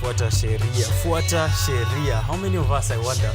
Fuata sheria. Fuata sheria. How many of us, I wonder,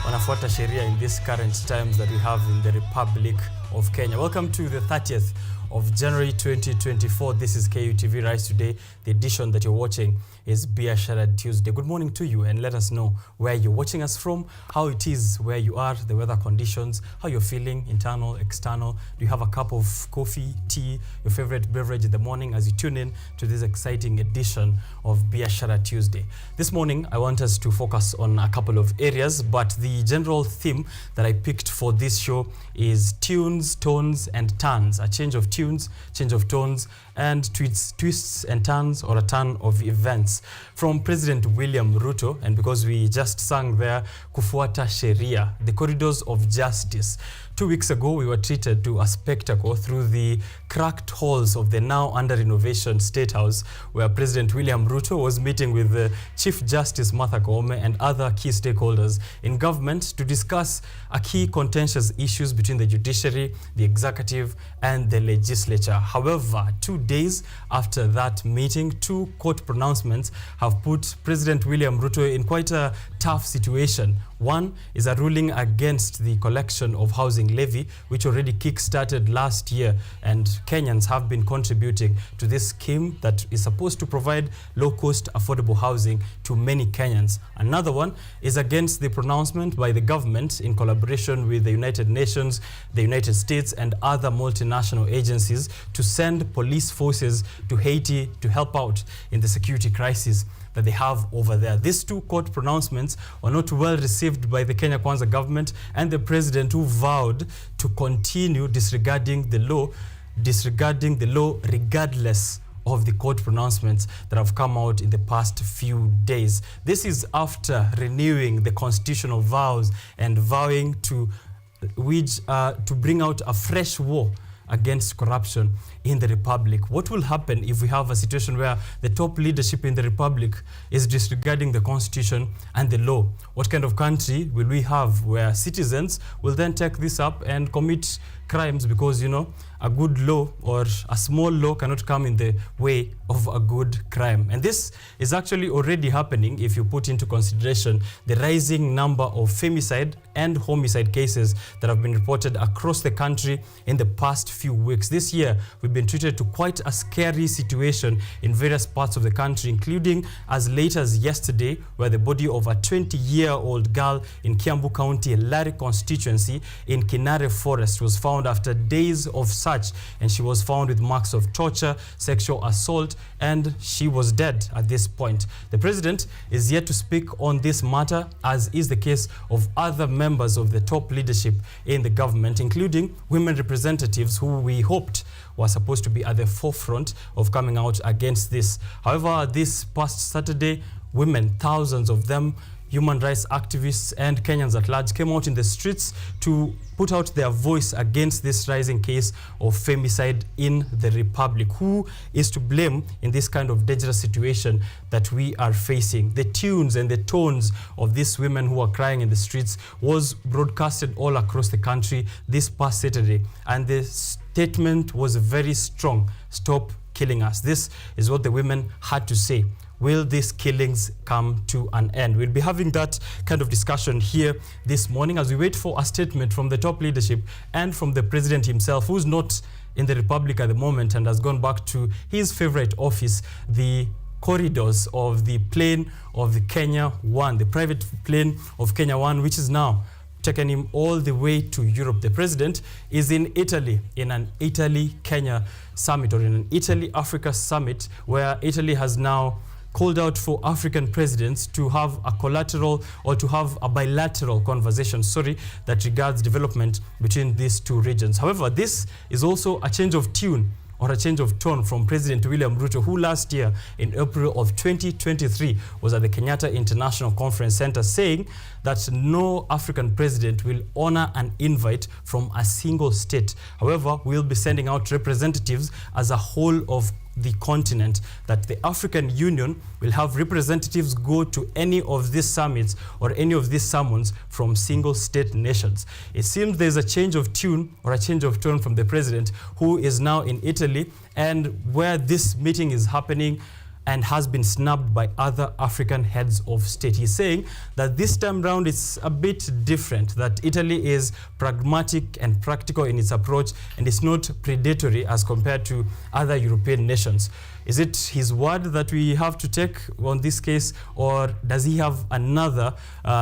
wanafuata sheria in these current times that we have in the Republic of Kenya? Welcome to the 30th of January 2024. This is KUTV Rise Today. The edition that you're watching is Biashara Tuesday. Good morning to you, and let us know where you're watching us from, how it is where you are, the weather conditions, how you're feeling, internal, external. Do you have a cup of coffee, tea, your favorite beverage in the morning as you tune in to this exciting edition of Biashara Tuesday? This morning, I want us to focus on a couple of areas, but the general theme that I picked for this show is tunes, tones, and turns. A change of tunes, change of tones, and twists and turns, or a turn of events. From President William Ruto, and because we just sang there, Kufuata Sheria, the corridors of justice. 2 weeks ago, we were treated to a spectacle through the cracked halls of the now under renovation State House, where President William Ruto was meeting with the Chief Justice Martha Koome and other key stakeholders in government to discuss a key contentious issues between the judiciary, the executive, and the legislature. However, 2 days after that meeting, 2 court pronouncements have put President William Ruto in quite a tough situation. One is a ruling against the collection of housing levy, which already kick-started last year, and Kenyans have been contributing to this scheme that is supposed to provide low-cost, affordable housing to many Kenyans. Another one is against the pronouncement by the government in collaboration with the United Nations, the United States, and other multinational agencies to send police forces to Haiti to help out in the security crisis that they have over there. These 2 court pronouncements were not well received by the Kenya Kwanza government and the president, who vowed to continue disregarding the law regardless of the court pronouncements that have come out in the past few days. This is after renewing the constitutional vows and vowing to bring out a fresh war against corruption in the Republic. What will happen if we have a situation where the top leadership in the Republic is disregarding the Constitution and the law? What kind of country will we have where citizens will then take this up and commit crimes because, you know, a good law or a small law cannot come in the way of a good crime? And this is actually already happening if you put into consideration the rising number of femicide and homicide cases that have been reported across the country in the past few weeks. This year, we've been treated to quite a scary situation in various parts of the country, including as late as yesterday, where the body of a 20-year-old girl in Kiambu County, Lari constituency in Kinare Forest, was found after days of search, and she was found with marks of torture, sexual assault, and she was dead at this point. The president is yet to speak on this matter, as is the case of other members of the top leadership in the government, including women representatives who we hoped were supposed to be at the forefront of coming out against this. However, this past Saturday, women, thousands of them, human rights activists and Kenyans at large, came out in the streets to put out their voice against this rising case of femicide in the Republic. Who is to blame in this kind of dangerous situation that we are facing? The tunes and the tones of these women who are crying in the streets was broadcasted all across the country this past Saturday, and the statement was very strong: stop killing us. This is what the women had to say. Will these killings come to an end? We'll be having that kind of discussion here this morning as we wait for a statement from the top leadership and from the president himself, who's not in the Republic at the moment and has gone back to his favorite office, the corridors of the plane of the Kenya One, the private plane of Kenya One, which is now taken him all the way to Europe. The president is in Italy, in an Italy-Kenya summit, or in an Italy-Africa summit, where Italy has now called out for African presidents to have a collateral, or to have a bilateral conversation, that regards development between these 2 regions. However, this is also a change of tune, or a change of tone, from President William Ruto, who last year in April of 2023 was at the Kenyatta International Conference Center saying that no African president will honor an invite from a single state. However, we'll be sending out representatives as a whole of the continent, that the African Union will have representatives go to any of these summits or any of these summons from single state nations. It seems there's a change of tune or a change of tone from the president, who is now in Italy, and where this meeting is happening. and has been snubbed by other African heads of state. He's saying that this time round it's a bit different, that Italy is pragmatic and practical in its approach and it's not predatory as compared to other European nations. Is it his word that we have to take on this case, or does he have another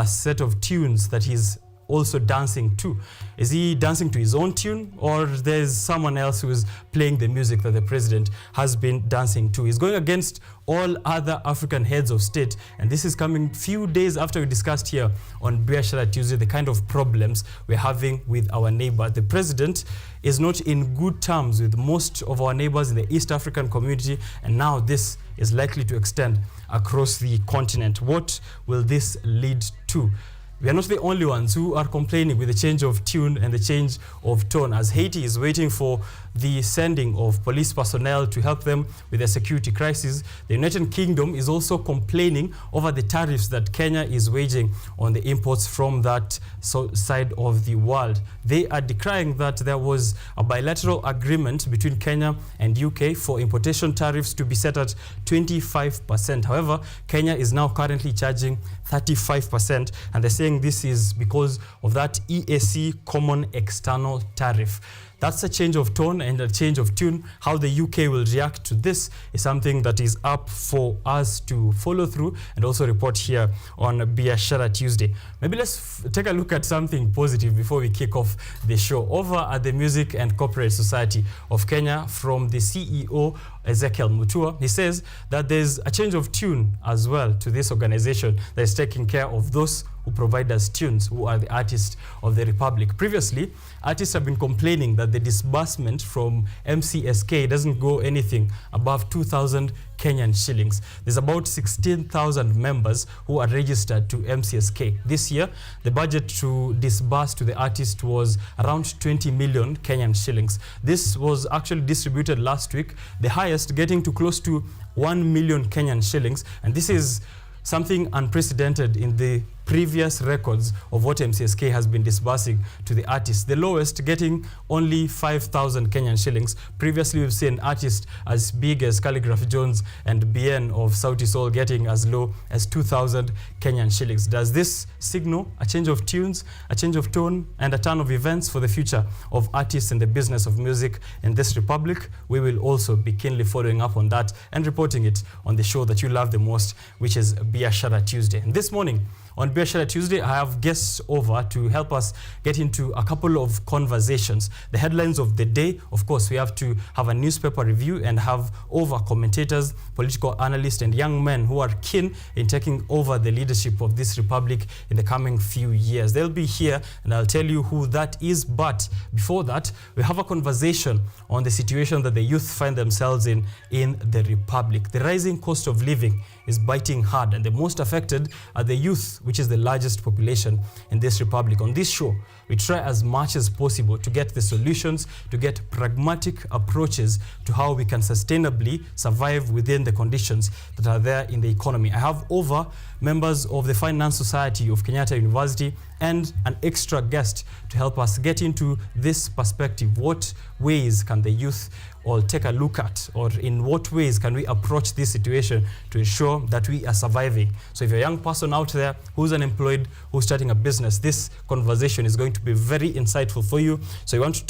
set of tunes that he's also dancing to? Is he dancing to his own tune, or there's someone else who is playing the music that the president has been dancing to? He's going against all other African heads of state, and this is coming few days after we discussed here on Biashara Tuesday the kind of problems we're having with our neighbor. The president is not in good terms with most of our neighbors in the East African community, and now this is likely to extend across the continent. What will this lead to? We are not the only ones who are complaining with the change of tune and the change of tone, as Haiti is waiting for the sending of police personnel to help them with their security crisis. The United Kingdom is also complaining over the tariffs that Kenya is waging on the imports from that side of the world. They are decrying that there was a bilateral agreement between Kenya and UK for importation tariffs to be set at 25%. However, Kenya is now currently charging 35%, and they're saying this is because of that EAC common external tariff. That's a change of tone and a change of tune. How the UK will react to this is something that is up for us to follow through and also report here on Biashara Tuesday. Maybe let's take a look at something positive before we kick off the show. Over at the Music and Corporate Society of Kenya, from the CEO, Ezekiel Mutua, he says that there's a change of tune as well to this organization that is taking care of those who provide us tunes, who are the artists of the Republic. Previously, artists have been complaining that the disbursement from MCSK doesn't go anything above 2,000 Kenyan shillings. There's about 16,000 members who are registered to MCSK. This year, the budget to disburse to the artist was around 20 million Kenyan shillings. This was actually distributed last week, the highest getting to close to 1 million Kenyan shillings. And this is something unprecedented in the previous records of what MCSK has been disbursing to the artists. The lowest getting only 5,000 Kenyan shillings. Previously, we've seen artists as big as Calligraph Jones and Bien of Sauti Sol getting as low as 2,000 Kenyan shillings. Does this signal a change of tunes, a change of tone, and a turn of events for the future of artists and the business of music in this republic? We will also be keenly following up on that and reporting it on the show that you love the most, which is Biashara Tuesday. And this morning, on Biashara Tuesday, I have guests over to help us get into a couple of conversations. The headlines of the day, of course, we have to have a newspaper review and have over commentators, political analysts, and young men who are keen in taking over the leadership of this republic in the coming few years. They'll be here, and I'll tell you who that is. But before that, we have a conversation on the situation that the youth find themselves in the republic. The rising cost of living is biting hard, and the most affected are the youth, which is the largest population in this republic. On this show, we try as much as possible to get the solutions, to get pragmatic approaches to how we can sustainably survive within the conditions that are there in the economy. I have over members of the Finance Society of Kenyatta University and an extra guest to help us get into this perspective. What ways can the youth all take a look at, or in what ways can we approach this situation to ensure that we are surviving? So if you're a young person out there who's unemployed, who's starting a business, this conversation is going to be very insightful for you. So you want to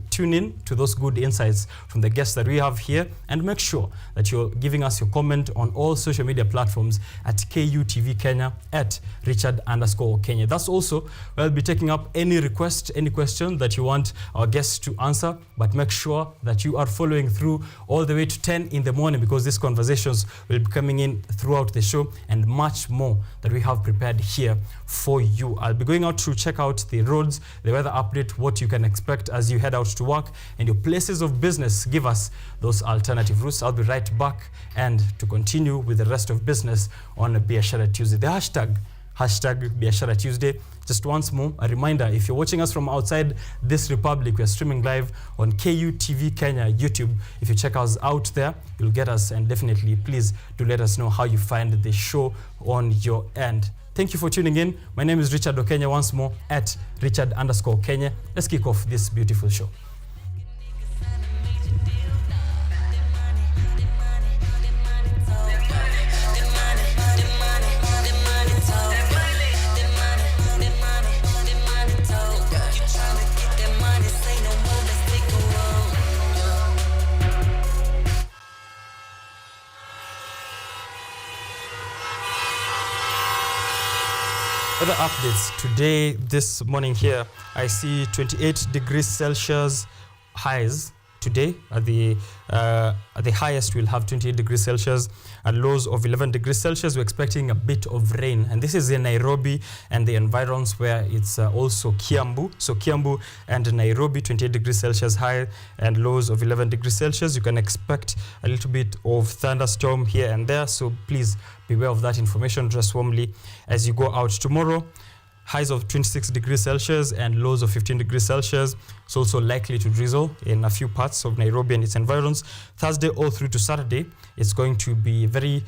tune in to those good insights from the guests that we have here, and make sure that you're giving us your comment on all social media platforms at KUTV Kenya, at Richard_OKENYE. That's also where I'll be taking up any request, any question that you want our guests to answer, but make sure that you are following through all the way to 10 in the morning, because these conversations will be coming in throughout the show and much more that we have prepared here for you. I'll be going out to check out the roads, the weather update, what you can expect as you head out to work, and your places of business. Give us those alternative routes. I'll be right back and to continue with the rest of business on Biashara Tuesday. The hashtag Biashara Tuesday. Just once more, a reminder, if you're watching us from outside this republic, we are streaming live on KUTV Kenya YouTube. If you check us out there, you'll get us, and definitely please do let us know how you find the show on your end. Thank you for tuning in. My name is Richard OKENYE, once more at Richard_OKENYE. Let's kick off this beautiful show. Other updates today, this morning here, I see 28 degrees Celsius highs today. At the highest, we'll have 28 degrees Celsius. At lows of 11 degrees Celsius, we're expecting a bit of rain. And this is in Nairobi and the environs where it's also Kiambu. So Kiambu and Nairobi, 28 degrees Celsius high and lows of 11 degrees Celsius. You can expect a little bit of thunderstorm here and there. So please beware of that information. Dress warmly as you go out tomorrow. Highs of 26 degrees Celsius and lows of 15 degrees Celsius. It's also likely to drizzle in a few parts of Nairobi and its environs. Thursday all through to Saturday, it's going to be very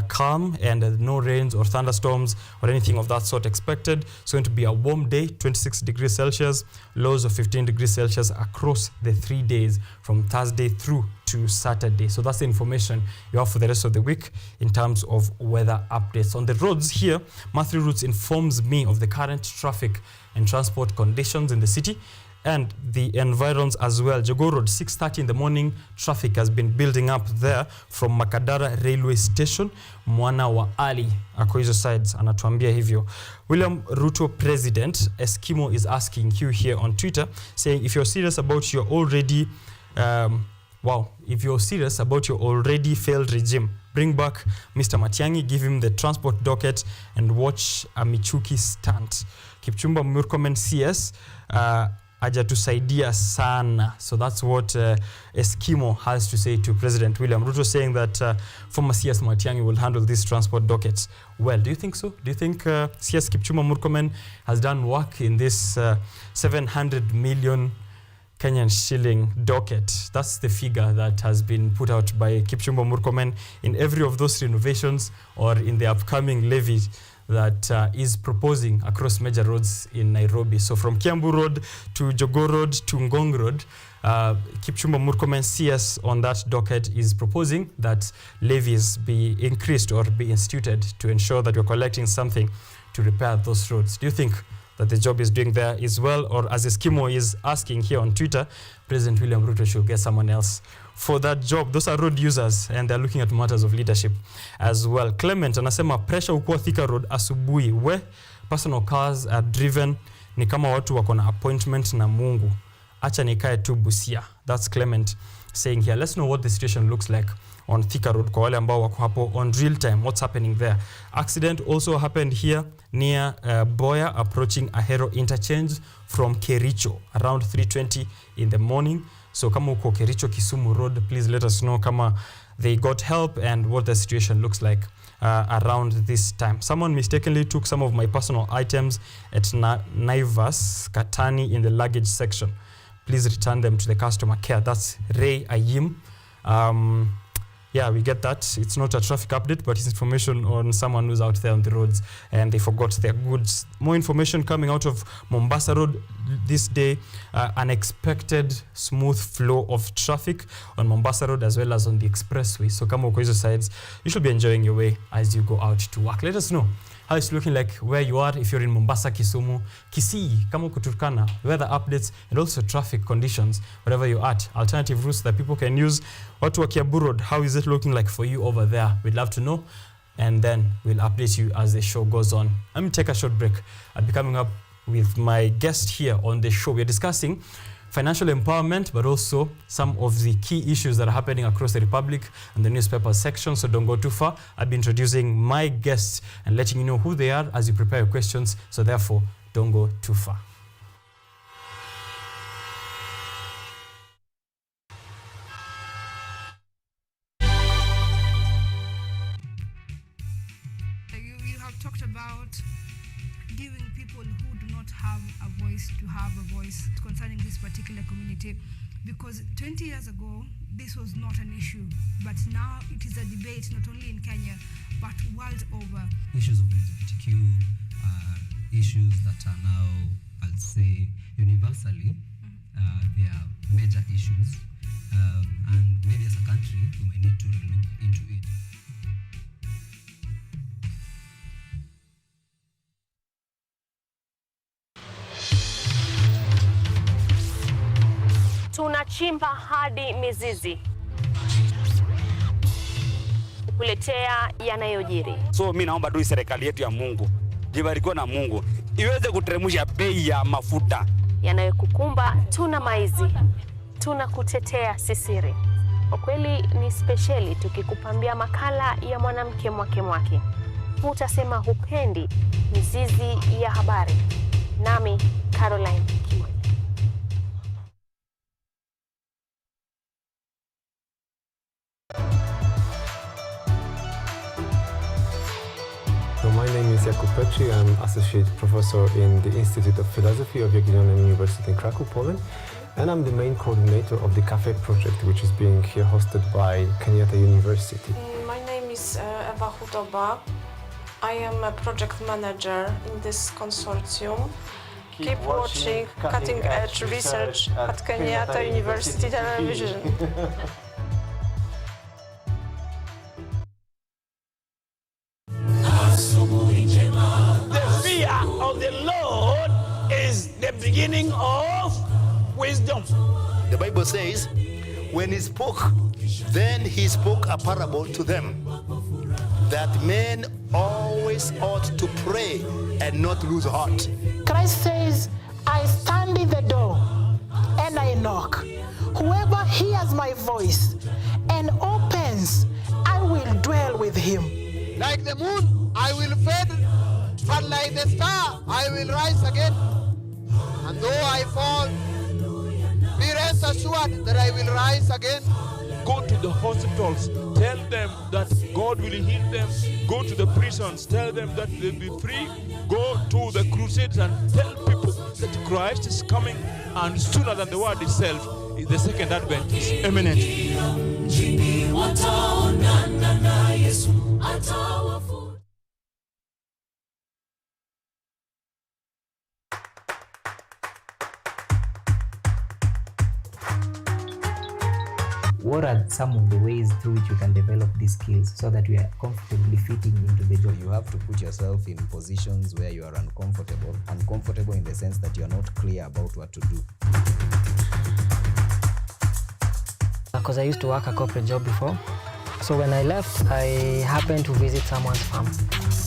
calm and no rains or thunderstorms or anything of that sort expected. It's going to be a warm day, 26 degrees Celsius, lows of 15 degrees Celsius across the 3 days from Thursday through to Saturday. So that's the information you have for the rest of the week in terms of weather updates. On the roads here, Matthew Routes informs me of the current traffic and transport conditions in the city and the environs as well. Jogoo Road, 6:30 in the morning, traffic has been building up there from Makadara Railway Station. Mwana wa Ali ako hizo sides anatuambia hivyo. William Ruto President Eskimo is asking you here on Twitter, saying if you're serious about your already if you're serious about your already failed regime, bring back Mr. Matiang'i, give him the transport docket and watch a Michuki stunt. Kipchumba Murkomen CS hajatusaidia sana. So that's what Eskimo has to say to President William Ruto, saying that former CS Matiang'i will handle these transport dockets. Well, do you think so? Do you think CS Kipchumba Murkomen has done work in this 700 million Kenyan shilling docket? That's the figure that has been put out by Kipchumba Murkomen in every of those renovations or in the upcoming levy that is proposing across major roads in Nairobi. So from Kiambu Road to Jogoo Road to Ngong Road, Kipchumba Murkomen CS on that docket is proposing that levies be increased or be instituted to ensure that you're collecting something to repair those roads. Do you think that the job is doing there as well, or as Eskimo is asking here on Twitter, President William Ruto should get someone else for that job? Those are road users and they're looking at matters of leadership as well. Clement anasema pressure ukuwa Thika Road asubuhi, we personal cars are driven ni kama watu wako na appointment na Mungu, acha nikae tu Busia. That's Clement saying here. Let's know what the situation looks like on Thika Road kwa wale ambao wako hapo on real time. What's happening there? Accident also happened here near Boya approaching Ahero interchange from Kericho around 3:20 in the morning. So kama uko Kericho Kisumu Road, please let us know kama they got help and what the situation looks like around this time. Someone mistakenly took some of my personal items at Naivas Katani in the luggage section. Please return them to the customer care. That's Ray Ayim. Yeah, we get that. It's not a traffic update, but it's information on someone who's out there on the roads and they forgot their goods. More information coming out of Mombasa Road this day. Unexpected smooth flow of traffic on Mombasa Road as well as on the expressway. So kama uko hizo sides, you should be enjoying your way as you go out to work. Let us know how it's looking like where you are, if you're in Mombasa, Kisumu, Kisii, kama uko Turkana, weather updates and also traffic conditions wherever you're at. Alternative routes that people can use. Watu wa Kiambu Road, how is it looking like for you over there? We'd love to know, and then we'll update you as the show goes on. Let me take a short break. I'll be coming up with my guest here on the show. We're discussing financial empowerment, but also some of the key issues that are happening across the Republic and the newspaper section. So don't go too far. I'll be introducing my guests and letting you know who they are as you prepare your questions. So therefore, don't go too far. You have talked about giving people who do not have a voice to have a voice concerning this particular community, because 20 years ago this was not an issue, but now it is a debate not only in Kenya but world over. Issues of LGBTQ issues that are now, I'll say, universally, they are major issues, and maybe as a country we may need to look into it. Tunachimba hadi mizizi kukuletea yanayojiri. So mimi naomba tu serikali yetu ya Mungu libarikiwe na Mungu, iweze kuteremsha bei ya mafuta. Yanayokukumba tuna maizi, tuna kutetea sisiri. Ukweli ni speciali tukikupambia makala ya mwanamke mwake. Utasema hupendi mizizi ya habari. Nami Caroline Kimoi. So my name is Jakub Petri. I'm Associate Professor in the Institute of Philosophy of Jagiellonian University in Krakow, Poland. And I'm the main coordinator of the Cafe project, which is being here hosted by KUTV University. My name is Ewa Hudoba. I am a project manager in this consortium. Keep watching cutting-edge research at KUTV University Television. The fear of the Lord is the beginning of wisdom. The Bible says, when he spoke, then he spoke a parable to them, that men always ought to pray and not lose heart. Christ says, I stand in the door and I knock. Whoever hears my voice and opens, I will dwell with him. Like the moon, I will fade, but like the star, I will rise again. And though I fall, be rest assured that I will rise again. Go to the hospitals, tell them that God will heal them. Go to the prisons, tell them that they'll be free. Go to the crusades and tell people that Christ is coming, and sooner than the word itself, the second advent is imminent. What are some of the ways through which you can develop these skills so that you are comfortably fitting into the job? You have to put yourself in positions where you are uncomfortable in the sense that you are not clear about what to do. Because I used to work a corporate job before. So when I left, I happened to visit someone's farm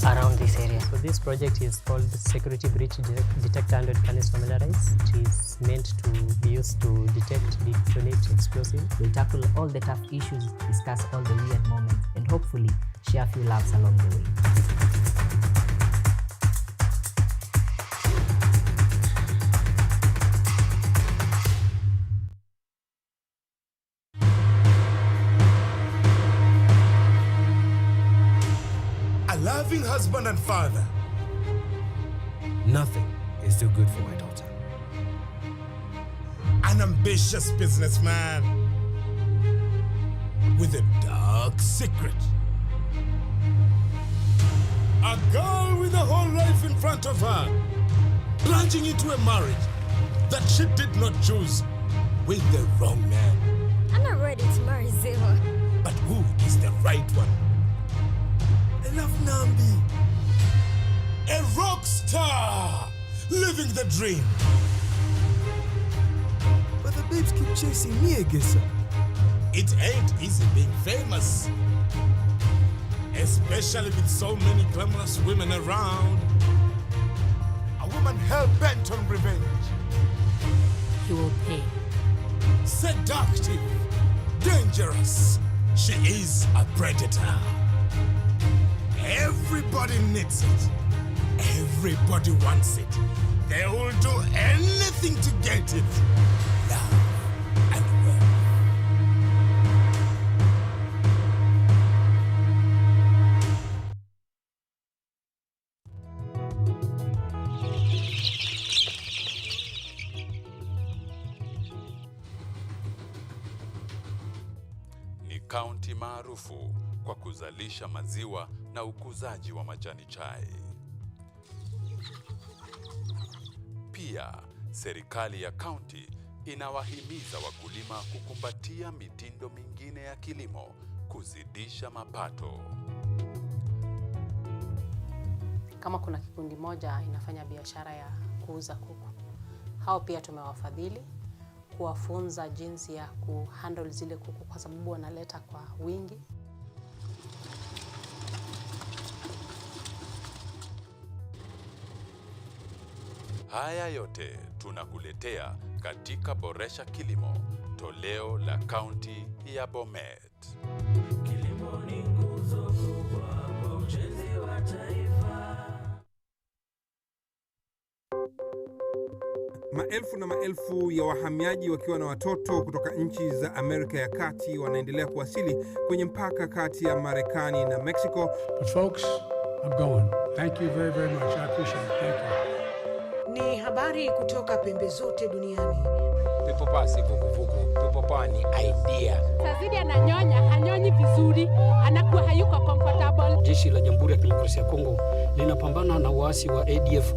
around this area. So this project is called the Security Breach Detector and Readiness Familiarize. It is meant to be used to detect, detonate explosives. We'll tackle all the tough issues, discuss all the weird moments, and hopefully share a few laughs along the way. Loving husband and father. Nothing is too good for my daughter. An ambitious businessman with a dark secret. A girl with a whole life in front of her, plunging into a marriage that she did not choose with the wrong man. I'm not ready to marry Zewa. But who is the right one? I love Nambi. A rock star, living the dream. But the babes keep chasing me, Agissa. It ain't easy being famous, especially with so many glamorous women around. A woman hell-bent on revenge. You will pay. Seductive, dangerous. She is a predator. Everybody needs it. Everybody wants it. They will do anything to get it. Love and wealth. Ni kaunti maarufu kwa kuzalisha maziwa na ukuzaji wa majani chai. Pia, serikali ya kaunti inawahimiza wakulima kukumbatia mitindo mingine ya kilimo kuzidisha mapato. Kama kuna kikundi moja inafanya biashara ya kuuza kuku, hao pia tumewafadhili kuwafunza jinsi ya kuhandle zile kuku kwa sababu wanaleta kwa wingi. Haya yote tunakuletea katika Boresha Kilimo, toleo la kaunti ya Bomet. Kilimo ni nguzo kubwa kwa ujenzi wa taifa. Maelfu na maelfu ya wahamiaji wakiwa na watoto kutoka nchi za Amerika ya Kati wanaendelea kuwasili kwenye mpaka kati ya Marekani na Mexico. But folks, I'm going. Thank you very, very much. I appreciate it. Thank you. Ni habari kutoka pembe zote duniani. Pepo pasi vuguvugu. Pepo pa ni idea. Sazidi ananyonya, hanyonyi vizuri, anakuwa hayuko comfortable. Jeshi la Jamhuri ya Kidemokrasia ya Kongo linapambana na waasi wa ADF.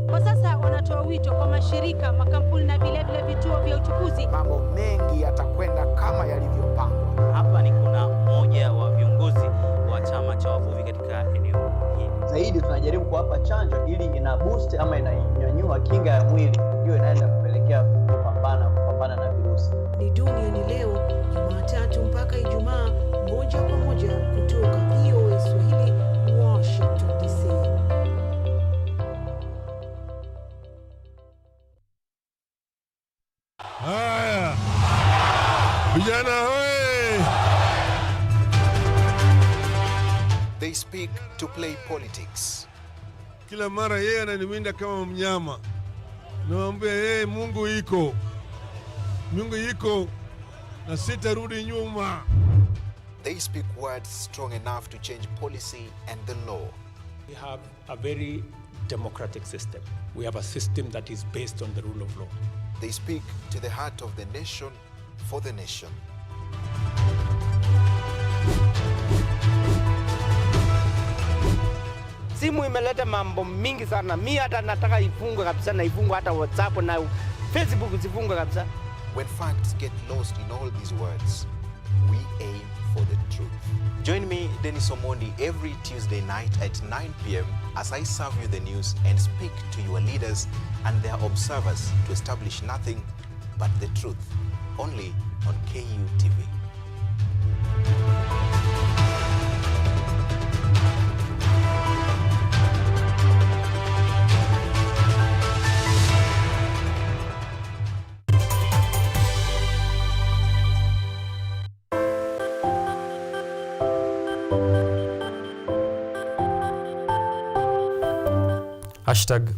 Kwa sasa wanatoa wito kwa mashirika, makampuni na vile vituo vya uchukuzi. Mambo mengi yatakwenda kama yalivyopangwa. Hapa ni kuna mmoja wa viongozi wa chama cha wavuvi katika eneo hili. Zaidi tunajaribu kuwapa chanjo ili ina boost ama inanyanyua kinga ya mwili, hiyo inaenda kupelekea kupambana na virusi. Ni Duniani Leo, Jumatatu mpaka Ijumaa, moja kwa moja kutoka VOA Swahili, Washington DC. Haya, vijana hoye! They speak to play politics. Kila mara yeye ananiwinda kama mnyama. Naambia yeye Mungu iko. Mungu iko na sitarudi nyuma. They speak words strong enough to change policy and the law. We have a very democratic system. We have a system that is based on the rule of law. They speak to the heart of the nation for the nation. Simu imeleta mambo mingi sana. Mimi hata nataka ifungwe kabisa, na ifungwe hata WhatsApp na Facebook zifungwe kabisa. When facts get lost in all these words, we aim for the truth. Join me, Dennis Omondi, every Tuesday night at 9 p.m. as I serve you the news and speak to your leaders and their observers to establish nothing but the truth, only on KUTV.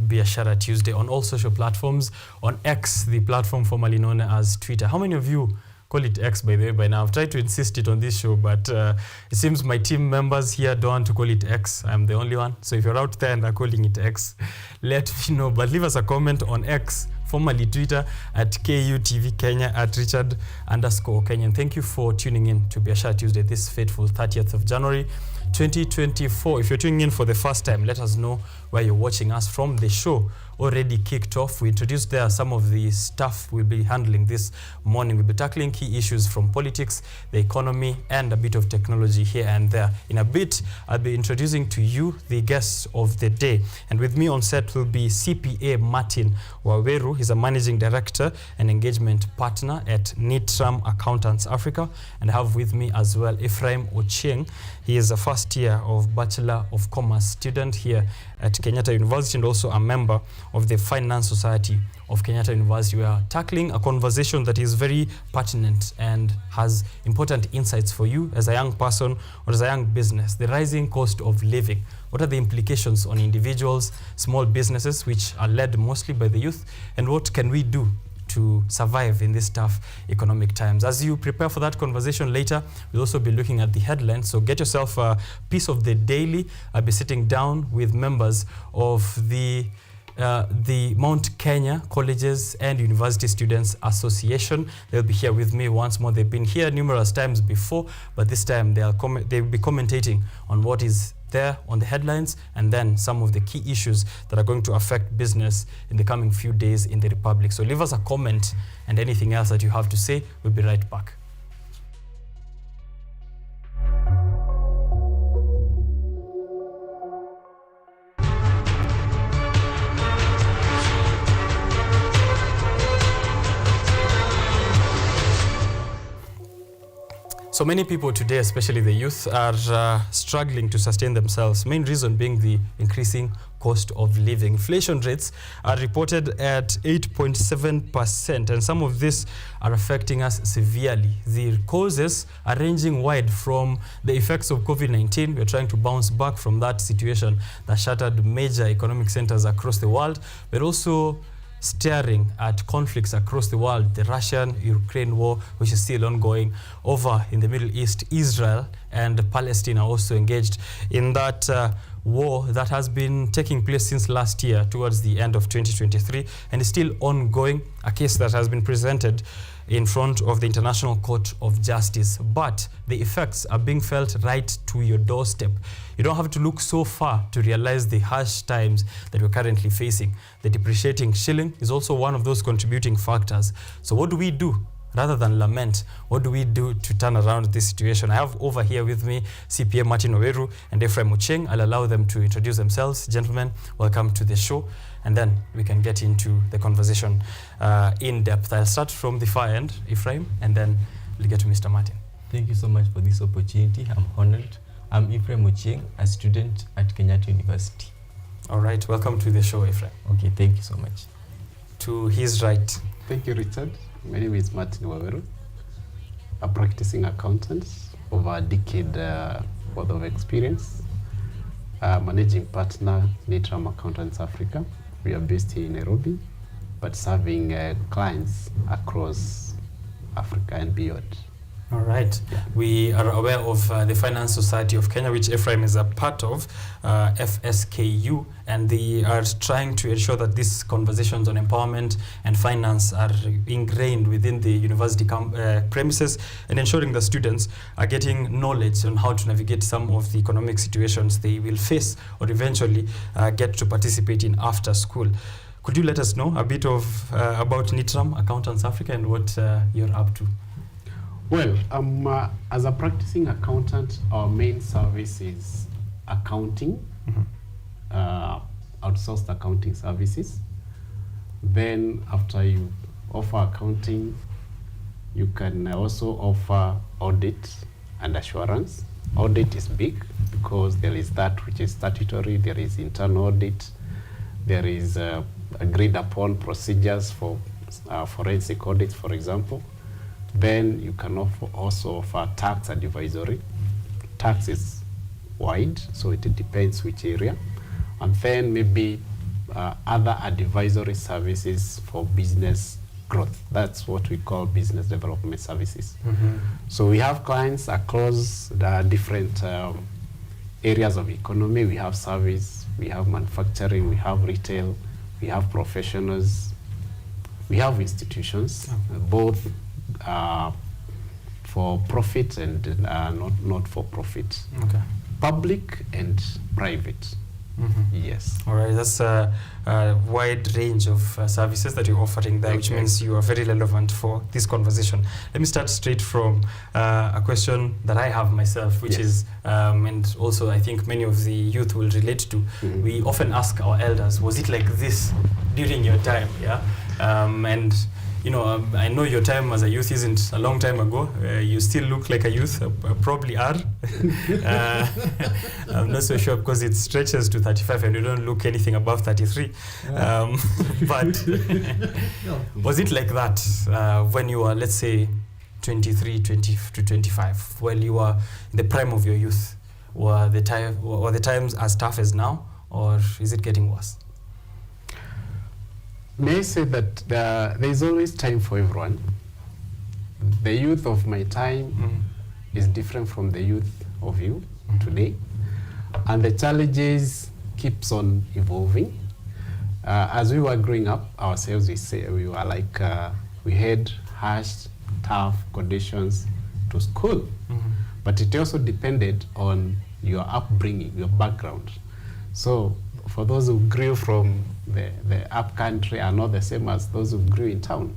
Biashara Tuesday on all social platforms. On X, the platform formerly known as Twitter. How many of you call it X, by the way, by now? I've tried to insist it on this show, but it seems my team members here don't want to call it X. I'm the only one. So if you're out there and are calling it X, let me know. But leave us a comment on X, formerly Twitter, at KUTV Kenya, at Richard_OKENYE. And thank you for tuning in to Biashara Tuesday, this fateful 30th of January, 2024. If you're tuning in for the first time, let us know where you're watching us from. The show already kicked off. We introduced there some of the stuff we'll be handling this morning. We'll be tackling key issues from politics, the economy, and a bit of technology here and there. In a bit, I'll be introducing to you the guests of the day. And with me on set will be CPA Martin Waweru. He's a managing director and engagement partner at Nitram Accountants Africa. And I have with me as well Ephraim Ochieng. He is a first year of Bachelor of Commerce student here at Kenyatta University and also a member of the Finance Society of Kenyatta University. We are tackling a conversation that is very pertinent and has important insights for you as a young person or as a young business. The rising cost of living. What are the implications on individuals, small businesses, which are led mostly by the youth, and what can we do to survive in these tough economic times? As you prepare for that conversation later, we'll also be looking at the headlines. So get yourself a piece of the daily. I'll be sitting down with members of the Mount Kenya Colleges and University Students Association. They'll be here with me once more. They've been here numerous times before, but this time they'll be commentating on what is there on the headlines and then some of the key issues that are going to affect business in the coming few days in the Republic. So leave us a comment and anything else that you have to say. We'll be right back. So many people today, especially the youth, are struggling to sustain themselves. Main reason being the increasing cost of living. Inflation rates are reported at 8.7%, and some of this are affecting us severely. The causes are ranging wide from the effects of COVID-19. We're trying to bounce back from that situation that shattered major economic centers across the world, but also staring at conflicts across the world. The Russian-Ukraine war, which is still ongoing. Over in the Middle East, Israel and Palestine are also engaged in that war that has been taking place since last year towards the end of 2023 and is still ongoing, a case that has been presented in front of the International Court of Justice. But the effects are being felt right to your doorstep. You don't have to look so far to realize the harsh times that we're currently facing. The depreciating shilling is also one of those contributing factors. So what do we do? Rather than lament, what do we do to turn around this situation? I have over here with me CPA Martin Oweru and Ephraim Ocheng. I'll allow them to introduce themselves. Gentlemen, welcome to the show. And then we can get into the conversation in depth. I'll start from the far end, Ephraim, and then we'll get to Mr. Martin. Thank you so much for this opportunity. I'm honored. I'm Ephraim Ocheng, a student at Kenyatta University. All right, welcome to the show, Ephraim. Okay, thank you so much. To his right. Thank you, Richard. My name is Martin Oweru, a practicing accountant over a decade worth of experience. Managing partner, Nitram Accountants Africa. We are based here in Nairobi, but serving clients across Africa and beyond. All right. Yeah. We are aware of the Finance Society of Kenya, which Ephraim is a part of, FSKU, and they are trying to ensure that these conversations on empowerment and finance are ingrained within the university premises and ensuring that students are getting knowledge on how to navigate some of the economic situations they will face or eventually get to participate in after school. Could you let us know a bit of about Nitram Accountants Africa and what you're up to? Well, as a practicing accountant, our main service is accounting, outsourced accounting services. Then after you offer accounting, you can also offer audit and assurance. Audit is big because there is that which is statutory, there is internal audit, there is agreed upon procedures for forensic audits, for example. Then you can also offer tax advisory. Tax is wide, so it depends which area. And then maybe other advisory services for business growth. That's what we call business development services. So we have clients across the different areas of economy. We have service, we have manufacturing, we have retail, we have professionals, we have institutions, both for profit and not for profit. Okay. Public and private. Yes. All right, that's a wide range of services that you're offering there, which means you are very relevant for this conversation. Let me start straight from a question that I have myself, which is, and also I think many of the youth will relate to. We often ask our elders, was it like this during your time? Yeah, and you know, I know your time as a youth isn't a long time ago. You still look like a youth, probably are. I'm not so sure because it stretches to 35 and you don't look anything above 33. But was it like that when you were, let's say, 23, 20 to 25, when you were in the prime of your youth? Were the times as tough as now, or is it getting worse? May I say that there is always time for everyone. The youth of my time is different from the youth of you today. And the challenges keeps on evolving. As we were growing up ourselves, we were like, we had harsh, tough conditions to school. But it also depended on your upbringing, your background. So for those who grew from the up country are not the same as those who grew in town.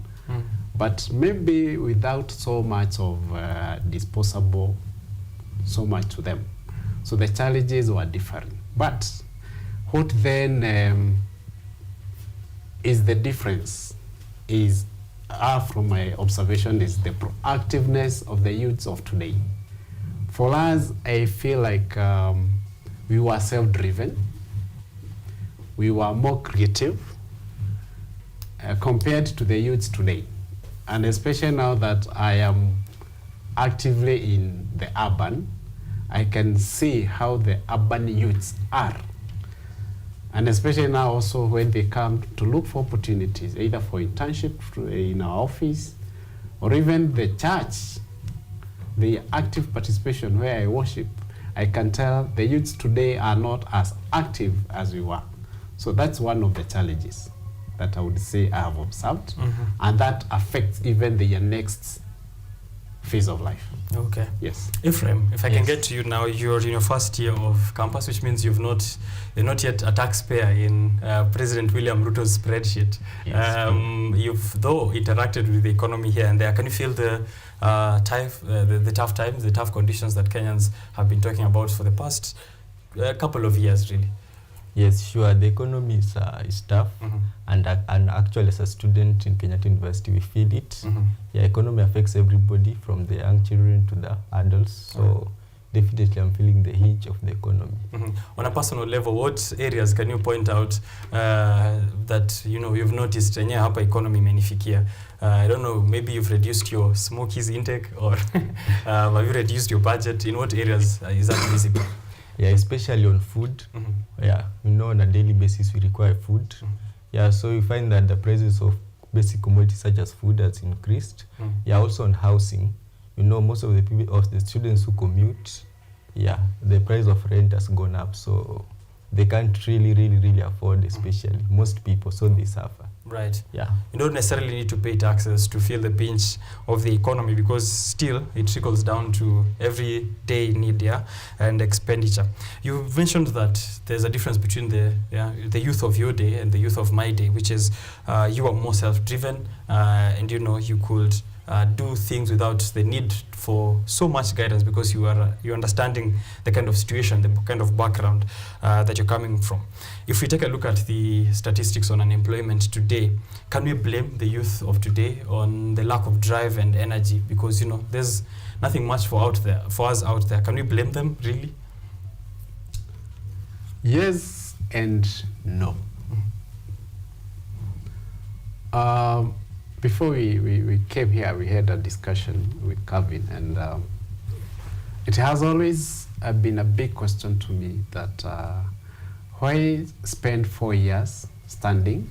But maybe without so much of disposable, so much to them. So the challenges were different. But what then is the difference is from my observation is the proactiveness of the youths of today. For us, I feel like we were self-driven. We were more creative compared to the youths today. And especially now that I am actively in the urban, I can see how the urban youths are. And especially now also when they come to look for opportunities, either for internship in our office or even the church, the active participation where I worship, I can tell the youths today are not as active as we were. So that's one of the challenges that I would say I have observed, and that affects even the next phase of life. Okay. Yes. Ephraim, if I can get to you now, you're in your first year of campus, which means you're not yet a taxpayer in President William Ruto's spreadsheet. Yes. You've though interacted with the economy here and there. Can you feel the tough times, the tough conditions that Kenyans have been talking about for the past couple of years, really? Yes, sure. The economy is tough, and actually, as a student in Kenyatta University, we feel it. Yeah, economy affects everybody, from the young children to the adults. So definitely, I'm feeling the hinge of the economy. On a personal level, what areas can you point out that you've noticed hapa economy imenifikia? I don't know, maybe you've reduced your smokies intake, or have you reduced your budget? In what areas is that visible? Yeah, especially on food. Yeah, on a daily basis we require food. Yeah, so you find that the prices of basic commodities such as food has increased. Yeah, also on housing. Most of the people, of the students who commute, yeah, the price of rent has gone up, so they can't really afford, especially most people, so they suffer. Right. Yeah. You don't necessarily need to pay taxes to feel the pinch of the economy, because still it trickles down to everyday need, and expenditure. You mentioned that there's a difference between the youth of your day and the youth of my day, which is you are more self-driven, and you could do things without the need for so much guidance, because you're understanding the kind of situation, the kind of background that you're coming from. If we take a look at the statistics on unemployment today, can we blame the youth of today on the lack of drive and energy? Because there's nothing much for us out there. Can we blame them, really? Yes and no. Before we came here, we had a discussion with Calvin, and it has always been a big question to me that why spend 4 years standing,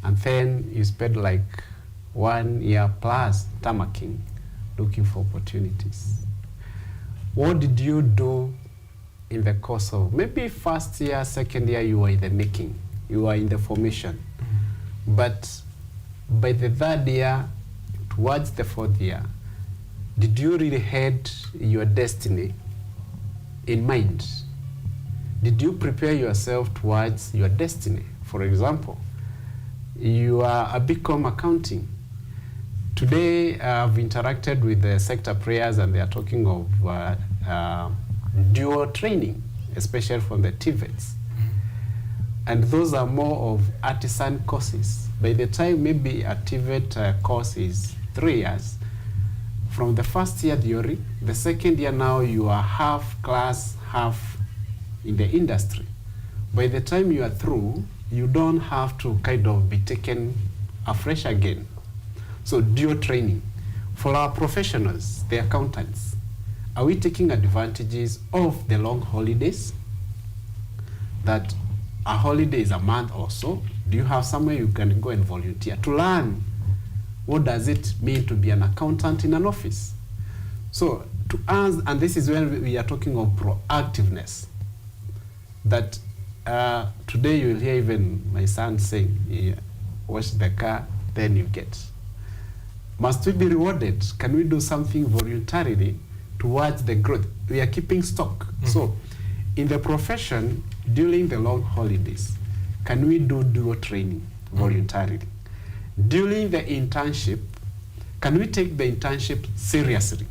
and then you spend like 1 year plus tamarking, looking for opportunities. What did you do in the course of maybe first year, second year? You were in the making, you were in the formation, but by the third year, towards the fourth year, did you really had your destiny in mind? Did you prepare yourself towards your destiny? For example, you are a BCom accounting. Today, I've interacted with the sector players, and they are talking of dual training, especially from the TVETs. And those are more of artisan courses. By the time maybe a TVET course is 3 years, from the first year theory, the second year now you are half class, half in the industry. By the time you are through, you don't have to kind of be taken afresh again. So dual training. For our professionals, the accountants, are we taking advantages of the long holidays? That a holiday is a month or so. Do you have somewhere you can go and volunteer to learn what does it mean to be an accountant in an office? So to us, and this is when we are talking of proactiveness, that today you'll hear even my son saying, wash the car, then you get. Must we be rewarded? Can we do something voluntarily towards the growth? We are keeping stock. So in the profession, during the long holidays, can we do dual training voluntarily? During the internship, can we take the internship seriously?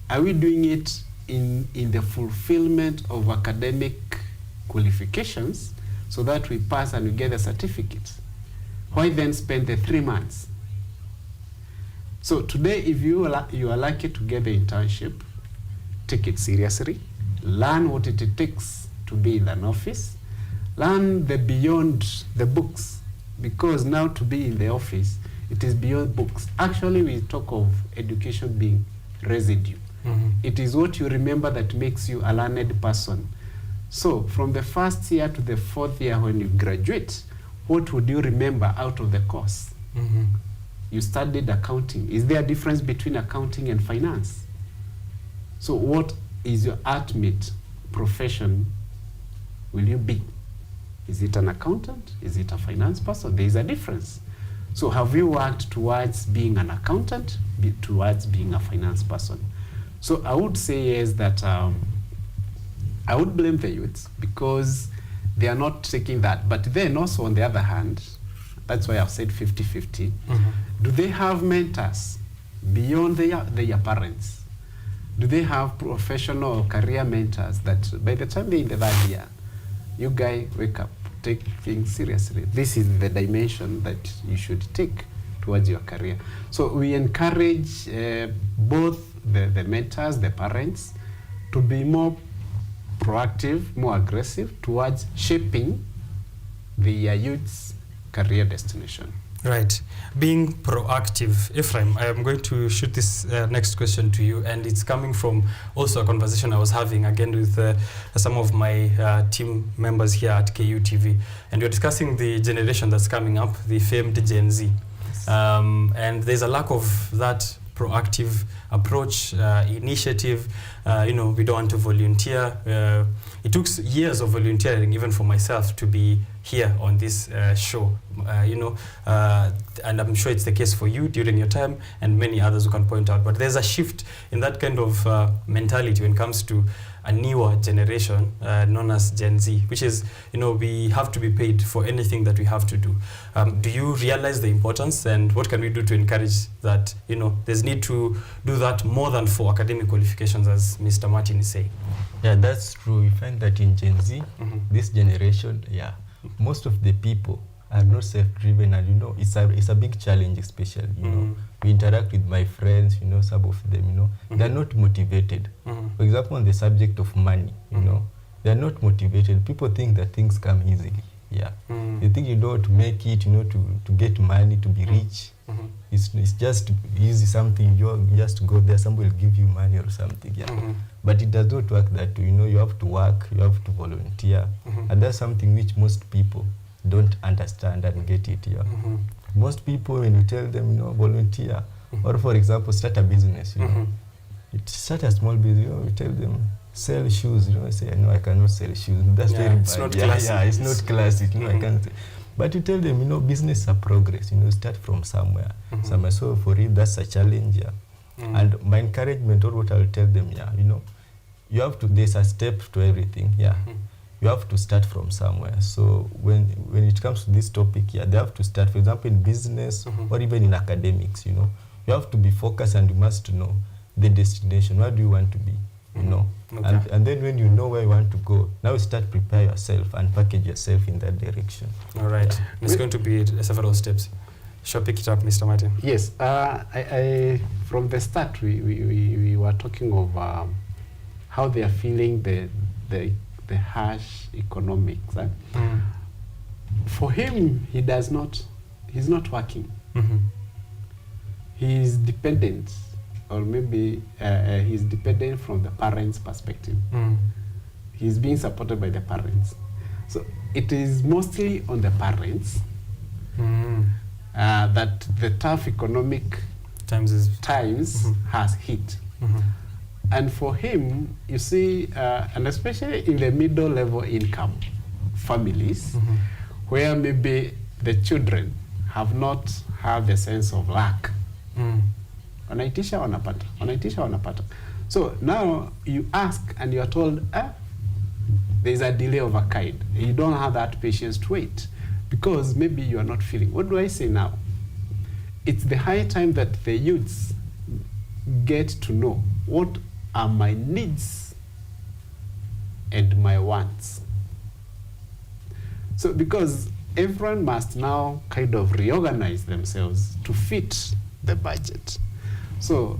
Are we doing it in the fulfillment of academic qualifications so that we pass and we get a certificate? Why then spend the 3 months? So today, if you are lucky to get the internship, take it seriously, learn what it takes to be in an office, learn the beyond the books, because now to be in the office, it is beyond books. Actually, we talk of education being residue. It is what you remember that makes you a learned person. So from the first year to the 4th year when you graduate, what would you remember out of the course? You studied accounting. Is there a difference between accounting and finance? So what is your ultimate profession will you be? Is it an accountant? Is it a finance person? There is a difference. So have you worked towards being an accountant, towards being a finance person? So I would say yes that I would blame the youths because they are not taking that. But then also on the other hand, that's why I've said 50-50. Do they have mentors beyond their parents? Do they have professional career mentors that by the time they're in the 3rd year, you guys wake up, take things seriously. This is the dimension that you should take towards your career. So we encourage both the mentors, the parents, to be more proactive, more aggressive towards shaping the youth's career destination. Right. Being proactive. Ephraim, I am going to shoot this next question to you, and it's coming from also a conversation I was having again with some of my team members here at KUTV. And we're discussing the generation that's coming up, the famed Gen Z. And there's a lack of that proactive approach, initiative. We don't want to volunteer. It took years of volunteering, even for myself, to be here on this show, and I'm sure it's the case for you during your time and many others who can point out. But there's a shift in that kind of mentality when it comes to a newer generation known as Gen Z, which is, we have to be paid for anything that we have to do. Do you realize the importance, and what can we do to encourage that, there's need to do that more than for academic qualifications, as Mr. Martin is saying? Yeah, that's true. We find that in Gen Z, this generation, most of the people are not self-driven, and it's a big challenge, especially we interact with my friends, some of them, they're not motivated. For example, on the subject of money, they're not motivated. People think that things come easily. They think you don't make it, to get money, to be rich. It's just easy, something, you just go there, somebody will give you money or something. But it does not work that way. You have to work, you have to volunteer, and that's something which most people don't understand and get it. Most people, when you tell them, volunteer, or for example, start a business, start a small business, you tell them, sell shoes, say, no, I cannot sell shoes. That's very bad. It's not classic. It's not classic. I can't say. But you tell them, business is a progress. Start from somewhere. So for it, that's a challenge. And my encouragement, or what I'll tell them, you have to. There's a step to everything. You have to start from somewhere. So when it comes to this topic, they have to start. For example, in business or even in academics, you have to be focused, and you must know the destination. Where do you want to be? Okay. And then when you know where you want to go, now you start prepare yourself and package yourself in that direction. All right. It's going to be several steps. Shall I pick it up, Mr. Martin? Yes. I from the start, we were talking of how they are feeling the harsh economics. For him, he's not working. He is dependent. Or maybe he's dependent from the parents' perspective. He's being supported by the parents. So it is mostly on the parents that the tough economic times has hit. And for him, you see, and especially in the middle level income families, where maybe the children have not had the sense of lack. Wanaitisha wanapata. So now you ask and you are told, there's a delay of a kind. You don't have that patience to wait because maybe you are not feeling. What do I say now? It's the high time that the youths get to know what are my needs and my wants. So because everyone must now kind of reorganize themselves to fit the budget. So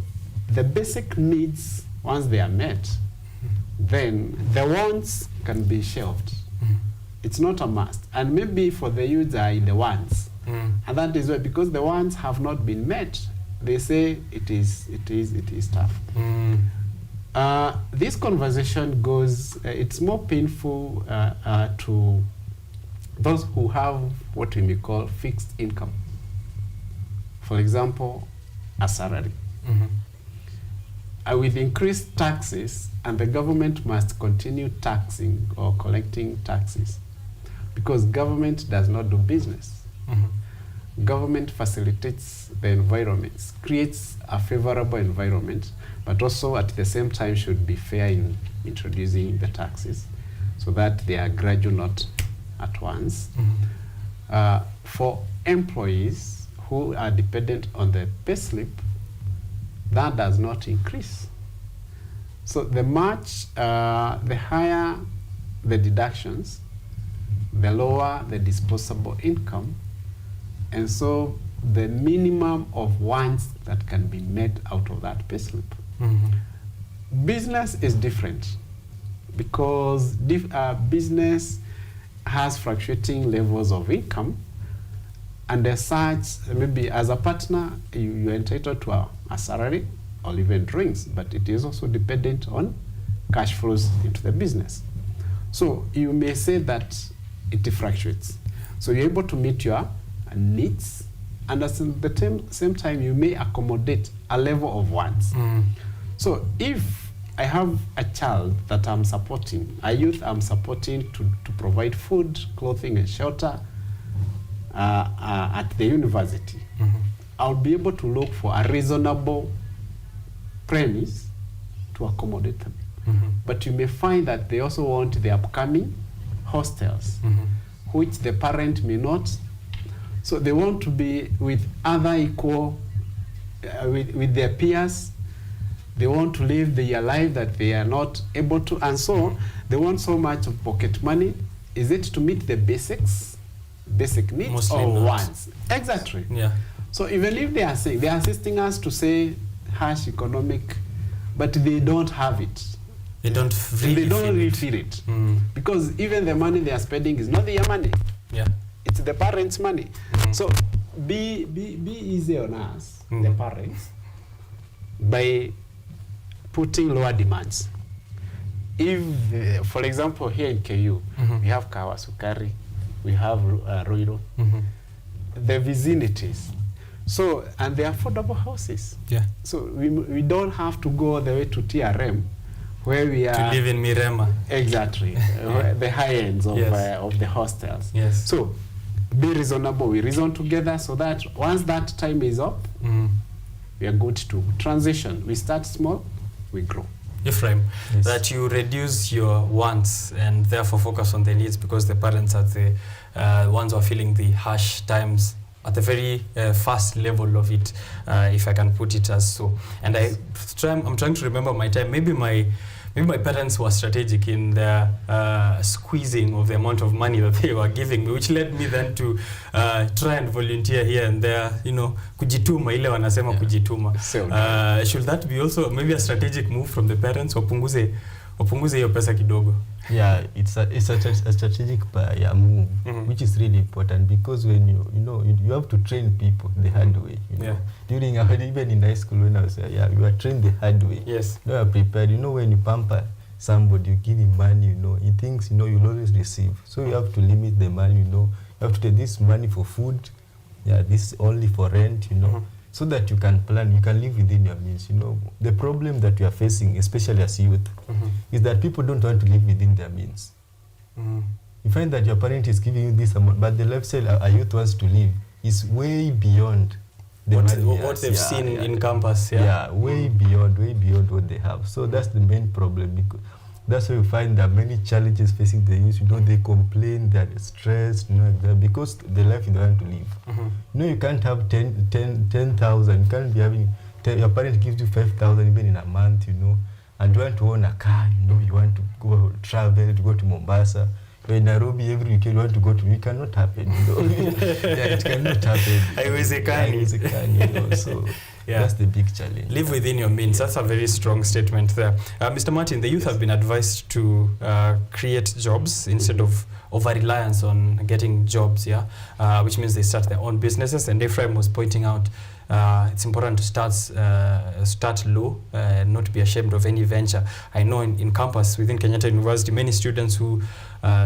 the basic needs, once they are met, then the wants can be shelved. It's not a must. And maybe for the youth are in the wants. And that is why, because the wants have not been met, they say it is tough. This conversation goes, it's more painful to those who have what we may call fixed income. For example, a salary. With increased taxes, and the government must continue taxing or collecting taxes, because government does not do business. Government facilitates the environment, creates a favorable environment, but also at the same time should be fair in introducing the taxes so that they are gradual, not at once. For employees who are dependent on the payslip, that does not increase. So the higher the deductions, the lower the disposable income, and so the minimum of wants that can be met out of that payslip. Business is different because business has fluctuating levels of income, and as such, maybe as a partner, you're entitled to a salary or even drinks, but it is also dependent on cash flows into the business. So you may say that it fluctuates. So you're able to meet your needs, and at the same time, you may accommodate a level of wants. So if I have a child that I'm supporting, a youth I'm supporting to provide food, clothing, and shelter at the university, I'll be able to look for a reasonable premise to accommodate them. But you may find that they also want the upcoming hostels, which the parent may not. So they want to be with other equal, with their peers. They want to live their life that they are not able to, and so they want so much of pocket money. Is it to meet the basic needs, Mostly or not. wants? Exactly. Yeah. So even if they are saying, they are assisting us to say harsh economic, but they don't have it. They don't really feel it. Because even the money they are spending is not their money. Yeah. It's the parents' money. So be easy on us, the parents, by putting lower demands. If, for example, here in KU, we have Kawasukari, we have Ruiro, the vicinities. So, and they're affordable houses. Yeah. So we don't have to go all the way to TRM, where we are to live in Mirema. Exactly. The high ends of the hostels. Yes. So be reasonable. We reason together so that once that time is up, we are good to transition. We start small, we grow. Ephraim, that you reduce your wants and therefore focus on the needs, because the parents are the ones who are feeling the harsh times at the very first level of it, if I can put it as so. And I'm trying to remember my time. Maybe my parents were strategic in their squeezing of the amount of money that they were giving me, which led me then to try and volunteer here and there, kujituma, ile wanasema kujituma. Should that be also maybe a strategic move from the parents, wapunguze hiyo pesa kidogo? Yeah, it's a strategic move, which is really important, because when you have to train people the hard way. During even in high school, when I was you are trained the hard way. Yes. You are prepared. When you pamper somebody, you give him money. He thinks you'll always receive. So you have to limit the money. You have to take this money for food. Yeah, this only for rent. So that you can plan, you can live within your means. The problem that we are facing, especially as youth, is that people don't want to live within their means. You find that your parent is giving you this amount, but the lifestyle a youth wants to live is way beyond what they've seen in campus. Yeah, way beyond what they have. So that's the main problem. Because that's why you find that many challenges facing the youth. They complain, they're stressed, because the life you don't want to live. You can't have 10,000. You can't be having your parents gives you 5,000 even in a month, and you want to own a car. You want to go travel, to go to Mombasa. in Nairobi every weekend you want to go to, it cannot happen, you know. Yeah, it cannot happen. Haiwezekani. You know, so that's the big challenge. Live within your means. That's a very strong statement there. Mr. Martin, the youth have been advised to create jobs instead of over-reliance on getting jobs, which means they start their own businesses. And Ephraim was pointing out it's important to start low, not be ashamed of any venture. I know in campus within Kenyatta University, many students who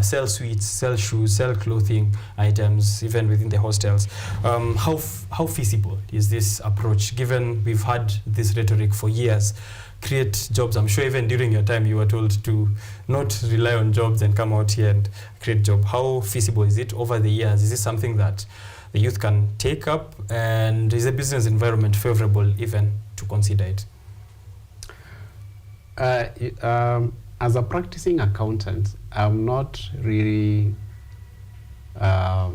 sell sweets, sell shoes, sell clothing items, even within the hostels. How feasible is this approach, given we've had this rhetoric for years? Create jobs. I'm sure even during your time you were told to not rely on jobs and come out here and create job. How feasible is it over the years? Is this something that the youth can take up, and is the business environment favorable even to consider it? As a practicing accountant, I'm not really I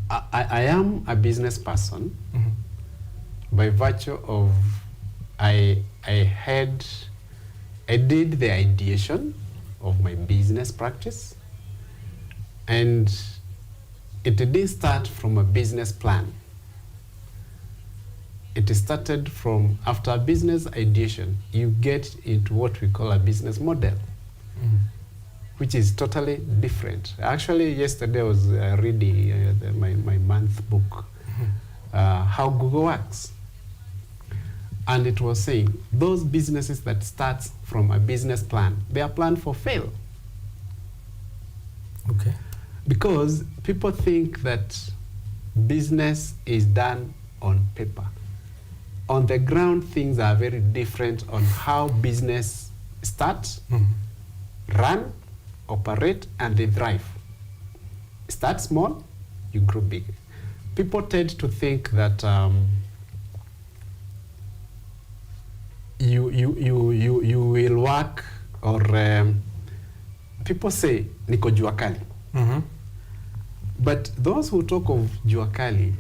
am a business person by virtue of I did the ideation of my business practice, and it didn't start from a business plan. It started from, after a business ideation, you get into what we call a business model, which is totally different. Actually, yesterday I was reading my month book, How Google Works. And it was saying, those businesses that start from a business plan, they are planned for fail. Okay. Because people think that business is done on paper. On the ground, things are very different on how business starts, run, operate, and they thrive. Start small, you grow big. People tend to think that you will work, or people say niko jua kali. But those who talk of jua kali,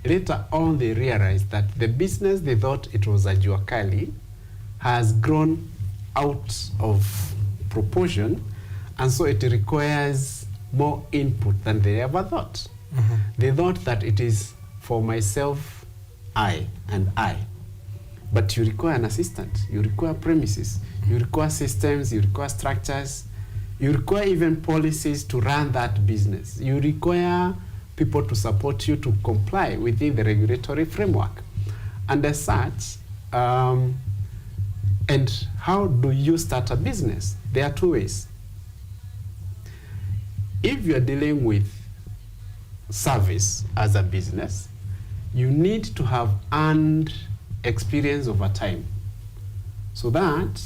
later on they realize that the business they thought it was a jua kali has grown out of proportion, and so it requires more input than they ever thought. They thought that it is for myself, I. But you require an assistant, you require premises, you require systems, you require structures, you require even policies to run that business. You require people to support you to comply within the regulatory framework. And as such, and how do you start a business? There are two ways. If you're dealing with service as a business, you need to have earned experience over time, so that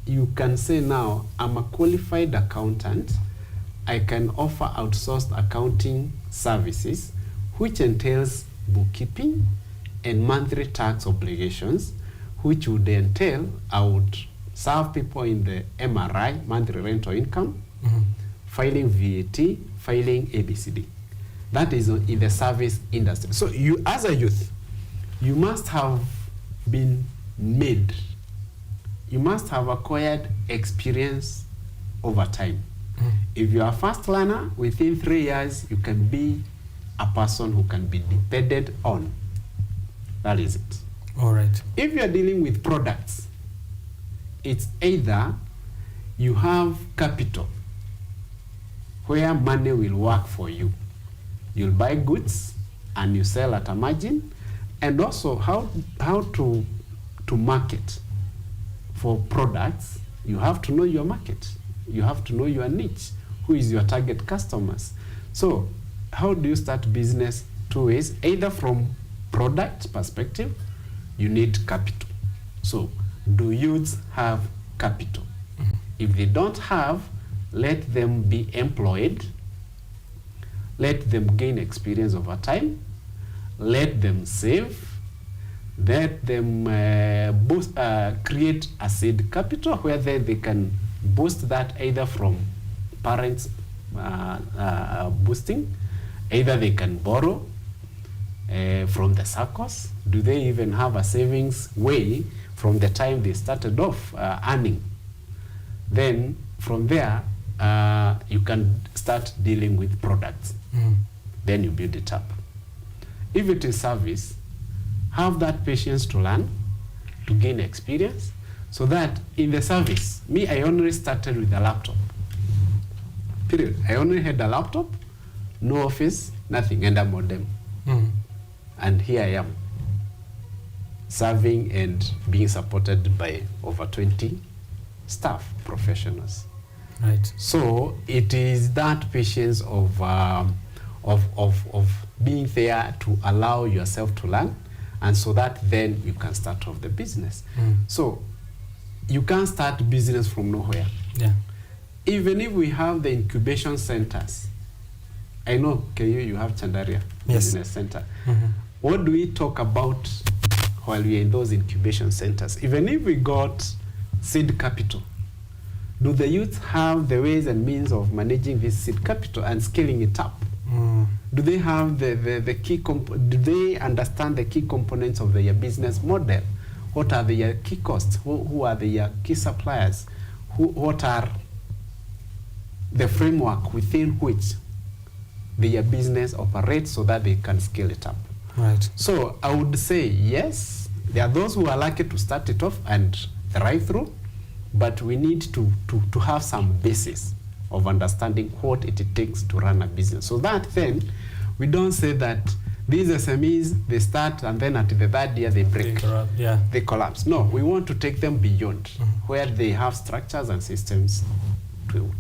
you can say, now I'm a qualified accountant, I can offer outsourced accounting services, which entails bookkeeping and monthly tax obligations, which would entail I would serve people in the MRI, monthly rental income, filing VAT, filing ABCD. That is in the service industry. So you, as a youth, you must have been made. You must have acquired experience over time. If you are a fast learner, within 3 years, you can be a person who can be depended on. That is it. All right. If you are dealing with products, it's either you have capital, where money will work for you. You'll buy goods and you sell at a margin, and also how to market. For products, you have to know your market. You have to know your niche. Who is your target customers? So how do you start business? Two ways. Either from product perspective, you need capital. So do youths have capital? If they don't have, let them be employed. Let them gain experience over time. Let them save. Let them create a seed capital, where they can boost that either from parents boosting, either they can borrow from the SACCOs. Do they even have a savings way from the time they started off earning? Then from there, you can start dealing with products. Then you build it up. If it is service, have that patience to learn, to gain experience, so that in the service, I only started with a laptop. Period. I only had a laptop, no office, nothing, and a modem. And here I am, serving and being supported by over 20 staff, professionals. Right. So it is that patience of being there to allow yourself to learn, and so that then you can start off the business. So you can't start business from nowhere. Yeah. Even if we have the incubation centers, I know, KU, you have Chandaria Business Center. What do we talk about while we are in those incubation centers? Even if we got seed capital, do the youth have the ways and means of managing this seed capital and scaling it up? Do they have the key do they understand the key components of their business model? What are their key costs? Who are their key suppliers? What are the framework within which their business operates so that they can scale it up? Right. So I would say yes, there are those who are lucky to start it off and right through, but we need to have some basis of understanding what it takes to run a business. So that then, we don't say that these SMEs, they start and then at the third year they break. They collapse. No, we want to take them beyond where they have structures and systems to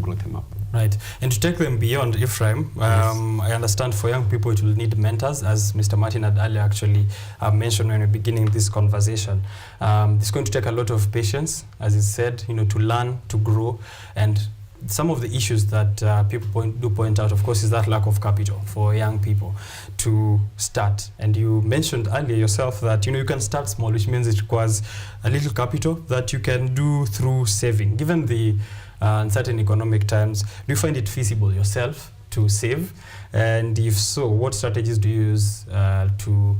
grow them up. Right. And to take them beyond, Ephraim, I understand for young people it will need mentors, as Mr. Martin had earlier actually mentioned when we were beginning this conversation. It's going to take a lot of patience, as he said, to learn, to grow, and some of the issues that people do point out, of course, is that lack of capital for young people to start. And you mentioned earlier yourself that you can start small, which means it requires a little capital that you can do through saving. Given the uncertain economic times, do you find it feasible yourself to save? And if so, what strategies do you use to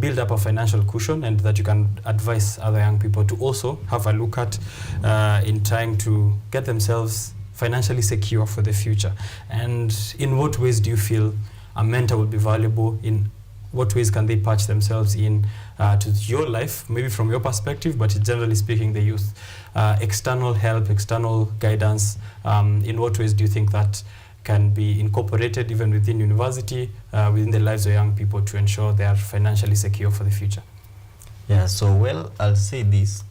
build up a financial cushion, and that you can advise other young people to also have a look at in trying to get themselves financially secure for the future? And in what ways do you feel a mentor will be valuable? In what ways can they patch themselves in to your life, maybe from your perspective, but generally speaking, the youth? External help, external guidance, in what ways do you think that can be incorporated even within university, within the lives of young people, to ensure they are financially secure for the future? Yeah, so well, I'll say this.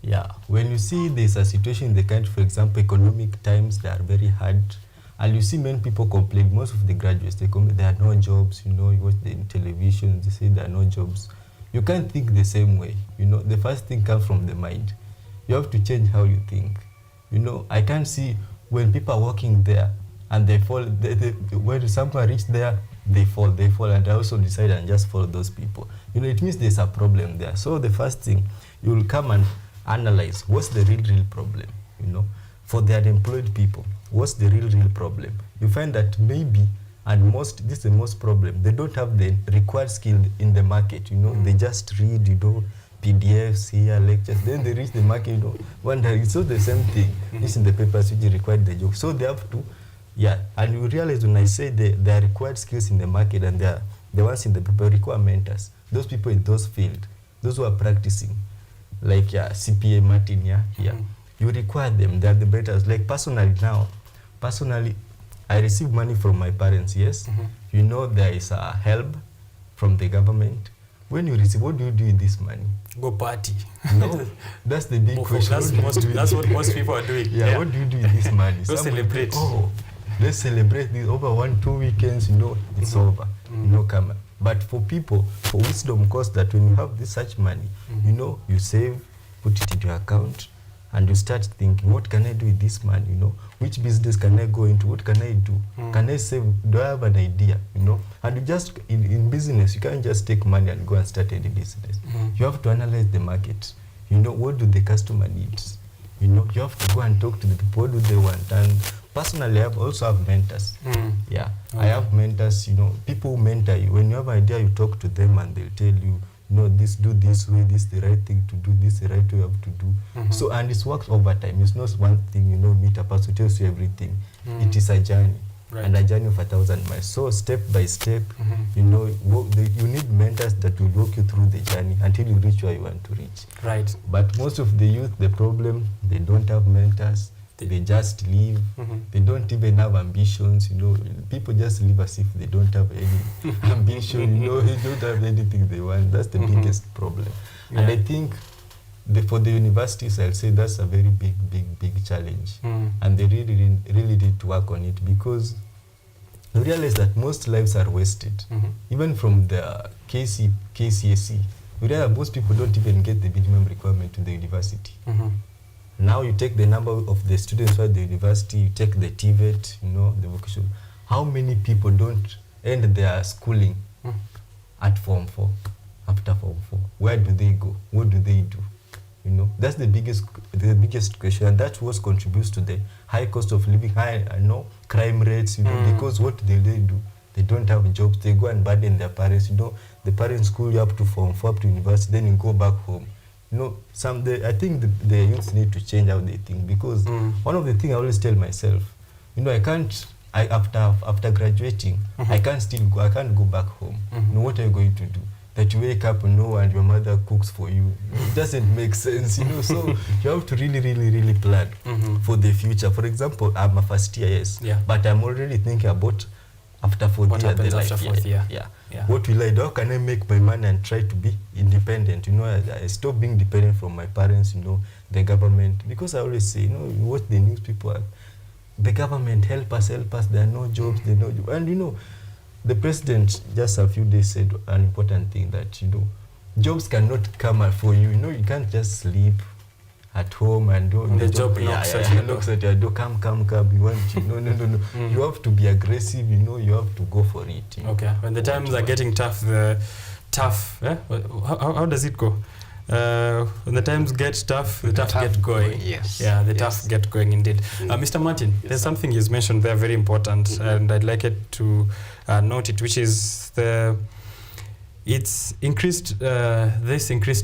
Yeah, when you see there's a situation in the country, for example, economic times, they are very hard, and you see many people complain, most of the graduates, they complain there are no jobs, you watch the television, they say there are no jobs. You can't think the same way, the first thing comes from the mind. You have to change how you think. I can't see when people are working there and they fall, when someone reach there, they fall, and I also decide and just follow those people. It means there's a problem there. So the first thing, you will come and analyze what's the real problem, for the unemployed people. What's the real problem? You find that maybe, and this is the most problem, they don't have the required skill in the market, they just read, PDFs here, lectures, then they reach the market, wonder, it's all the same thing. This in the papers which require the job. So they have to, and you realize when I say they are required skills in the market, and they are the ones in the paper require mentors. Those people in those fields, those who are practicing, like CPA Martin, you require them. They are the mentors. Like personally, I receive money from my parents, yes. There is a help from the government. When you receive, what do you do with this money? Go party. No, that's the big question. That's what most people are doing. Yeah, what do you do with this money? Go celebrate. Let's celebrate this over 1-2 weekends, it's over. Come on. But for people, for wisdom costs that when you have this such money, you save, put it into your account, and you start thinking, what can I do with this money? Which business can I go into? What can I do? Can I save? Do I have an idea? And you just, in business, you can't just take money and go and start any business. You have to analyze the market. What do the customer needs? You have to go and talk to the people. What do they want? And personally, I also have mentors. I have mentors, people who mentor you. When you have an idea, you talk to them and they'll tell you, no, do this way, this is the right thing to do, this is the right way you have to do. So, and it's works over time. It's not one thing, you know, meet a person who tells you everything. It is a journey. Right. And a journey of 1,000 miles. So step by step, you know, you need mentors that will walk you through the journey until you reach where you want to reach. Right. But most of the youth, the problem, they don't have mentors. They just live. They don't even have ambitions. You know, people just live as if they don't have any ambition. You know, they don't have anything they want. That's the biggest problem. Yeah. And I think for the universities, I'll say that's a very big challenge. And they really need to work on it, because you realize that most lives are wasted. Even from the KCSE, you realize most people don't even get the minimum requirement to the university. Now you take the number of the students who are at the university, you take the TVET, you know, the vocation. How many people don't end their schooling at Form 4, after Form 4? Where do they go? What do they do? You know, that's the biggest question, and that's what contributes to the high cost of living, high, crime rates, you know, because what do? They don't have jobs. They go and burden their parents. You know, the parents school you up to Form 4, up to university, then you go back home. You know, I think the youth need to change how they think, because one of the things I always tell myself, you know, after graduating, I can't go back home. You know, what are you going to do? That you wake up, and your mother cooks for you. It doesn't make sense, you know. So you have to really plan for the future. For example, I'm a first year, yes, but I'm already thinking about after fourth year. What happens after fourth year? Yeah. What will I do? How can I make my money and try to be independent? You know, I stop being dependent from my parents, you know, the government. Because I always say, you know, you watch the news, people are, the government help us. There are no jobs, there are no jobs. And, you know, the president just a few days said an important thing, that, you know, jobs cannot come for you. You know, you can't just sleep at home and do the job knocks at your door. Come. You want to? No. You have to be aggressive. You know, you have to go for it. You know? Okay. When the times are getting tough, how does it go? When the times get tough, the tough get going. Yes. Yeah, the tough get going indeed. Mr. Martin, there's something you mentioned there very important, and I'd like it to note it, which is this increased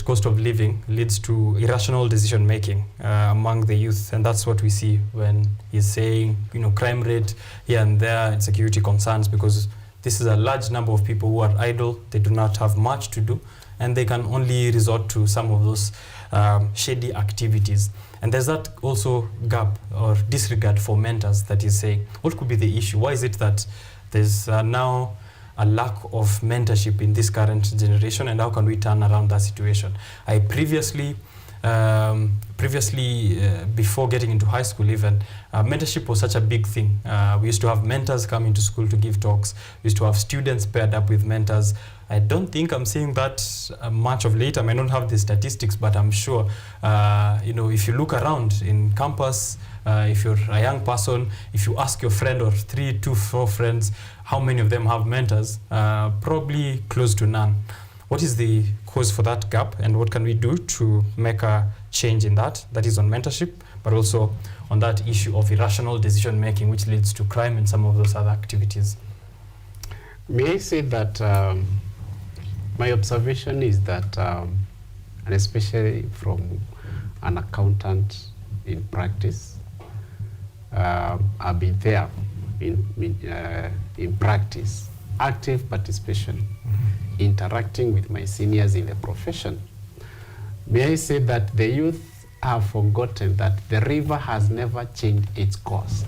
cost of living leads to irrational decision making among the youth, and that's what we see when he's saying, you know, crime rate here and there, and security concerns, because this is a large number of people who are idle. They do not have much to do, and they can only resort to some of those shady activities. And there's that also gap or disregard for mentors that he's saying. What could be the issue? Why is it that there's now a lack of mentorship in this current generation, and how can we turn around that situation? I previously, before getting into high school even, mentorship was such a big thing. We used to have mentors come into school to give talks. We used to have students paired up with mentors. I don't think I'm seeing that much of late. I may not have the statistics, but I'm sure, you know, if you look around in campus, if you're a young person, if you ask your friend or 3 to 4 friends, how many of them have mentors? Probably close to none. What is the cause for that gap, and what can we do to make a change in that? That is on mentorship, but also on that issue of irrational decision making, which leads to crime and some of those other activities. May I say that my observation is that, and especially from an accountant in practice, I've been there in practice, active participation, interacting with my seniors in the profession. May I say that the youth have forgotten that the river has never changed its course.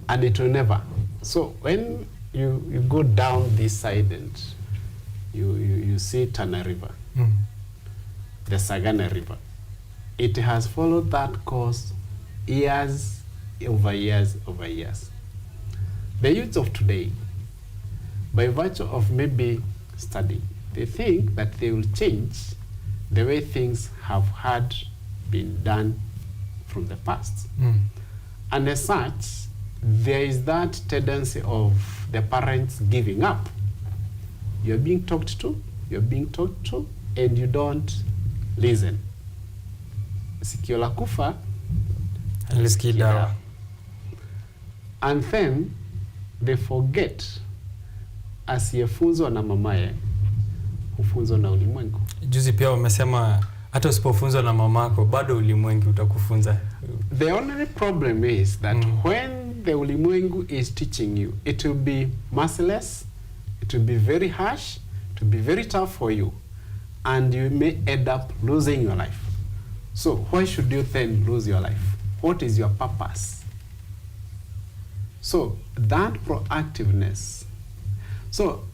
And it will never. So when you go down this side and you see Tana River, the Sagana River, it has followed that course years over years over years. The youth of today, by virtue of maybe studying, they think that they will change the way things have had been done from the past. And as such, there is that tendency of the parents giving up. You're being talked to, and you don't listen. Sikio la kufa, and then they forget asiyefunzwa na mamaye hufunzwa na ulimwengu. Juzi pia wamesema hata usipofunzwa na mamako bado ulimwengu utakufunza. The only problem is that when the ulimwengu is teaching you, it will be merciless, it will be very harsh, it will be very tough for you, and you may end up losing your life. So why should you then lose your life? What is your purpose? So that proactiveness. So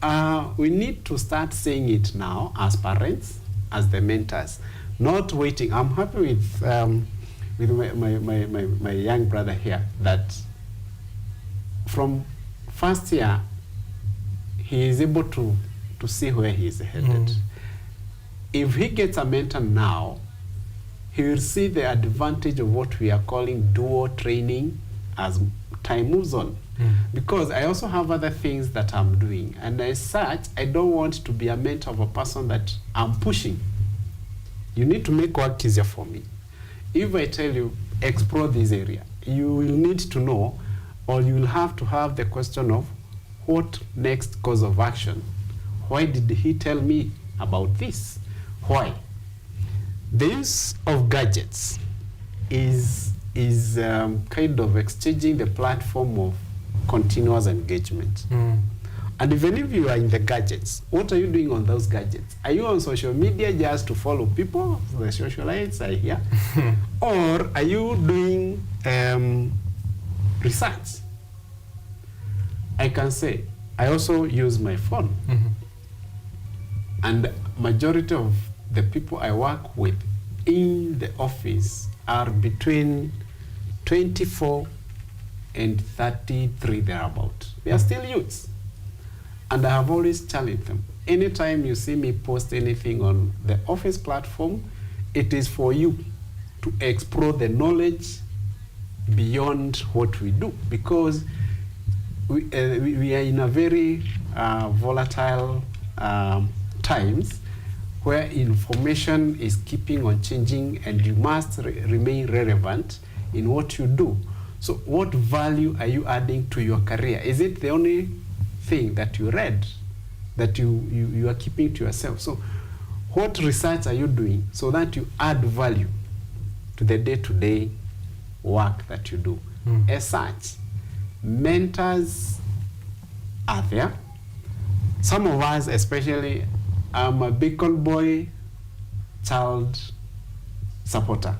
we need to start saying it now as parents, as the mentors, not waiting. I'm happy with my young brother here that from first year he is able to see where he is headed. If he gets a mentor now, he will see the advantage of what we are calling dual training as time moves on. Because I also have other things that I'm doing, and as such, I don't want to be a mentor of a person that I'm pushing. You need to make work easier for me. If I tell you, explore this area, you will need to know, or you will have to have the question of what next course of action? Why did he tell me about this? Why? The use of gadgets is kind of exchanging the platform of continuous engagement. And even if you are in the gadgets, what are you doing on those gadgets? Are you on social media just to follow people, the socialites are here? Or are you doing research? I can say, I also use my phone. And majority of the people I work with in the office are between 24 and 33 thereabout. They are still youths. And I have always challenged them. Anytime you see me post anything on the office platform, it is for you to explore the knowledge beyond what we do, because we are in a very volatile times where information is keeping on changing, and you must remain relevant in what you do. So what value are you adding to your career? Is it the only thing that you read that you are keeping to yourself? So what research are you doing so that you add value to the day-to-day work that you do? As such, mentors are there. Some of us, especially, I'm a Beacon Boy child supporter.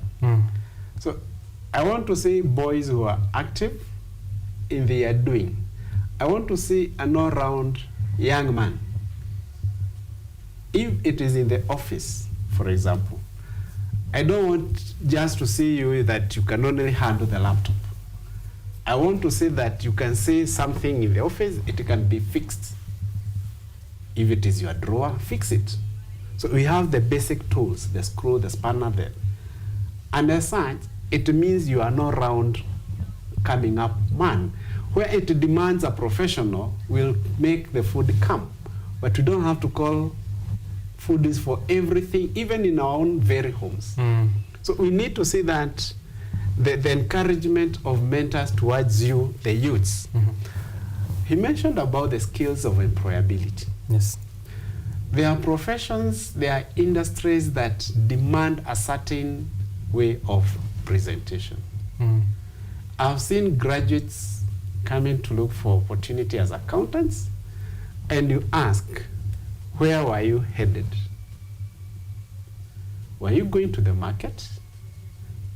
So I want to see boys who are active in their doing. I want to see an all-round young man. If it is in the office, for example, I don't want just to see you that you can only handle the laptop. I want to see that you can say something in the office, it can be fixed. If it is your drawer, fix it. So we have the basic tools, the screw, the spanner there. And as such, it means you are not round coming up man. Where it demands a professional will make the food come. But we don't have to call foodies for everything, even in our own very homes. So we need to see that the encouragement of mentors towards you, the youths. He mentioned about the skills of employability. Yes. There are professions, there are industries that demand a certain way of presentation. I've seen graduates coming to look for opportunity as accountants, and you ask, where were you headed? Were you going to the market?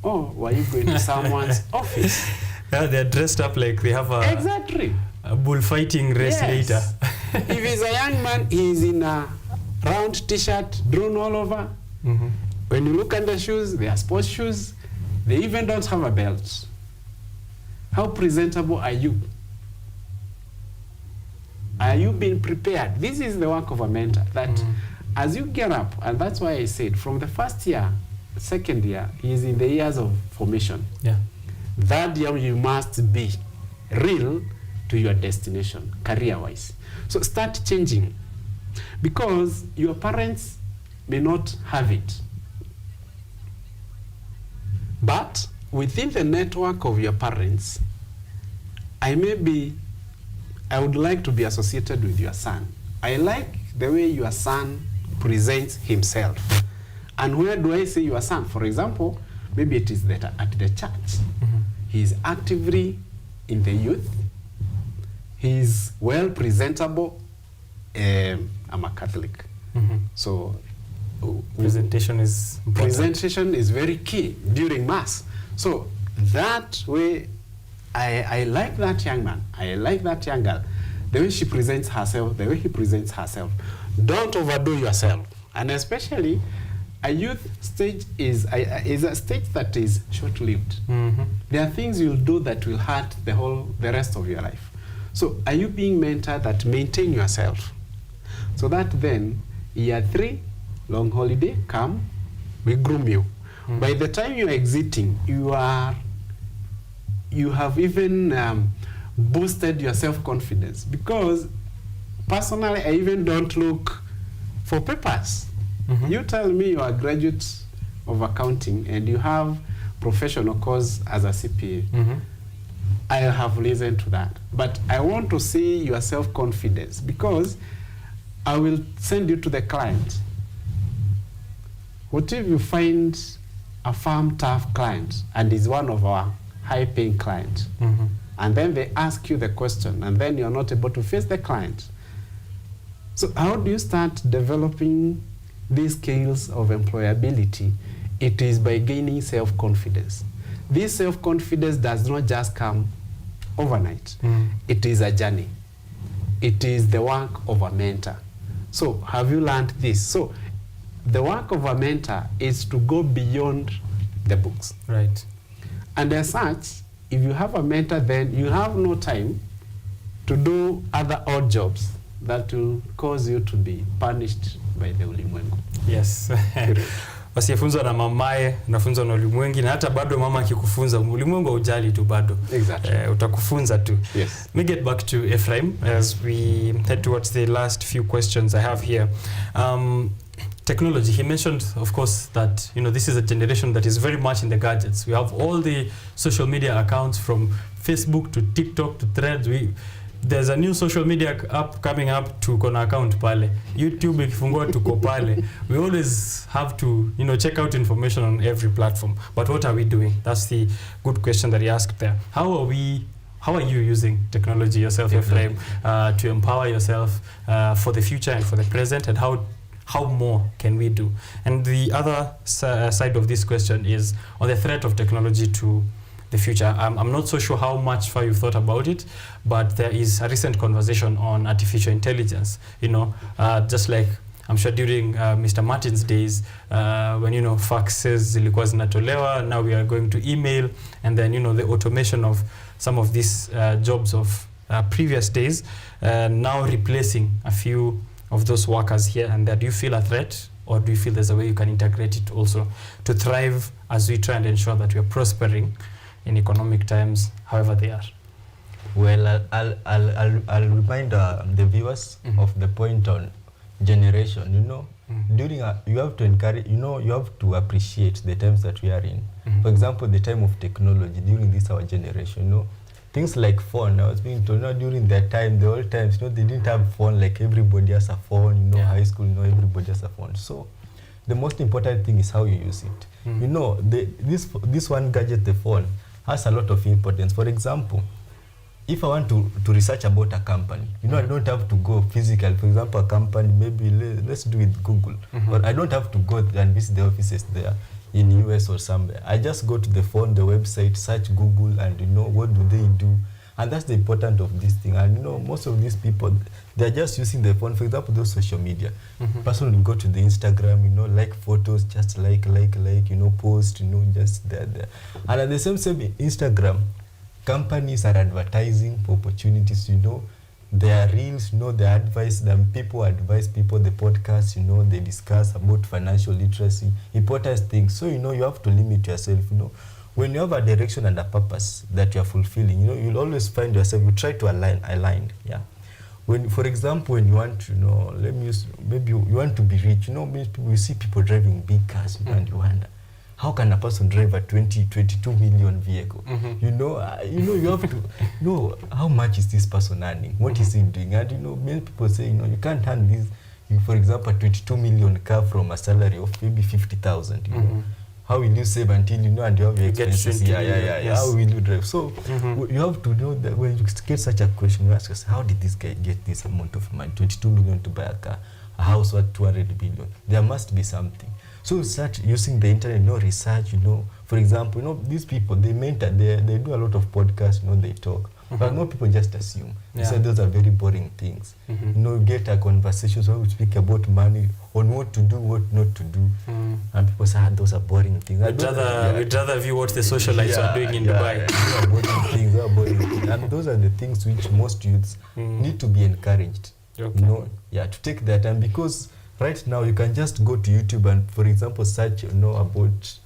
Or were you going to someone's office? Yeah, they're dressed up like they have a, exactly. a bullfighting race later. If he's a young man, he's in a round t-shirt, drawn all over. When you look at the shoes, they are sports shoes. They even don't have a belt. How presentable are you? Are you being prepared? This is the work of a mentor, that as you get up, and that's why I said from the first year, second year, he is in the years of formation. Yeah. That year you must be real to your destination, career-wise. So start changing, because your parents may not have it. But within the network of your parents, I may I would like to be associated with your son. I like the way your son presents himself. And where do I see your son? For example, maybe it is that at the church. He is actively in the youth. He is well presentable. I'm a Catholic. So presentation is important. Presentation is very key during Mass. So that way, I like that young man. I like that young girl. The way she presents herself, the way he presents herself. Don't overdo yourself. And especially, a youth stage is a stage that is short-lived. There are things you'll do that will hurt the rest of your life. So are you being mentored that maintain yourself? So that then, year 3, long holiday, come, we groom you. By the time you're exiting, you have even boosted your self-confidence, because personally, I even don't look for papers. You tell me you are a graduate of accounting and you have professional course as a CPA. I'll have listened to that. But I want to see your self-confidence, because I will send you to the client. What if you find a firm, tough client and is one of our high-paying clients, and then they ask you the question, and then you're not able to face the client? So how do you start developing these skills of employability? It is by gaining self-confidence. This self-confidence does not just come overnight. It is a journey. It is the work of a mentor. So have you learned this? So the work of a mentor is to go beyond the books. Right. And as such, if you have a mentor, then you have no time to do other odd jobs that will cause you to be punished by the ulimwengu. Yes. Wasifunzwa na mamaye, nafunzwa na ulimwengu, na hata bado mama akikufunza ulimwengu haujali tu bado. Exactly. Utakufunza tu. Yes. Let me get back to Ephraim as we head towards the last few questions I have here. Technology, he mentioned, of course, that this is a generation that is very much in the gadgets. We have all the social media accounts, from Facebook to TikTok to Threads. There's a new social media app coming up, tuko na account pale. YouTube ikifungua tuko pale. We always have to, check out information on every platform. But what are we doing? That's the good question that he asked there. How are you using technology yourself, Ephraim, to empower yourself for the future and for the present, and how more can we do? And the other side of this question is on the threat of technology to the future. I'm not so sure how much far you've thought about it, but there is a recent conversation on artificial intelligence. Just like I'm sure during Mr. Martin's days, when faxes zilikuwa zinatolewa, now we are going to email, and then the automation of some of these jobs of previous days, now replacing a few of those workers here and there. Do you feel a threat, or do you feel there's a way you can integrate it also to thrive as we try and ensure that we are prospering in economic times, however they are? Well, I'll remind the viewers of the point on generation. During you have to encourage, you have to appreciate the times that we are in. For example, the time of technology during this our generation. Things like phone, I was being told, during that time, the old times, they didn't have phone like everybody has a phone, high school, everybody has a phone. So the most important thing is how you use it. This one gadget, the phone, has a lot of importance. For example, if I want to research about a company, I don't have to go physical. For example, a company, maybe let's do it Google. But I don't have to go and visit the offices there in US or somewhere. I just go to the phone, the website, search Google, and what do they do. And that's the importance of this thing. And most of these people, they're just using the phone. For example, those social media. Person will go to the Instagram, like photos, just like, post, just there. And at the same Instagram, companies are advertising for opportunities, There are reels, they advise them, people advise people, the podcasts, they discuss about financial literacy, important things. So, you have to limit yourself, When you have a direction and a purpose that you are fulfilling, you'll always find yourself, you try to align, yeah. When, for example, when you want to, maybe you want to be rich, you see people driving big cars, and you wonder, how can a person drive a 22 million vehicle? You know, you have to know how much is this person earning, what is he doing, and many people say, you can't earn this. For example, a 22 million car from a salary of maybe 50,000. You know, how will you save until and you have your expenses? Yes. How will you drive? So you have to know that when you get such a question, you ask yourself, how did this guy get this amount of money, 22 million to buy a car, a house worth 200 billion? There must be something. So start using the internet, research. For example, these people, they mentor, they do a lot of podcasts. They talk. But more people just assume. You say those are very boring things. Get a conversation where we speak about money, on what to do, what not to do. And people say, those are boring things. We'd rather view what the socialites are doing in Dubai. Those are boring things. And those are the things which most youths need to be encouraged. To take that. And because right now you can just go to YouTube and, for example, search, about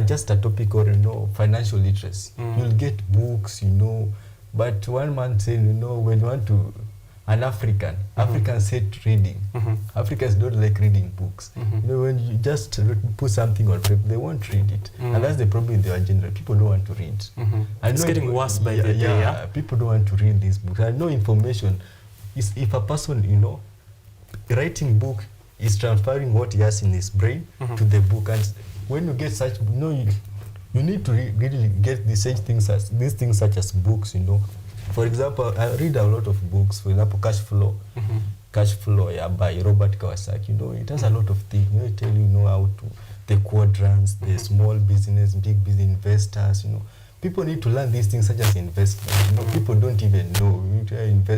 just a topic or, financial literacy. You'll get books, But one man said, when you want to, Africans hate reading. Africans don't like reading books. When you just put something on paper, they won't read it. And that's the problem with our generation. People don't want to read. It's getting worse by the day. People don't want to read these books. I know information is, if a person, writing book is transferring what he has in his brain to the book. And when you get such, you need to really get these things such as books, For example, I read a lot of books, for example, Cash Flow, by Robert Kiyosaki. It has a lot of things. It tell you, how to, the quadrants, the small business, big business investors, People need to learn these things such as investment. People don't even know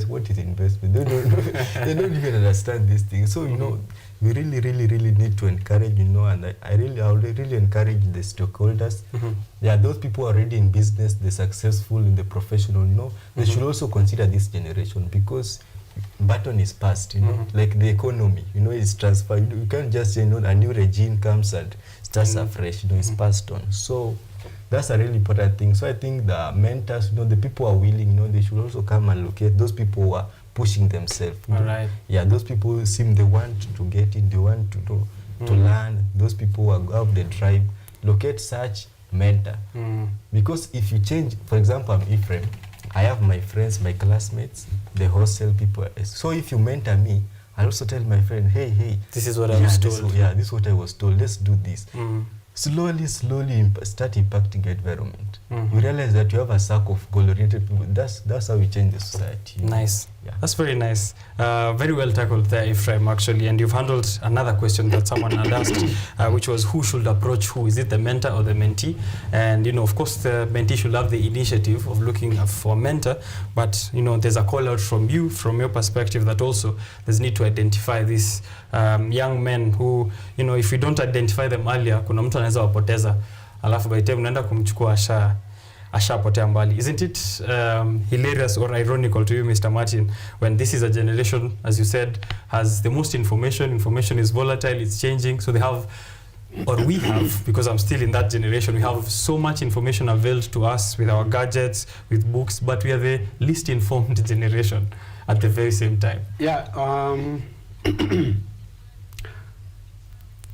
what is investment. They don't know. They don't even understand these things. So, we really, really, really need to encourage, and I would really encourage the stakeholders. Those people already in business, they're successful in the professional, they should also consider this generation, because baton is passed, like the economy, is transferred. You can't just say, a new regime comes and starts afresh, it's passed on. So that's a really important thing. So I think the mentors, the people who are willing, they should also come and locate those people who are pushing themselves. All right. Those people seem they want to get it, they want to learn. Those people who have the drive, locate such mentor. Because if you change, for example, I'm Ephraim, I have my friends, my classmates, the hostel people. So if you mentor me, I also tell my friend, hey, this is what I was told. This is what I was told. Let's do this. Slowly start impacting the environment. You realize that you have a circle of goal-oriented people. That's how we change the society. Nice. That's very nice. Very well tackled there, Ephraim, actually. And you've handled another question that someone had asked, which was who should approach who? Is it the mentor or the mentee? And, of course, the mentee should have the initiative of looking for a mentor. But, there's a call out from you, from your perspective, that also there's need to identify these young men who, if we don't identify them earlier, kuna mtu anaweza wapoteza. Alafu by the time unaenda kumchukua ashapotea mbali. Isn't it hilarious or ironical to you, Mr. Martin, when this is a generation, as you said, has the most information. Information is volatile, it's changing. So they have, or we have, because I'm still in that generation, we have so much information available to us with our gadgets, with books, but we are the least informed generation at the very same time.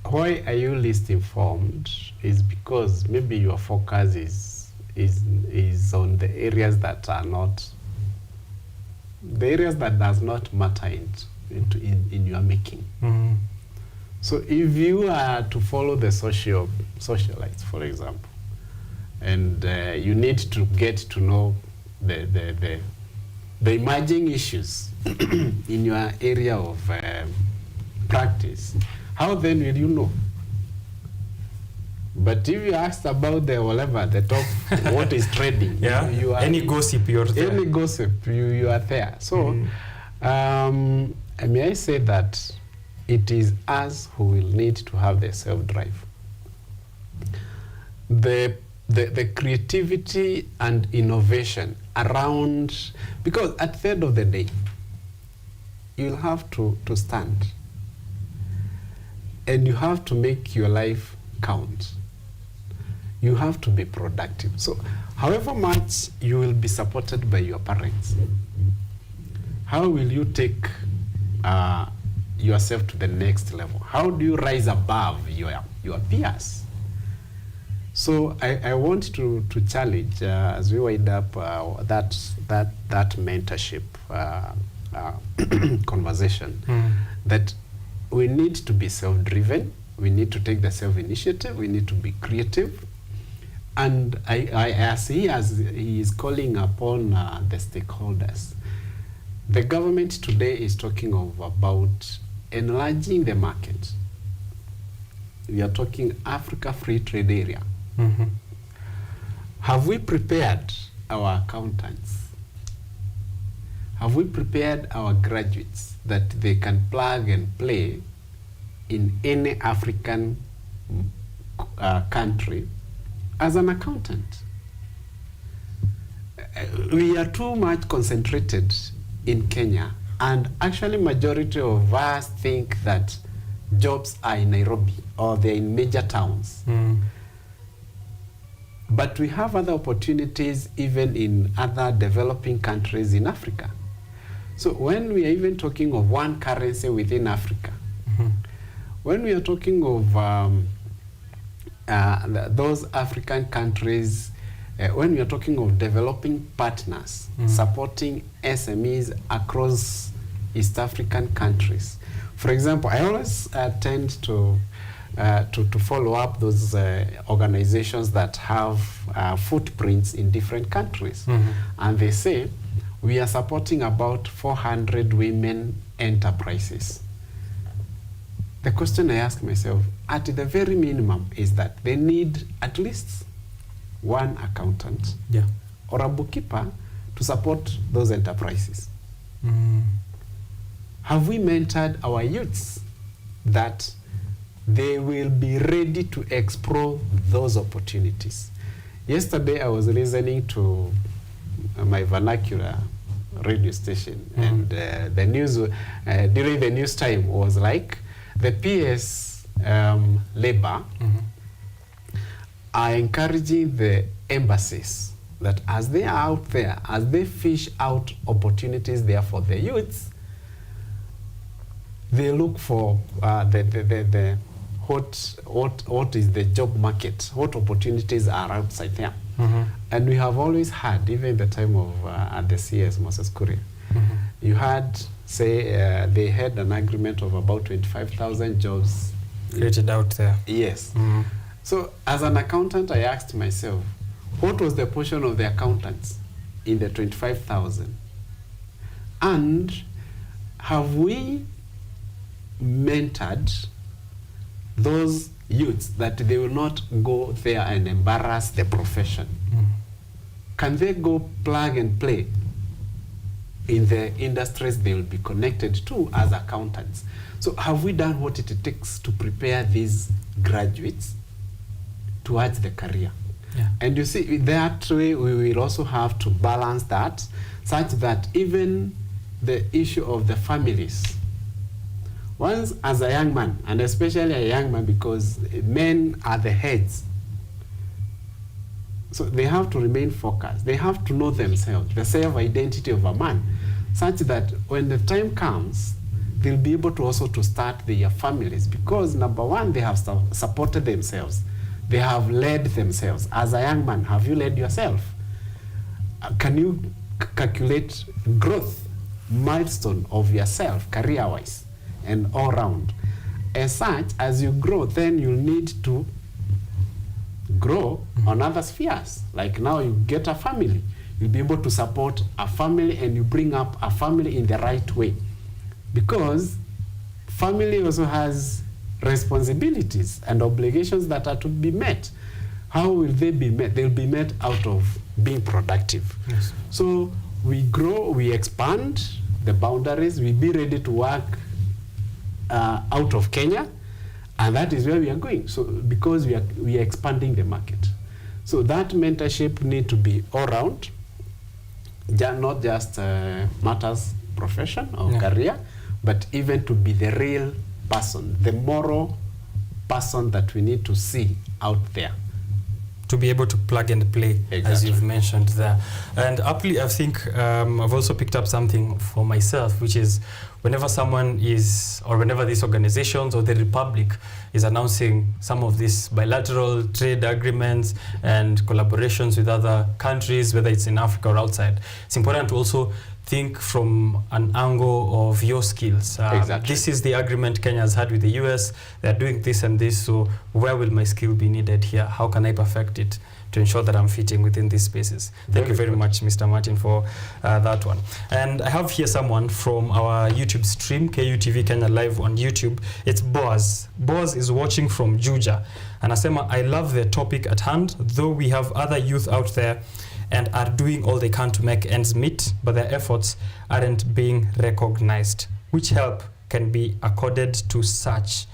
Why are you least informed is because maybe your focus is on the areas that are not, the areas that does not matter in your making. So if you are to follow the socialites, for example, and you need to get to know the emerging issues in your area of practice, how then will you know? But if you asked about the whatever, the top, what is trading, you are, any gossip, you're there. Any gossip, you are there. So, may I say that it is us who will need to have the self-drive. The creativity and innovation around, because at the end of the day, you'll have to stand. And you have to make your life count. You have to be productive. So, however much you will be supported by your parents, how will you take yourself to the next level? How do you rise above your peers? So I want to challenge as we wind up that mentorship conversation, that we need to be self-driven, we need to take the self-initiative, we need to be creative, and as he is calling upon the stakeholders. The government today is talking about enlarging the market. We are talking Africa Free Trade Area. Have we prepared our accountants? Have we prepared our graduates that they can plug and play in any African country as an accountant? We are too much concentrated in Kenya, and actually majority of us think that jobs are in Nairobi or they're in major towns. But we have other opportunities even in other developing countries in Africa. So when we are even talking of one currency within Africa, when we are talking of those African countries, when we are talking of developing partners, supporting SMEs across East African countries. For example, I always tend to follow up those organizations that have footprints in different countries. And they say, we are supporting about 400 women enterprises. The question I ask myself, at the very minimum, is that they need at least one accountant or a bookkeeper to support those enterprises. Have we mentored our youths that they will be ready to explore those opportunities? Yesterday, I was listening to my vernacular radio station, and the news during the news time was like, the PS labor are encouraging the embassies that as they are out there, as they fish out opportunities there for the youths, they look for what is the job market, what opportunities are outside there. And we have always had, even the time of at the CS Moses Kuria, you had, say, they had an agreement of about 25,000 jobs created out there. Yes. So as an accountant, I asked myself, what was the portion of the accountants in the 25,000? And have we mentored those youths that they will not go there and embarrass the profession? Can they go plug and play in the industries they will be connected to as accountants? So have we done what it takes to prepare these graduates towards the career? And you see, that way we will also have to balance that, such that even the issue of the families, once as a young man, and especially a young man, because men are the heads, so they have to remain focused. They have to know themselves, the self-identity of a man, such that when the time comes, they'll be able to also to start their families, because number one, they have supported themselves. They have led themselves. As a young man, have you led yourself? Can you calculate growth milestone of yourself, career-wise and all round? As such, as you grow, then you'll need to grow on other spheres. Like now you get a family. You'll be able to support a family, and you bring up a family in the right way. Because family also has responsibilities and obligations that are to be met. How will they be met? They'll be met out of being productive. So we grow, we expand the boundaries, we be ready to work out of Kenya, and that is where we are going. So because we are expanding the market. So that mentorship need to be all round, not just matters profession or career, but even to be the real person, the moral person that we need to see out there. To be able to plug and play, as you've mentioned there. And aptly, I think I've also picked up something for myself, which is whenever someone is, or whenever these organizations or the Republic is announcing some of these bilateral trade agreements and collaborations with other countries, whether it's in Africa or outside, it's important to also think from an angle of your skills. Exactly. This is the agreement Kenya has had with the US. They're doing this and this, so where will my skill be needed here? How can I perfect it to ensure that I'm fitting within these spaces? Thank you very much, Mr. Martin, for that one. And I have here someone from our YouTube stream, KUTV Kenya Live on YouTube. It's Boaz. Boaz is watching from Juja. And Asema, I love the topic at hand, though we have other youth out there and are doing all they can to make ends meet, but their efforts aren't being recognized. Which help can be accorded to such?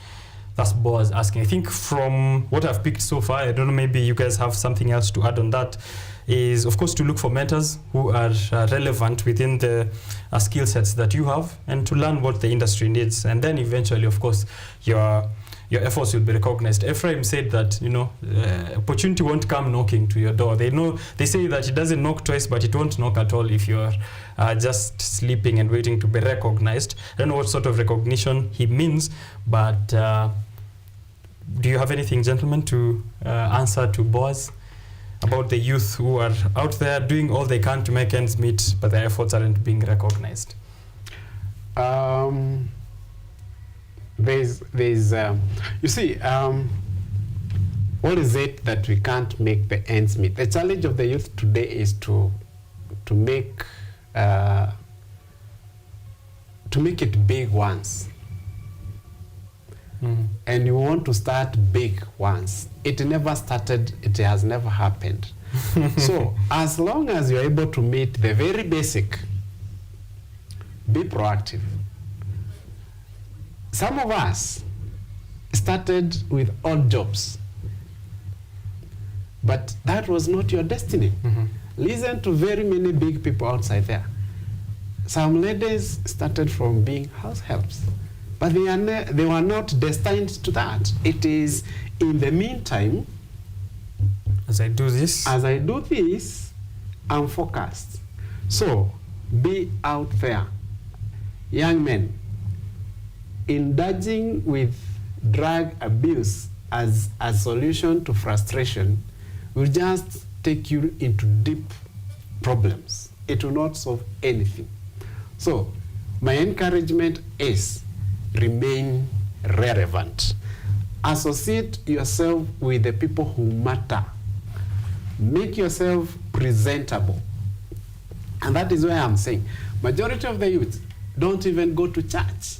That's Boaz asking. I think from what I've picked so far, I don't know, maybe you guys have something else to add on that, is of course to look for mentors who are relevant within the skill sets that you have, and to learn what the industry needs. And then eventually, of course, your efforts will be recognized. Ephraim said that, you know, opportunity won't come knocking to your door. They say that it doesn't knock twice, but it won't knock at all if you're just sleeping and waiting to be recognized. I don't know what sort of recognition he means, but do you have anything, gentlemen, to answer to Boaz about the youth who are out there doing all they can to make ends meet, but their efforts aren't being recognized? You see, what is it that we can't make the ends meet? The challenge of the youth today is to make it big once. Mm-hmm. And you want to start big once. It never started, it has never happened. So as long as you're able to meet the very basic, be proactive. Some of us started with odd jobs, but that was not your destiny. Mm-hmm. Listen to very many big people outside there. Some ladies started from being house helps, but they were not destined to that. It is in the meantime, as I do this, I'm focused. So be out there. Young men, indulging with drug abuse as a solution to frustration will just take you into deep problems. It will not solve anything. So my encouragement is remain relevant. Associate yourself with the people who matter. Make yourself presentable. And that is why I'm saying majority of the youth don't even go to church.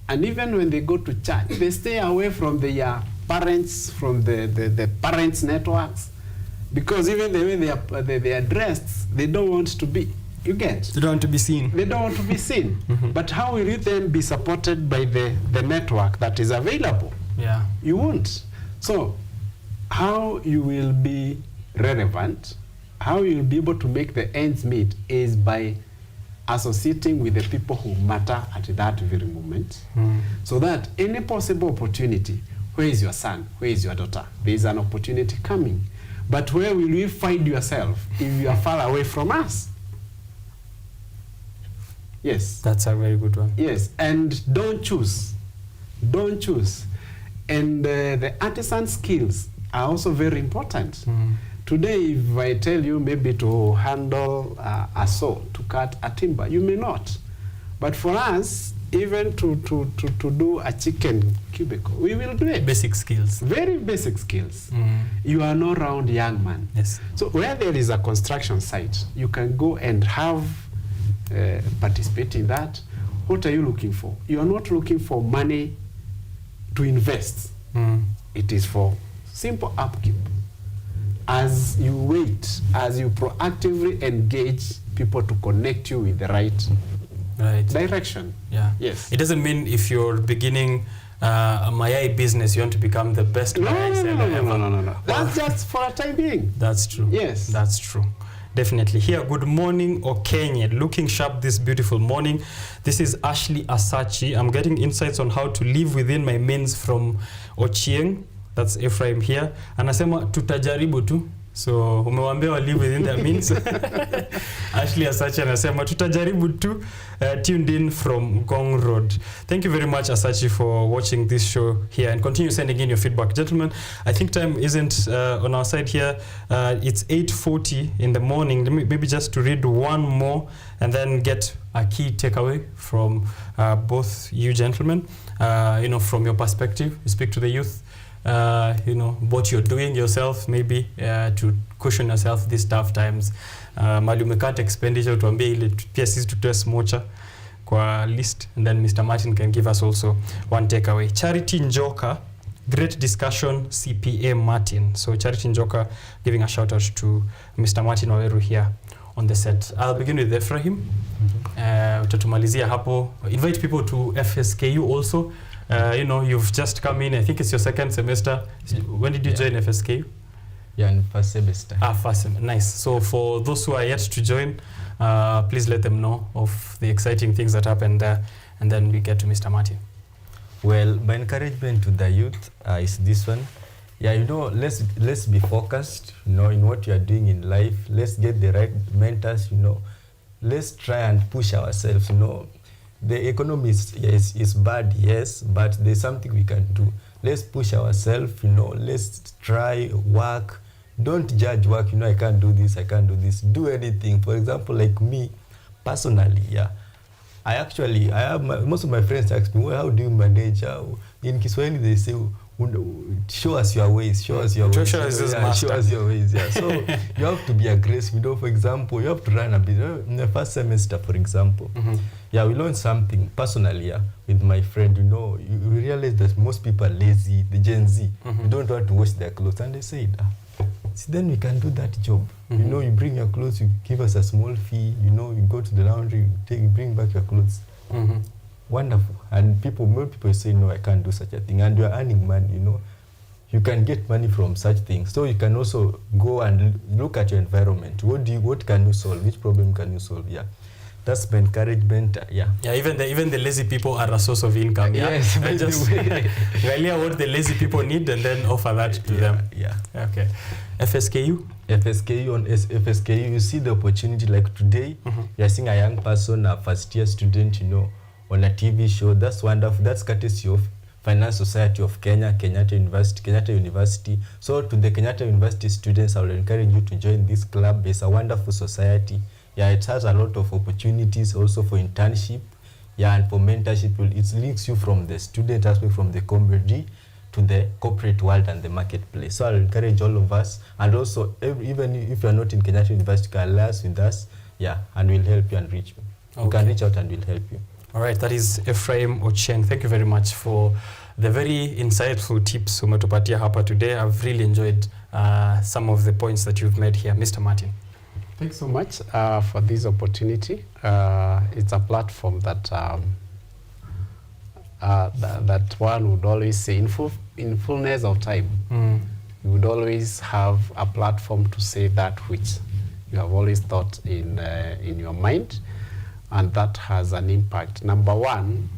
And even when they go to church, they stay away from their parents, from the parents' networks, because even the way they are dressed, they don't want to be. You get? They don't want to be seen. They don't want to be seen. Mm-hmm. But how will you then be supported by the network that is available? Yeah. You won't. So how you will be relevant, how you'll be able to make the ends meet is by associating with the people who matter at that very moment, so that any possible opportunity, where is your son, where is your daughter, there is an opportunity coming. But where will you find yourself if you are far away from us? Yes. That's a very good one. Yes, and don't choose. Don't choose. And the artisan skills are also very important. Today, if I tell you maybe to handle a saw, to cut a timber, you may not. But for us, even to do a chicken cubicle, we will do it. Basic skills. Very basic skills. You are no round young man. Yes. So where there is a construction site, you can go and have participate in that. What are you looking for? You are not looking for money to invest. It is for simple upkeep. As you wait, as you proactively engage people to connect you with the right direction. Yeah. Yes. It doesn't mean if you're beginning a Mayai business, you want to become the best Mayai seller ever. No. That's just for a time being. That's true. Yes. That's true. Definitely. Here, good morning, OKENYE. Looking sharp this beautiful morning. This is Ashley Asachi. I'm getting insights on how to live within my means from Ochieng. That's Ephraim here. Anasema tutajaribu tu. So umewambia wa live within their means. Ashley Asachi anasema tutajaribu tu. Tuned in from Gong Road. Thank you very much, Asachi, for watching this show here, and continue sending in your feedback. Gentlemen, I think time isn't on our side here. It's 8:40 in the morning. Let me maybe just to read one more and then get a key takeaway from both you gentlemen. From your perspective, you speak to the youth. What you're doing yourself, maybe to cushion yourself these tough times. Mali umekata expenditure, tuambie ile pia sisi tutoe smocha kwa list, and then Mr. Martin can give us also one takeaway. Charity Njoka, great discussion, CPA Martin. So Charity Njoka giving a shout out to Mr. Martin Waweru here on the set. I'll begin with Ephraim. Utatumalizia hapo. Invite people to FSKU also. You've just come in. I think it's your second semester. When did you join FSKU? Yeah, in first semester. First semester. Nice. So for those who are yet to join, please let them know of the exciting things that happened there, and then we get to Mr. Martin. Well, my encouragement to the youth is this one. Yeah, let's be focused, in what you are doing in life. Let's get the right mentors, Let's try and push ourselves, The economy is bad, yes, but there's something we can do. Let's push ourselves, let's try work. Don't judge work, I can't do this, I can't do this. Do anything. For example, like me, personally, I have most of my friends ask me, well, how do you manage? In Kiswahili, they say, show us your ways, show us your ways. Show us your ways, So you have to be aggressive. For example, you have to run a bit. In the first semester, for example, we learned something personally, with my friend. You realize that most people are lazy, the Gen Z. You don't want to wash their clothes. And they said, then we can do that job. You bring your clothes, you give us a small fee, you go to the laundry, you bring back your clothes. Wonderful. And more people say, no, I can't do such a thing. And you're earning money, You can get money from such things. So you can also go and look at your environment. What can you solve? Which problem can you solve? Yeah. That's my encouragement. Yeah, even the lazy people are a source of income. Yeah. Yes, just really what the lazy people need and then offer that to them. Yeah. Okay. FSKU, you see the opportunity like today. You're seeing a young person, a first year student, on a TV show. That's wonderful. That's courtesy of Finance Society of Kenya, Kenyatta University. So to the Kenyatta University students, I will encourage you to join this club. It's a wonderful society. Yeah, it has a lot of opportunities also for internship. Yeah, and for mentorship. It links you from the student aspect, from the community to the corporate world and the marketplace. So I'll encourage all of us. And also, even if you're not in Kenyatta University, you can liaise with us. Yeah, and we'll help you and reach you. Okay. You can reach out and we'll help you. All right, that is Ephraim Ochieng. Thank you very much for the very insightful tips umetupatia hapa today. I've really enjoyed some of the points that you've made here. Mr. Martin. Thanks so much for this opportunity. It's a platform that that one would always say in fullness of time. You would always have a platform to say that which you have always thought in your mind, and that has an impact. Number one,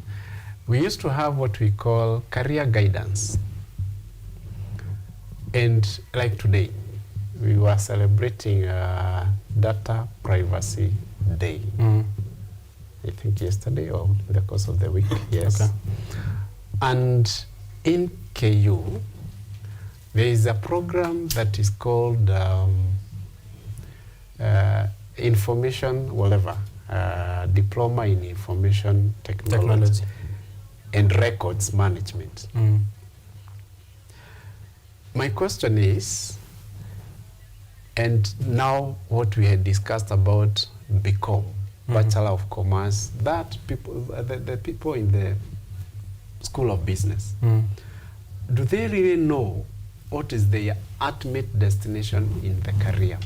we used to have what we call career guidance. And like today, we were celebrating Data Privacy Day. I think yesterday or in the course of the week, yes. Okay. And in KU, there is a program that is called information, whatever, Diploma in Information Technology. And Records Management. My question is, and now what we had discussed about BCom, Bachelor of Commerce, that people, the people in the School of Business, do they really know what is their ultimate destination in the career?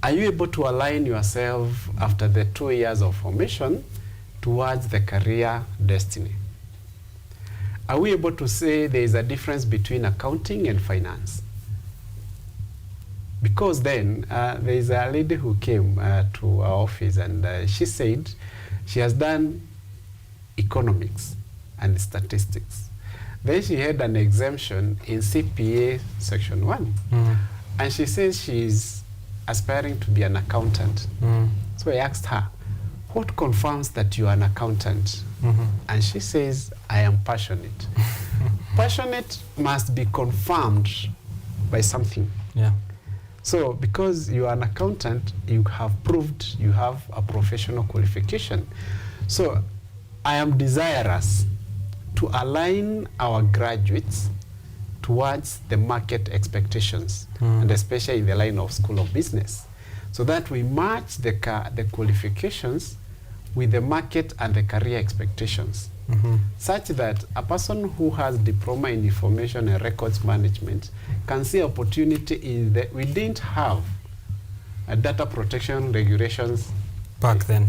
Are you able to align yourself after the 2 years of formation towards the career destiny? Are we able to say there is a difference between accounting and finance? Because then there is a lady who came to our office and she said she has done economics and statistics. Then she had an exemption in CPA section 1. And she says she's aspiring to be an accountant. So I asked her, what confirms that you are an accountant? And she says, I am passionate. Passionate must be confirmed by something. Yeah. So because you are an accountant, you have proved you have a professional qualification. So I am desirous to align our graduates towards the market expectations, and especially in the line of School of Business, so that we match the qualifications with the market and the career expectations, such that a person who has diploma in information and records management can see opportunity in the, we didn't have a data protection regulations back then.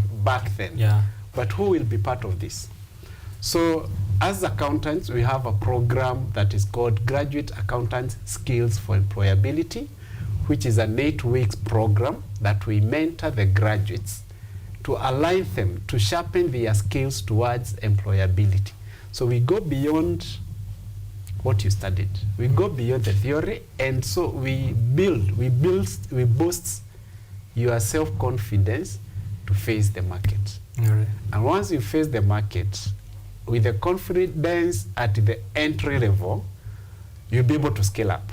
Yeah. But who will be part of this? So as accountants, we have a program that is called Graduate Accountant Skills for Employability, which is an 8-week program that we mentor the graduates to align them, to sharpen their skills towards employability. So we go beyond what you studied. We go beyond the theory, and so we boost your self-confidence to face the market. And once you face the market with the confidence at the entry level, you'll be able to scale up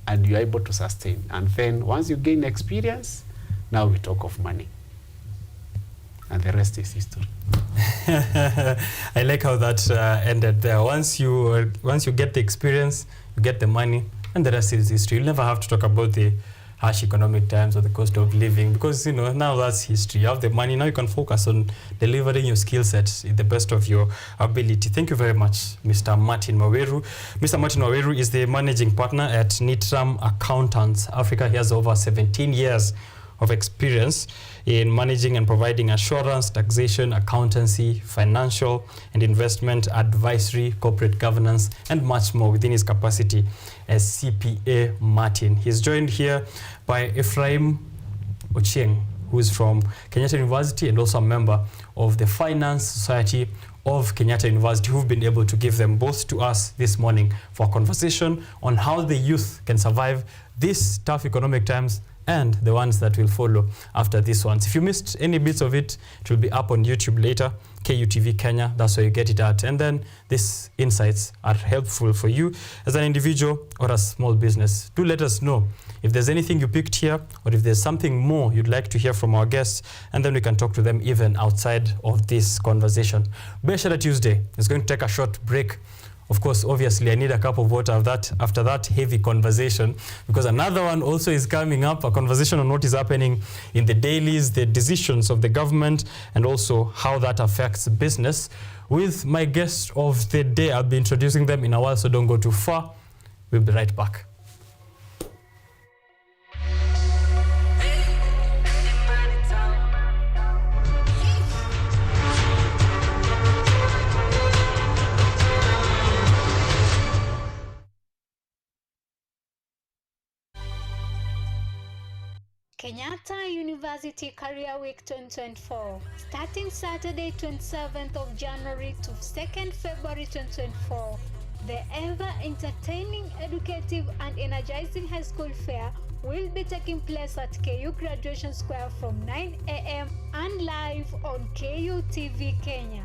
and you're able to sustain. And then once you gain experience, now we talk of money. And the rest is history. I like how that ended there. Once you get the experience, you get the money, and the rest is history. You'll never have to talk about the harsh economic times or the cost of living, because now that's history. You have the money, now you can focus on delivering your skill sets in the best of your ability. Thank you very much, Mr. Martin Waweru. Mr. Martin Waweru is the managing partner at Nitram Accountants Africa. He has over 17 years of experience in managing and providing assurance, taxation, accountancy, financial and investment advisory, corporate governance, and much more within his capacity as CPA Martin. He's joined here by Ephraim Ochieng, who is from Kenyatta University and also a member of the Finance Society of Kenyatta University, who've been able to give them both to us this morning for a conversation on how the youth can survive these tough economic times and the ones that will follow after this ones. If you missed any bits of it, it will be up on YouTube later, KUTV Kenya, that's where you get it at. And then these insights are helpful for you as an individual or a small business. Do let us know if there's anything you picked here or if there's something more you'd like to hear from our guests, and then we can talk to them even outside of this conversation. Biashara Tuesday is going to take a short break. Of course, obviously, I need a cup of water after that heavy conversation, because another one also is coming up, a conversation on what is happening in the dailies, the decisions of the government, and also how that affects business. With my guests of the day, I'll be introducing them in a while, so don't go too far. We'll be right back. Kenyatta University Career Week 2024, starting Saturday 27th of January to 2nd February 2024. The ever entertaining, educative and energizing high school fair will be taking place at KU Graduation Square from 9 a.m. and live on KUTV Kenya.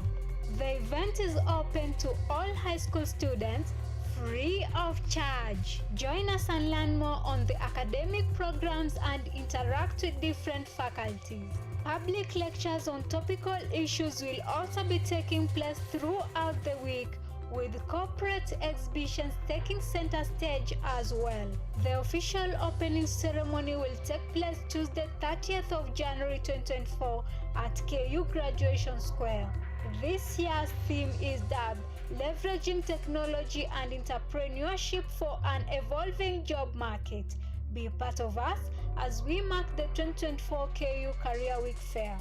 The event is open to all high school students, free of charge. Join us and learn more on the academic programs and interact with different faculties. Public lectures on topical issues will also be taking place throughout the week, with corporate exhibitions taking center stage as well. The official opening ceremony will take place Tuesday 30th of January 2024 at KU Graduation Square. This year's theme is dubbed Leveraging Technology and Entrepreneurship for an Evolving Job Market. Be part of us as we mark the 2024 KU Career Week Fair.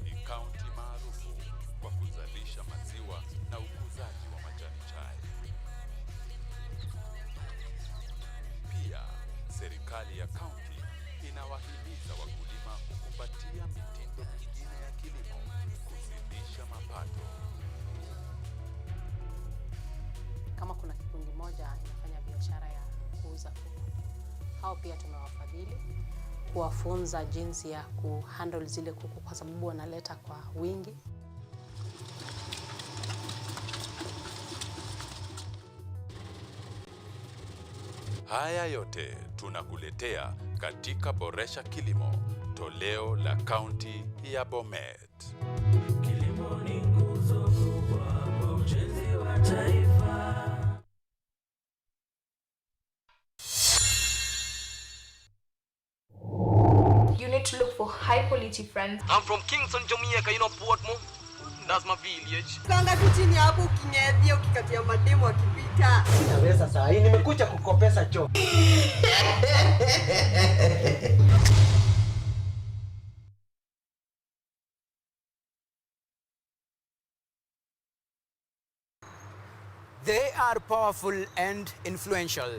Ni kaunti maarufu kwa kuzalisha maziwa na ukuzaji wa majani chai. Pia, serikali ya kaunti inawahimiza wakulima kukumbatia mitindo kuuza kuku. Hao pia tumewafadhili kuwafunza jinsi ya kuhandle zile kuku kwa sababu wanaleta kwa wingi. Haya yote tunakuletea katika Boresha Kilimo, toleo la kaunti ya Bomet. Kilimo ni nguzo kubwa kwa ujenzi wa taifa. You need to look for high quality friends. I'm from Kingston, Jamaica, you know Portmore. That's my village. Kanga tu chini hapo ukinyedhia ukikatia mademo akipita. Naweza saa hii nimekuja kukopesa choo. They are powerful and influential.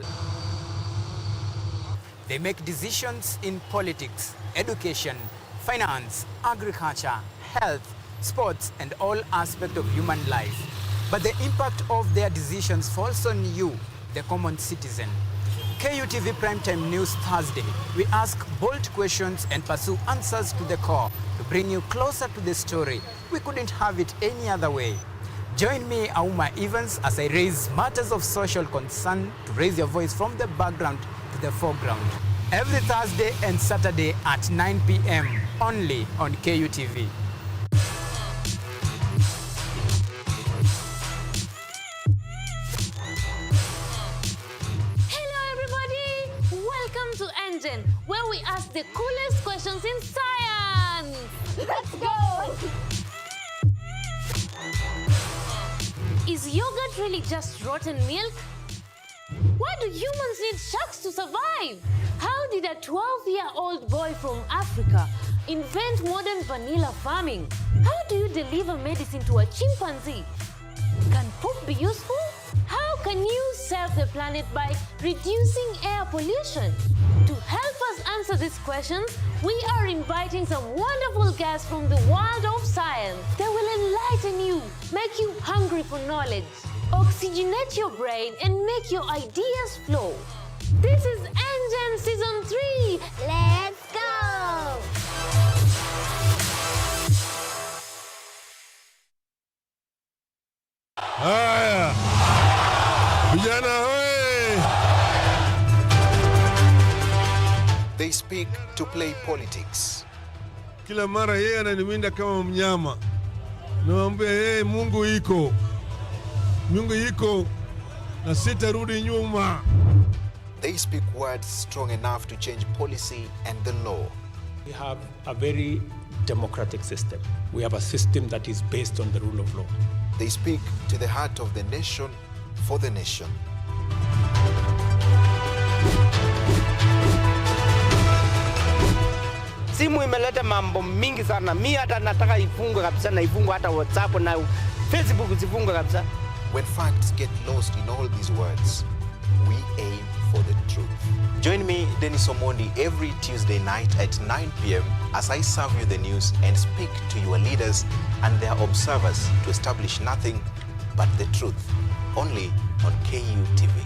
They make decisions in politics, education, finance, agriculture, health, sports, and all aspects of human life. But the impact of their decisions falls on you, the common citizen. KUTV Primetime News Thursday. We ask bold questions and pursue answers to the core to bring you closer to the story. We couldn't have it any other way. Join me, Auma Evans, as I raise matters of social concern to raise your voice from the background to the foreground. Every Thursday and Saturday at 9 p.m. only on KUTV. Hello everybody! Welcome to Engine, where we ask the coolest questions in science! Let's go! Is yogurt really just rotten milk? Why do humans need sharks to survive? How did a 12-year-old boy from Africa invent modern vanilla farming? How do you deliver medicine to a chimpanzee? Can poop be useful? How can you save the planet by reducing air pollution? To help us answer these questions, we are inviting some wonderful guests from the world of science. They will enlighten you, make you hungry for knowledge, oxygenate your brain, and make your ideas flow. This is Engine Season 3. Let's go! Haya, vijana hoye! They speak to play politics. Kila mara yeye ananiwinda kama mnyama. Naambia yeye Mungu iko. Mungu iko na sitarudi nyuma. They speak words strong enough to change policy and the law. We have a very democratic system. We have a system that is based on the rule of law. They speak to the heart of the nation for the nation. Simu imeleta mambo mingi sana. Mimi hata nataka ifungwe kabisa, na ifungwe hata WhatsApp na Facebook zifungwe kabisa. When facts get lost in all these words, we aim for the truth. Join me, Dennis Omondi, every Tuesday night at 9 p.m. as I serve you the news and speak to your leaders and their observers to establish nothing but the truth, only on KUTV.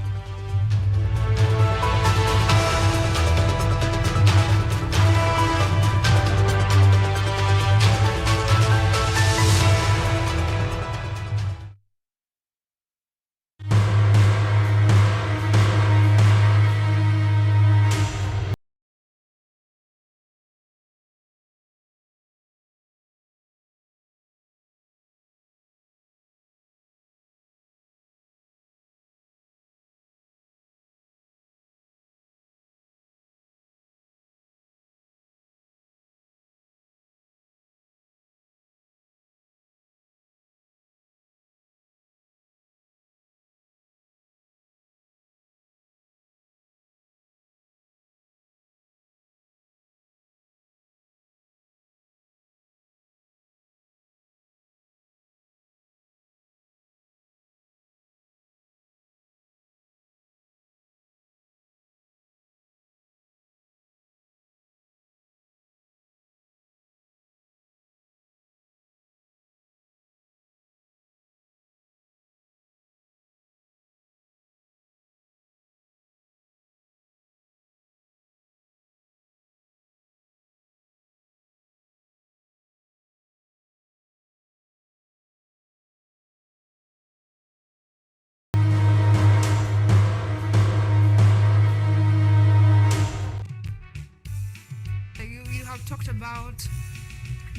talked about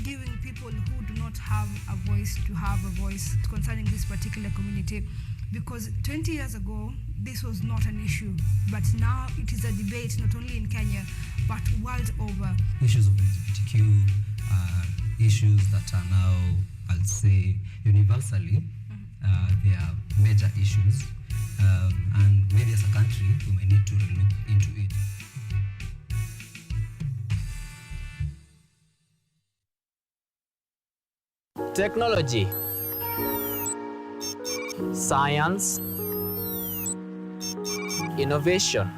giving people who do not have a voice to have a voice concerning this particular community, because 20 years ago this was not an issue, but now it is a debate not only in Kenya but world over. Issues of LGBTQ issues that are now, I'll say, universally, they are major issues, and maybe as a country we may need to look into it. Technology, science, innovation,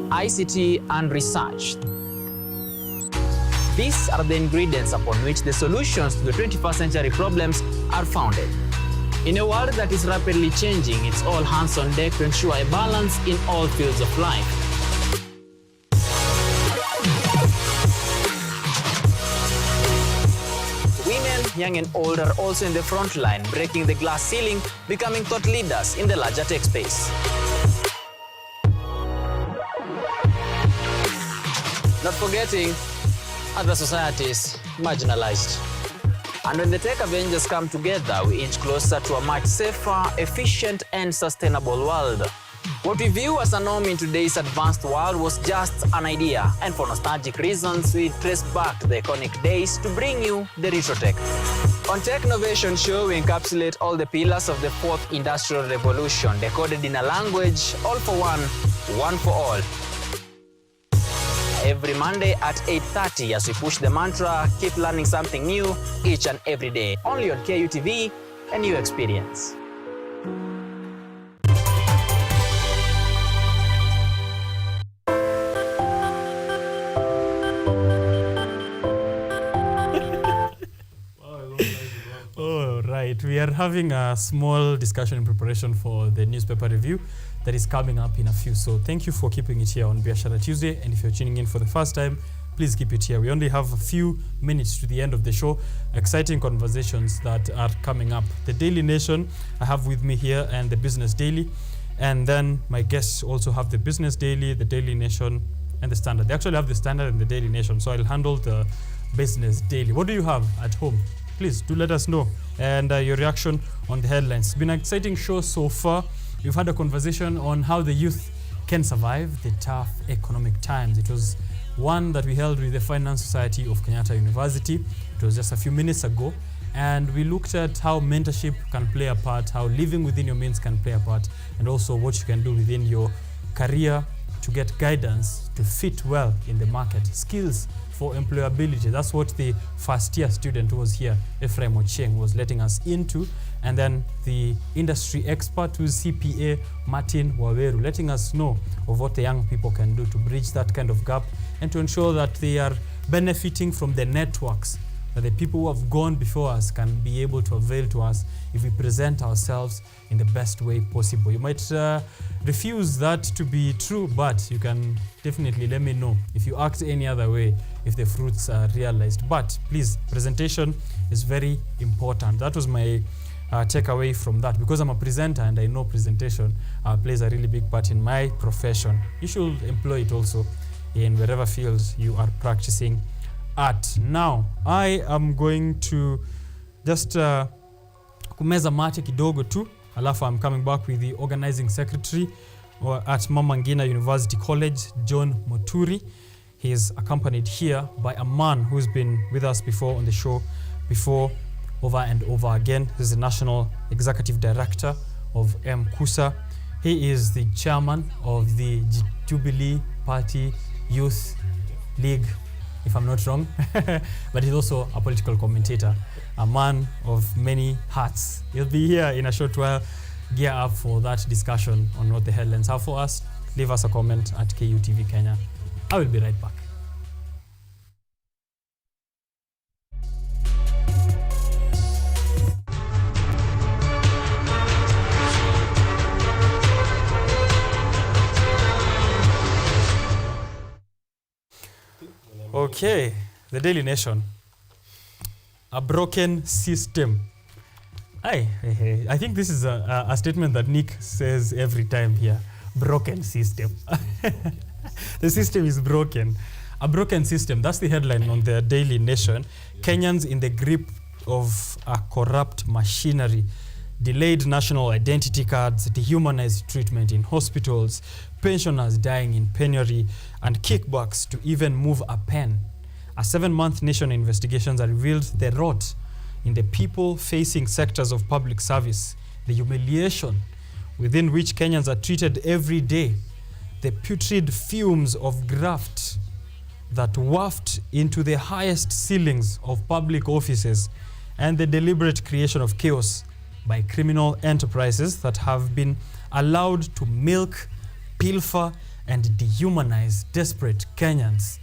ICT and research. These are the ingredients upon which the solutions to the 21st century problems are founded. In a world that is rapidly changing, it's all hands on deck to ensure a balance in all fields of life. Young and old are also in the front line, breaking the glass ceiling, becoming thought leaders in the larger tech space. Not forgetting other societies marginalized. And when the tech Avengers come together, we inch closer to a much safer, efficient, and sustainable world. What we view as a norm in today's advanced world was just an idea, and for nostalgic reasons, we trace back to the iconic days to bring you the retro tech. On Tech Innovation Show, we encapsulate all the pillars of the fourth industrial revolution, decoded in a language, all for one for all. Every Monday at 8:30 as we push the mantra, keep learning something new each and every day. Only on KUTV, a new experience. Right, we are having a small discussion in preparation for the newspaper review that is coming up in a few. So thank you for keeping it here on Biashara Tuesday. And if you're tuning in for the first time, please keep it here. We only have a few minutes to the end of the show. Exciting conversations that are coming up. The Daily Nation I have with me here, and the Business Daily. And then my guests also have the Business Daily, the Daily Nation, and the Standard. They actually have the Standard and the Daily Nation. So I'll handle the Business Daily. What do you have at home? Please do let us know, and your reaction on the headlines. It's been an exciting show so far. We've had a conversation on how the youth can survive the tough economic times. It was one that we held with the Finance Society of Kenyatta University. It was just a few minutes ago, and we looked at how mentorship can play a part, how living within your means can play a part, and also what you can do within your career to get guidance to fit well in the market. Skills for employability. That's what the first year student who was here, Ephraim Ocheng, was letting us into. And then the industry expert, who's CPA, Martin Waweru, letting us know of what the young people can do to bridge that kind of gap and to ensure that they are benefiting from the networks that the people who have gone before us can be able to avail to us if we present ourselves in the best way possible. You might refuse that to be true, but you can definitely let me know if you act any other way, if the fruits are realized. But please, presentation is very important. That was my takeaway from that, because I'm a presenter and I know presentation plays a really big part in my profession. You should employ it also in wherever fields you are practicing at. Now, I am going to just kumeza mate kidogo tu, alafu I'm coming back with the organizing secretary at Mama Ngina University College, John Moturi. He is accompanied here by a man who's been with us before on the show before, over and over again. He's the National Executive Director of MKUSA. He is the chairman of the Jubilee Party Youth League, if I'm not wrong, but he's also a political commentator, a man of many hats. He'll be here in a short while. Gear up for that discussion on what the headlines are for us. Leave us a comment at KUTV Kenya. I will be right back. Okay, the Daily Nation. A broken system. I think this is a statement that Nick says every time here. Broken system. The system is broken. A broken system. That's the headline on the Daily Nation. Kenyans in the grip of a corrupt machinery. Delayed national identity cards, dehumanized treatment in hospitals, pensioners dying in penury, and kickbacks to even move a pen. A 7-month Nation investigation that revealed the rot in the people-facing sectors of public service, the humiliation within which Kenyans are treated every day, the putrid fumes of graft that waft into the highest ceilings of public offices, and the deliberate creation of chaos by criminal enterprises that have been allowed to milk, pilfer, and dehumanize desperate Kenyans.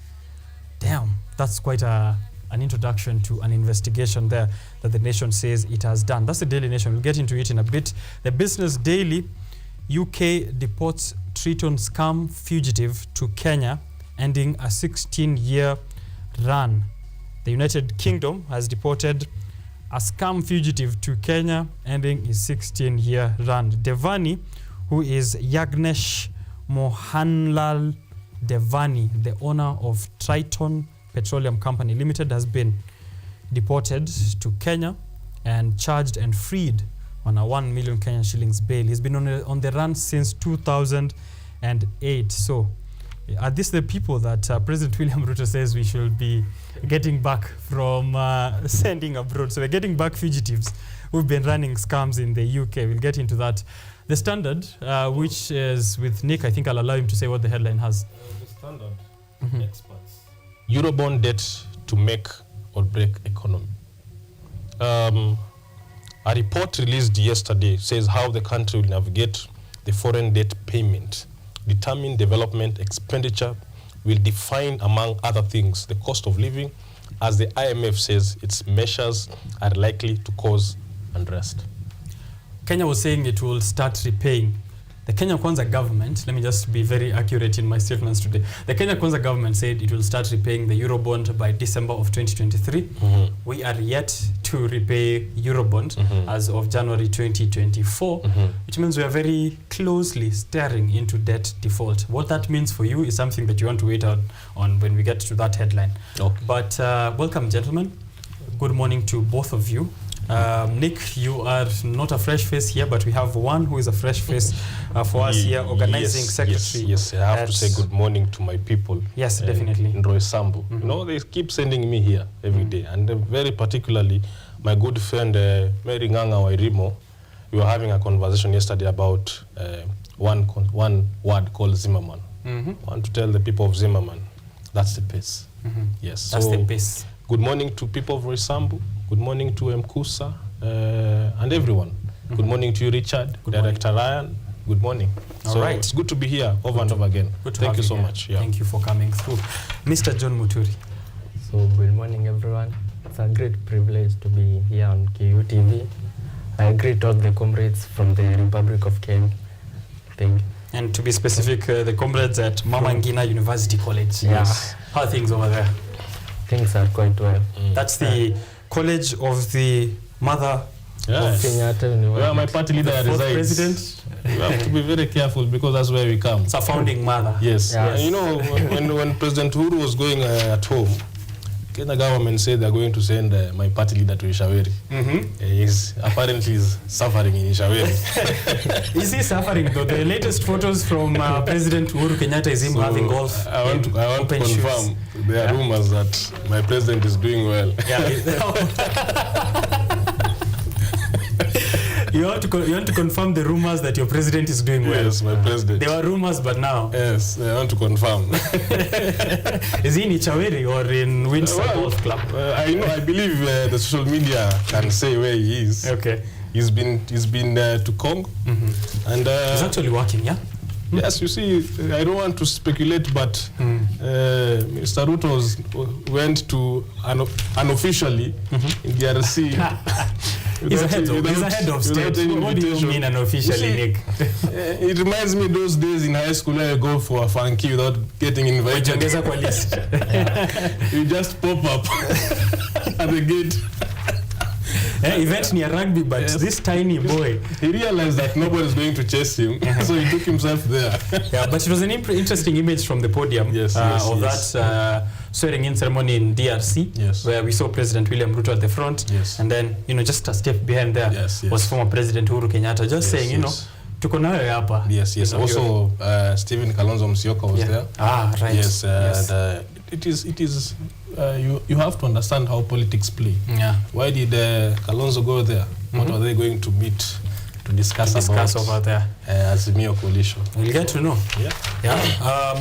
Damn, that's quite an introduction to an investigation there that the Nation says it has done. That's the Daily Nation. We'll get into it in a bit. The Business Daily, UK deports Triton scam fugitive to Kenya, ending a 16-year run. The United Kingdom has deported a scam fugitive to Kenya, ending his 16-year run. Devani, who is Yagnesh Mohanlal Devani, the owner of Triton Petroleum Company Limited, has been deported to Kenya and charged and freed on a 1 million Kenyan shillings bail. He's been on the run since 2008. So are these the people that President William Ruto says we should be getting back from sending abroad? So we're getting back fugitives who've been running scams in the UK. We'll get into that. The Standard, which is with Nick, I think I'll allow him to say what the headline has. The Standard, experts. Eurobond debt to make or break economy. A report released yesterday says how the country will navigate the foreign debt payment. Determine development expenditure will define, among other things, the cost of living, as the IMF says its measures are likely to cause unrest. Kenya was saying it will start repaying. The Kenya Kwanza government, let me just be very accurate in my statements today. The Kenya Kwanza government said it will start repaying the Eurobond by December of 2023. We are yet to repay Eurobond as of January 2024, which means we are very closely staring into debt default. What that means for you is something that you want to wait on when we get to that headline. Okay. But welcome, gentlemen. Good morning to both of you. Nick, you are not a fresh face here, but we have one who is a fresh face for us here, organizing secretary. Yes, I have to say good morning to my people. Yes, definitely. In Roysambu. You know, they keep sending me here every day, and very particularly my good friend Mary Nganga Wairimo. We were having a conversation yesterday about one word called Zimmerman. I want to tell the people of Zimmerman, that's the pace. Yes, that's the pace. Good morning to people of Roysambu. Good morning to Mkusa and everyone. Good morning to you, Richard, Director Ryan. Good morning. All right. It's good to be here over and over again. Thank you so much. Yeah. Thank you for coming through. Mr. John Muturi. So good morning, everyone. It's a great privilege to be here on KUTV. I greet all the comrades from the Republic of Kenya. Thank you. And to be specific, the comrades at Mama Ngina University College. Yeah. Yes. How are things over there? Things are quite well. That's the College of the Mother of Kenyatta University. Where my party leader resides. President. You have to be very careful because that's where we come. It's a founding mother. Yes. And you know, when President Uhuru was going at home, Kenya government said they're going to send my party leader to Ishaweri. He's apparently suffering in Ishaweri. Is he suffering though? The latest photos from President Uhuru Kenyatta is him having golf. I want to confirm. There are rumors that my president is doing well. You want to confirm the rumors that your president is doing well? Yes, my president. There were rumors, but now? Yes, I want to confirm. Is he in Ishaweri or in Windsor Golf Club? I believe the social media can say where he is. Okay. He's been to Congo. And he's actually working, yeah? Yes, you see, I don't want to speculate, but Mr. Ruto went to unofficially in DRC. He's a head of state. What do you mean unofficially, Nick? It reminds me those days in high school where you go for a funky without getting invited. You just pop up at the gate. Event near rugby, but this tiny boy. He realized that nobody is going to chase him, so he took himself there. Yeah, but it was an interesting image from the podium of that swearing-in ceremony in DRC, where we saw President William Ruto at the front, and then, just a step behind there was former President Uhuru Kenyatta, just saying, tuko nayo hapa. Yes. Also, Stephen Kalonzo Musyoka was there. Right. Yes, and it is. You have to understand how politics play. Yeah. Why did Kalonzo go there? What are they going to meet to discuss about over there? Azimio coalition. We'll get to know.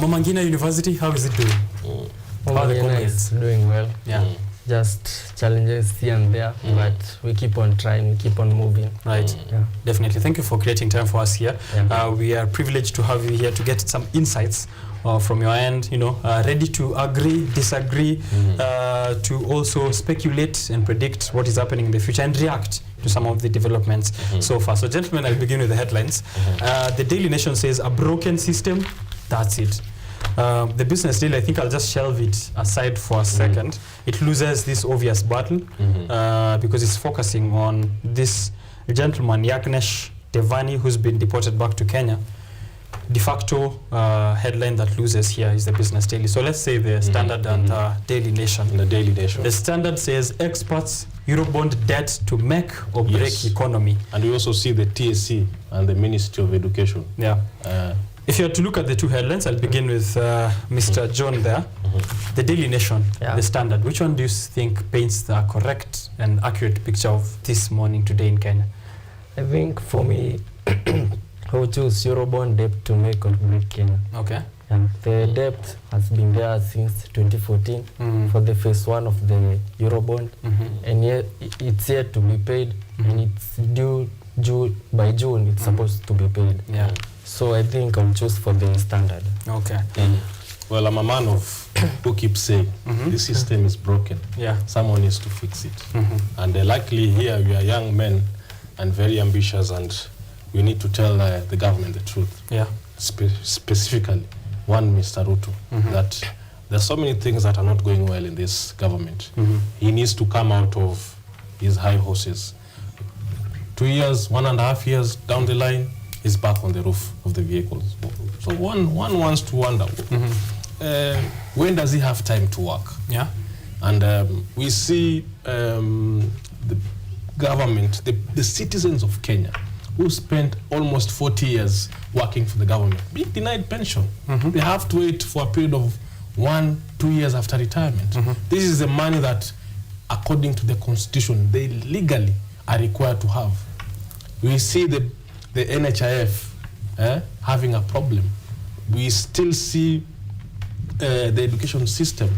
Mama Ngina University, how is it doing? How are the comrades? Doing well. Yeah. Just challenges here and there, but we keep on trying, we keep on moving. Right. Yeah. Definitely. Thank you for creating time for us here. We are privileged to have you here to get some insights from your end, ready to agree, disagree, to also speculate and predict what is happening in the future and react to some of the developments so far. So, gentlemen, I'll begin with the headlines. The Daily Nation says, a broken system, that's it. The Business Daily, I think I'll just shelve it aside for a second. It loses this obvious battle because it's focusing on this gentleman, Yagnesh Devani, who's been deported back to Kenya. De facto headline that loses here is the Business Daily. So let's say the Standard and Daily Nation. The Daily Nation. The Standard says experts, Eurobond debt to make or break economy. And we also see the TSC and the Ministry of Education. Yeah. If you had to look at the two headlines, I'll begin with Mr. John there. The Daily Nation, the Standard. Which one do you think paints the correct and accurate picture of this morning today in Kenya? I think for me, I would choose Eurobond debt to make or break Kenya. Okay. And the debt has been there since 2014 for the phase 1 of the Eurobond, and yet it's yet to be paid, and it's due by June. It's supposed to be paid. Yeah. So I think I'll choose for the Standard. Okay. Well, I'm a man of who keeps saying this system is broken. Yeah. Someone needs to fix it. And luckily here we are young men and very ambitious, and we need to tell the government the truth. Yeah. Specifically, one, Mr. Ruto, that there's so many things that are not going well in this government. He needs to come out of his high horses. 2 years, 1.5 years down the line, he's back on the roof of the vehicles. So one wants to wonder, when does he have time to work? Yeah. And we see the government, the citizens of Kenya, who spent almost 40 years working for the government, being denied pension. They have to wait for a period of 1-2 years after retirement. This is the money that, according to the constitution, they legally are required to have. We see the NHIF having a problem. We still see the education system,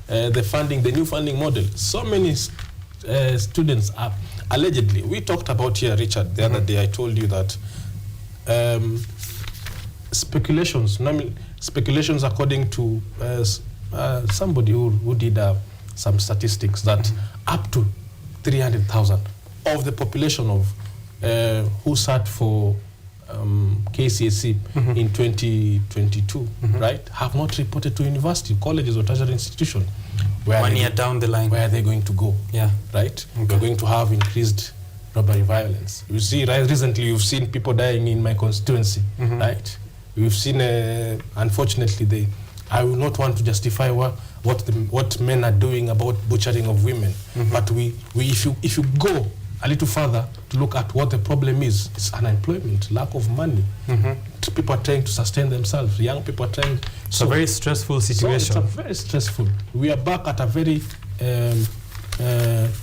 the new funding model. So many students are allegedly. We talked about here, Richard, the other day. I told you that speculations according to somebody who did some statistics, that up to 300,000 of the population of who sat for KCSE in 2022, right, have not reported to university, colleges or tertiary institution. 1 year down the line. Where are they going to go? Yeah. Right? Okay. We're going to have increased robbery violence. You see, right, recently you've seen people dying in my constituency, right? We've seen, unfortunately, I will not want to justify what men are doing about butchering of women, but if you go a little further to look at what the problem is, it's unemployment, lack of money. People are trying to sustain themselves. Young people are trying. It's a very stressful situation. So it's a very stressful. We are back at a very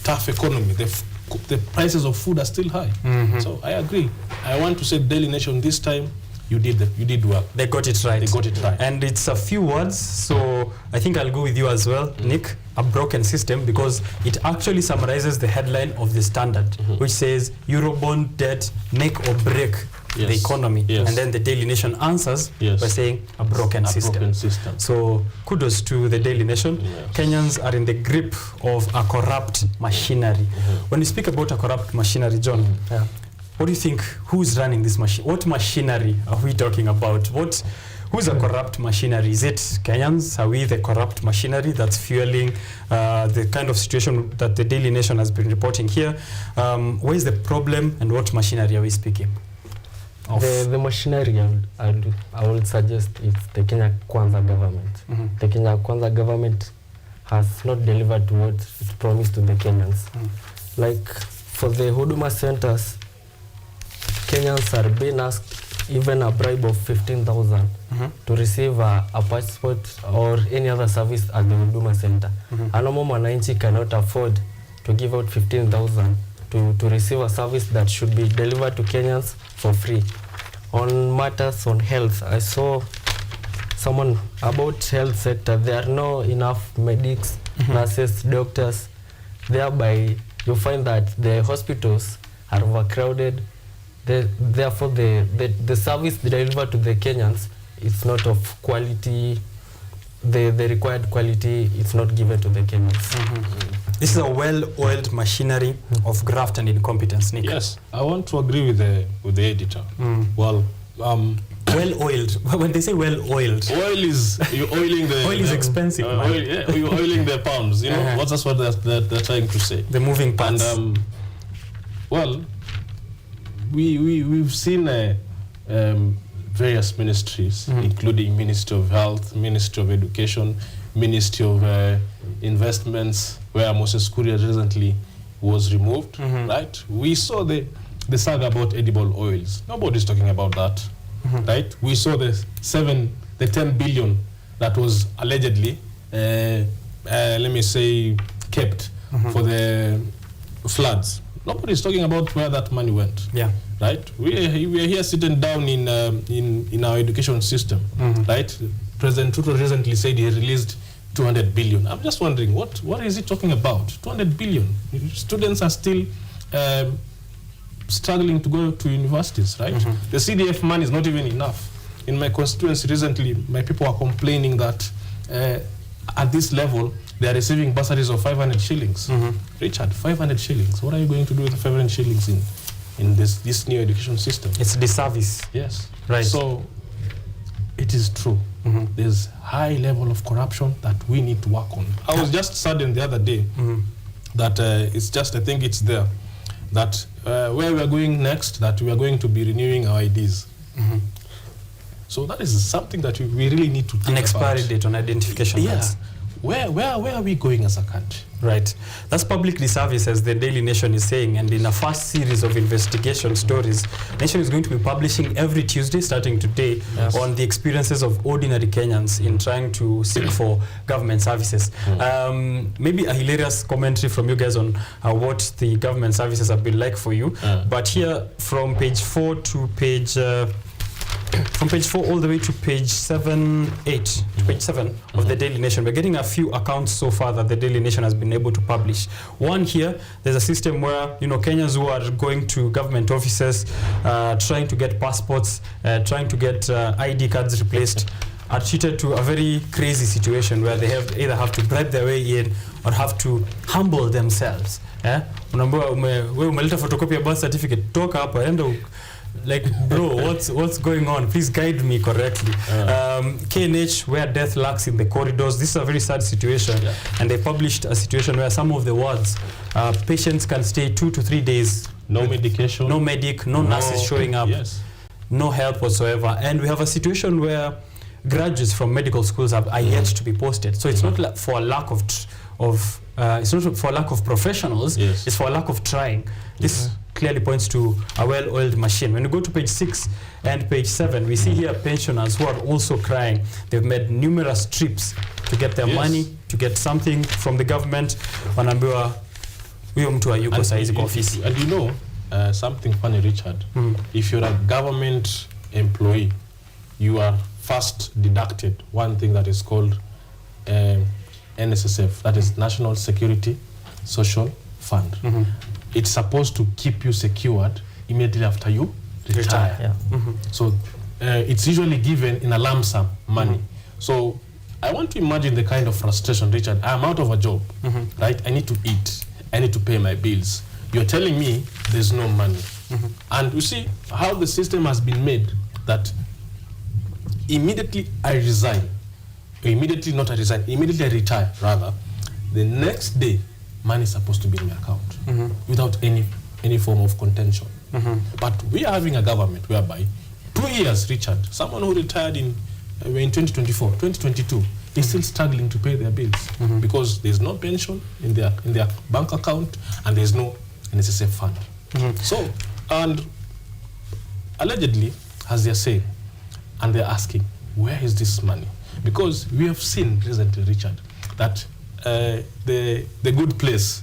tough economy. The prices of food are still high. So I agree. I want to say, Daily Nation, this time you did well. They got it right. They got it right. And it's a few words, so I think I'll go with you as well, Nick. A broken system, because it actually summarizes the headline of the Standard, which says Eurobond debt make or break the economy. And then the Daily Nation answers by saying a broken system. So kudos to the Daily Nation. Kenyans are in the grip of a corrupt machinery. When you speak about a corrupt machinery, John, what do you think, who's running this machine? What machinery are we talking about? What Who's a corrupt machinery? Is it Kenyans? Are we the corrupt machinery that's fueling the kind of situation that the Daily Nation has been reporting here? Where is the problem and what machinery are we speaking of? The machinery I would suggest it's the Kenya Kwanza government. The Kenya Kwanza government has not delivered what it promised to the Kenyans. Like for the Huduma centers, Kenyans are being asked even a bribe of 15,000 to receive a passport or any other service at the Huduma center. A normal mwananchi cannot afford to give out 15,000 to receive a service that should be delivered to Kenyans for free. On matters on health, I saw someone about health sector. There are no enough medics, nurses, doctors. Thereby, you find that the hospitals are overcrowded. Therefore, the service delivered to the Kenyans is not of quality. The required quality is not given to the Kenyans. This is a well-oiled machinery of graft and incompetence, Nick. Yes, I want to agree with the editor. Well, well-oiled. When they say well-oiled, oil is you're oiling the oil is expensive. You're oiling the pounds. You know that's what they're trying to say. The moving parts. And well, we've seen various ministries, including Ministry of Health, Ministry of Education, Ministry of Investments, where Moses Kuria recently was removed. Right? We saw the saga about edible oils. Nobody's talking about that. Right? We saw the 10 billion that was allegedly, let me say, kept for the floods. Nobody's talking about where that money went. Yeah. Right? We are here sitting down in our education system. Right? President Ruto recently said he released 200 billion. I'm just wondering, what is he talking about? 200 billion. Students are still struggling to go to universities, right? The CDF money is not even enough. In my constituency recently, my people are complaining that at this level, they are receiving bursaries of 500 shillings. Richard, 500 shillings. What are you going to do with 500 shillings in this new education system? It's disservice. Yes. Right. So it is true. There's high level of corruption that we need to work on. I was just saddened the other day that it's just, I think it's there, that where we are going next, that we are going to be renewing our IDs. So that is something that we really need to think about. An expiry date on identification cards. Where are we going as a country? Right. That's public disservice, as the Daily Nation is saying. And in a first series of investigation stories, Nation is going to be publishing every Tuesday, starting today, on the experiences of ordinary Kenyans in trying to seek for government services. Maybe a hilarious commentary from you guys on what the government services have been like for you. But here, from page 4 to page... from page 4 all the way to page 7 of the Daily Nation, we're getting a few accounts so far that the Daily Nation has been able to publish. One here, there's a system where, you know, Kenyans who are going to government offices, trying to get passports, trying to get ID cards replaced, are treated to a very crazy situation where they either have to bribe their way in or have to humble themselves. Unaambiwa umeleta photocopy ya birth certificate, toka hapa, enda like, bro, what's going on? Please guide me correctly. KNH, where death lurks in the corridors. This is a very sad situation. And they published a situation where some of the wards, patients can stay 2 to 3 days. No medication. No medic, no nurses showing up. No help whatsoever. And we have a situation where graduates from medical schools are yet to be posted. So it's not like for a lack of it's not for a lack of professionals, it's for a lack of trying. This clearly points to a well-oiled machine. When you go to page 6 and page 7, we see here pensioners who are also crying. They've made numerous trips to get their money, to get something from the government. Wanaambiwa huyo mtu hayuko saizi kwa ofisi. And you know, something funny, Richard, if you're a government employee, you are first deducted one thing that is called NSSF, that is National Security Social Fund. It's supposed to keep you secured immediately after you retire. So it's usually given in a lump sum money. So I want to imagine the kind of frustration, Richard. I'm out of a job, right? I need to eat. I need to pay my bills. You're telling me there's no money. And you see how the system has been made, that immediately I resign, immediately not I resign, immediately I retire, rather, the next day, money is supposed to be in my account without any form of contention. But we are having a government whereby 2 years, Richard, someone who retired in 2024, 2022, is still struggling to pay their bills because there's no pension in their bank account and there's no NSSF fund. So, and allegedly, as they're saying, and they're asking, where is this money? Because we have seen recently, Richard, that the good place,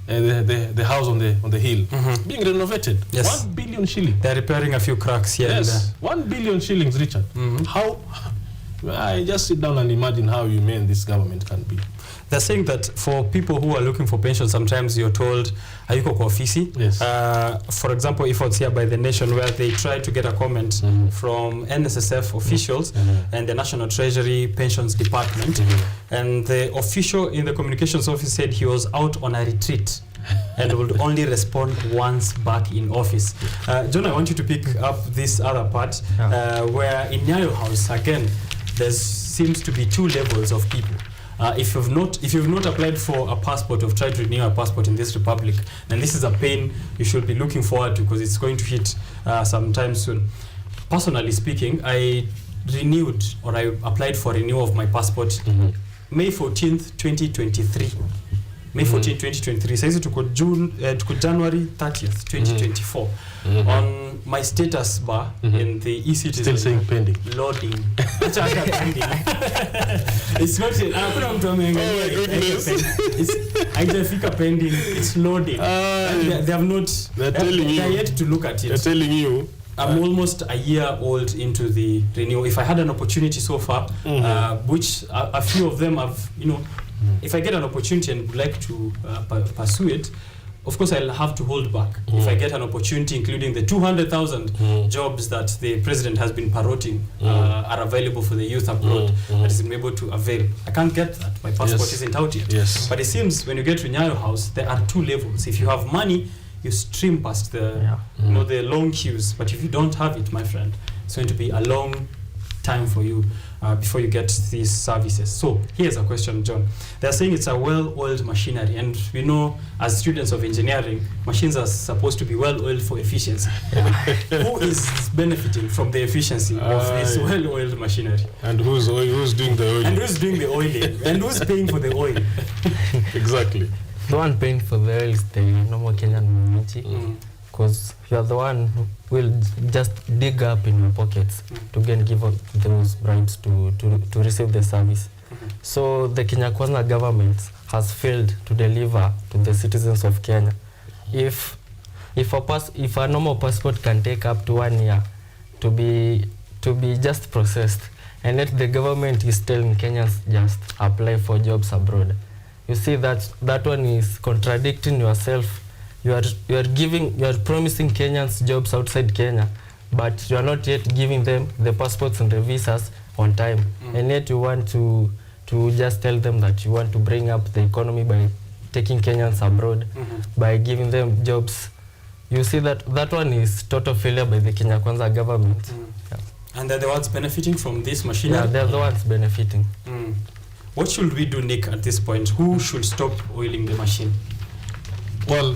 the house on the hill, being renovated. Yes. 1 billion shillings. They're repairing a few cracks here and there. 1 billion shillings, Richard. How? I just sit down and imagine how humane this government can be. They're saying that for people who are looking for pension, sometimes you're told, ayuko kwa ofisi. Yes. For example, if it's here by the Nation, where they tried to get a comment from NSSF officials and the National Treasury Pensions Department, and the official in the communications office said he was out on a retreat and would only respond once back in office. John, I want you to pick up this other part where in Nyayo House, again, there seems to be two levels of people. If you've not applied for a passport or tried to renew a passport in this republic, then this is a pain you should be looking forward to, because it's going to hit sometime soon. Personally speaking, I renewed, or I applied for renewal of my passport May 14th, 2023. May 14, 2023. Says it to January 30th, 2024. On my status bar in the e-citizen. Still saying pending. Loading. It's not yet. Oh my goodness. It's pending. It's loading. They have not. They're yet to look at it. They're telling you. I'm almost a year old into the renewal. If I had an opportunity so far, which a few of them have, if I get an opportunity and would like to pursue it, of course I'll have to hold back. If I get an opportunity, including the 200,000 jobs that the president has been parroting are available for the youth abroad, that is able to avail. I can't get that. My passport isn't out yet. Yes. But it seems when you get to Nyayo House, there are two levels. If you have money, you stream past the the long queues. But if you don't have it, my friend, it's going to be a long time for you before you get these services. So here's a question, John. They're saying it's a well-oiled machinery, and we know as students of engineering, machines are supposed to be well-oiled for efficiency. Who is benefiting from the efficiency of this well-oiled machinery? And who's doing the oiling? And who's doing the oiling? And who's paying for the oil? Exactly. The one paying for the oil is the normal Kenyan community, because you are the one who will just dig up in your pockets to give out those bribes to receive the service. So the Kenya Kwanza government has failed to deliver to the citizens of Kenya. If a normal passport can take up to 1 year to be just processed, and yet the government is telling Kenyans just apply for jobs abroad, you see that one is contradicting yourself. You are promising Kenyans jobs outside Kenya, but you are not yet giving them the passports and the visas on time. And yet you want to just tell them that you want to bring up the economy by taking Kenyans abroad, by giving them jobs. You see that one is total failure by the Kenya Kwanza government. And they're the ones benefiting from this machinery? Yeah, they're the ones benefiting. What should we do, Nick, at this point? Who should stop oiling the machine? Well,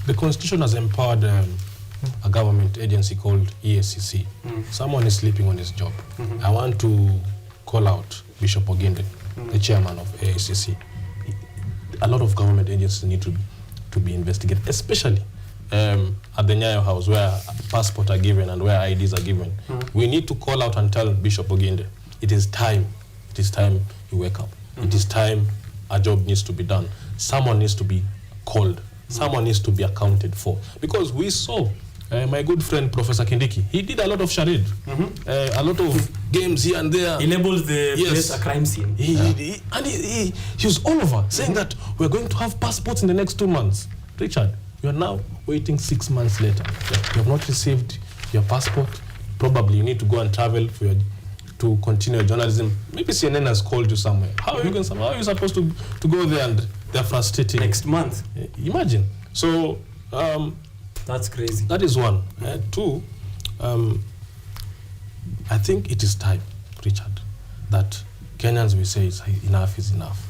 the Constitution has empowered a government agency called EACC. Someone is sleeping on his job. I want to call out Bishop Oginde, the chairman of EACC. A lot of government agencies need to be investigated, especially at the Nyayo House, where passports are given and where IDs are given. We need to call out and tell Bishop Oginde, it is time you wake up. It is time a job needs to be done. Someone needs to be called. Someone needs to be accounted for. Because we saw my good friend Professor Kindiki, he did a lot of charade, a lot of games here and there. He labeled the place a crime scene. He was all over saying that we're going to have passports in the next 2 months. Richard, you are now waiting 6 months later. You have not received your passport. Probably you need to go and travel to continue journalism. Maybe CNN has called you somewhere. How are you supposed to go there, and they're frustrating? Next month. Imagine. So that's crazy. That is one. Two, I think it is time Richard, that Kenyans will say enough is enough,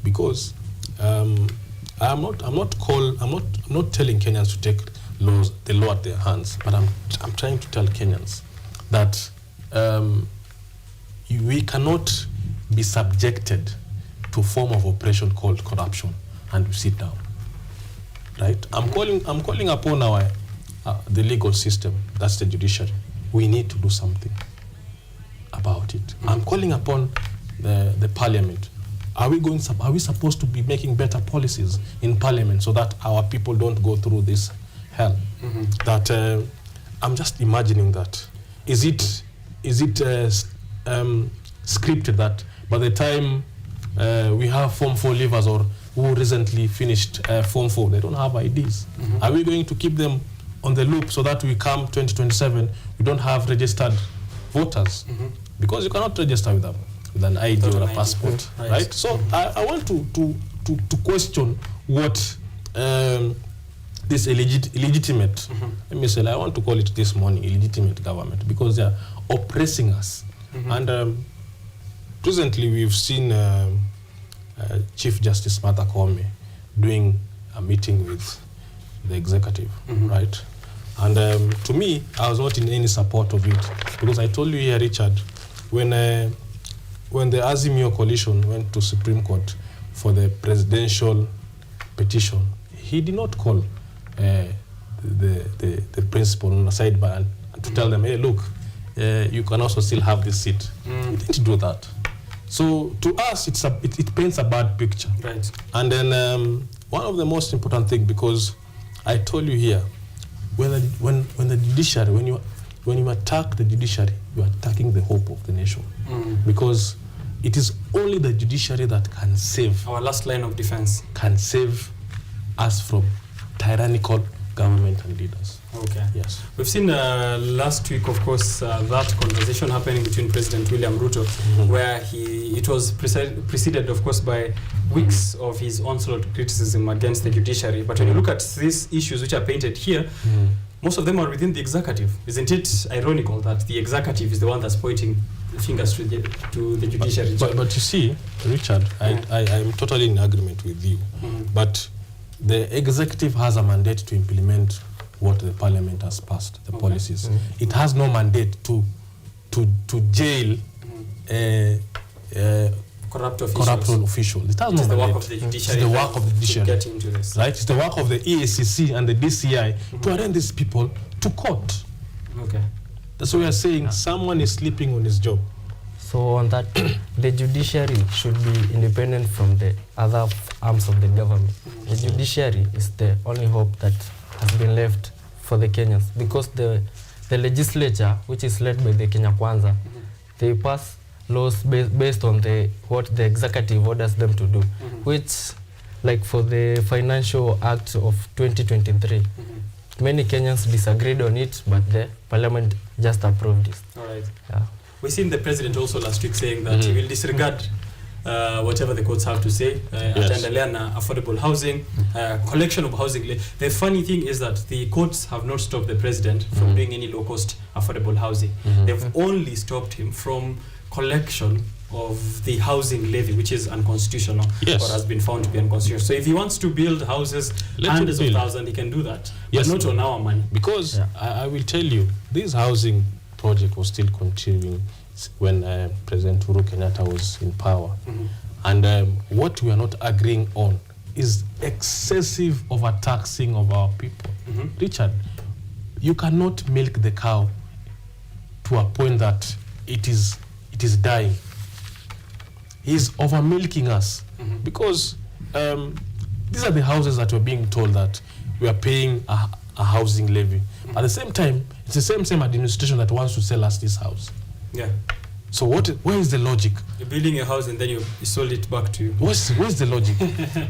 because I'm not telling Kenyans to take the law at their hands, but I'm trying to tell Kenyans that we cannot be subjected to a form of oppression called corruption and we sit down. Right? I'm calling upon the legal system, that's the judiciary. We need to do something about it. I'm calling upon the parliament. Are we supposed to be making better policies in parliament so that our people don't go through this hell? That I'm just imagining that. Is it scripted that by the time we have Form 4 leavers or who recently finished Form 4, they don't have IDs? Are we going to keep them on the loop so that we come 2027, we don't have registered voters? Because you cannot register with an ID or a passport, right? So I want to question what this illegitimate, let me say, I want to call it this morning, illegitimate government, because they are oppressing us. And presently we've seen Chief Justice Martha Koome doing a meeting with the executive, right? And to me, I was not in any support of it, because I told you here, Richard, when the Azimio coalition went to Supreme Court for the presidential petition, he did not call the principal on the sidebar to tell them, hey, look, you can also still have this seat. He didn't do that. So to us, it paints a bad picture. Right. And then one of the most important things, because I told you here, when the judiciary, when you attack the judiciary, you are attacking the hope of the nation. Because it is only the judiciary that can save. Our last line of defense. Can save us from tyrannical government and leaders. Okay. Yes. We've seen last week, of course, that conversation happening between President William Ruto, where it was preceded, of course, by weeks of his onslaught criticism against the judiciary. But when you look at these issues which are painted here, most of them are within the executive. Isn't it ironical that the executive is the one that's pointing fingers to the judiciary? But you see, Richard, I'm totally in agreement with you. But the executive has a mandate to implement what the parliament has passed, the policies. It has no mandate to jail corrupt officials. It has no mandate. The work of the judiciary. It's the work of the judiciary. To get into this. Right? It's the work of the EACC and the DCI to arraign these people to court. Okay. That's what we are saying. Someone is sleeping on his job. So on that, the judiciary should be independent from the other arms of the government. The judiciary is the only hope that has been left for the Kenyans, because the legislature, which is led by the Kenya Kwanza, they pass laws based on what the executive orders them to do, which, like for the Financial Act of 2023, many Kenyans disagreed on it, but the parliament just approved it. All right. Yeah. We've seen the president also last week saying that he will disregard whatever the courts have to say, ataendelea na affordable housing, collection of housing. The funny thing is that the courts have not stopped the president from doing any low-cost affordable housing. They've only stopped him from collection of the housing levy, which is unconstitutional, or has been found to be unconstitutional. So if he wants to build houses, hundreds of thousands, he can do that, but not on our money. Because I will tell you, this housing project was still continuing when President Uhuru Kenyatta was in power. And what we are not agreeing on is excessive overtaxing of our people. Richard, you cannot milk the cow to a point that it is dying. He's over milking us because these are the houses that we're being told that we are paying a housing levy. At the same time, it's the same administration that wants to sell us this house. Yeah. So where is the logic? You're building a house and then you sold it back to you. Where's the logic?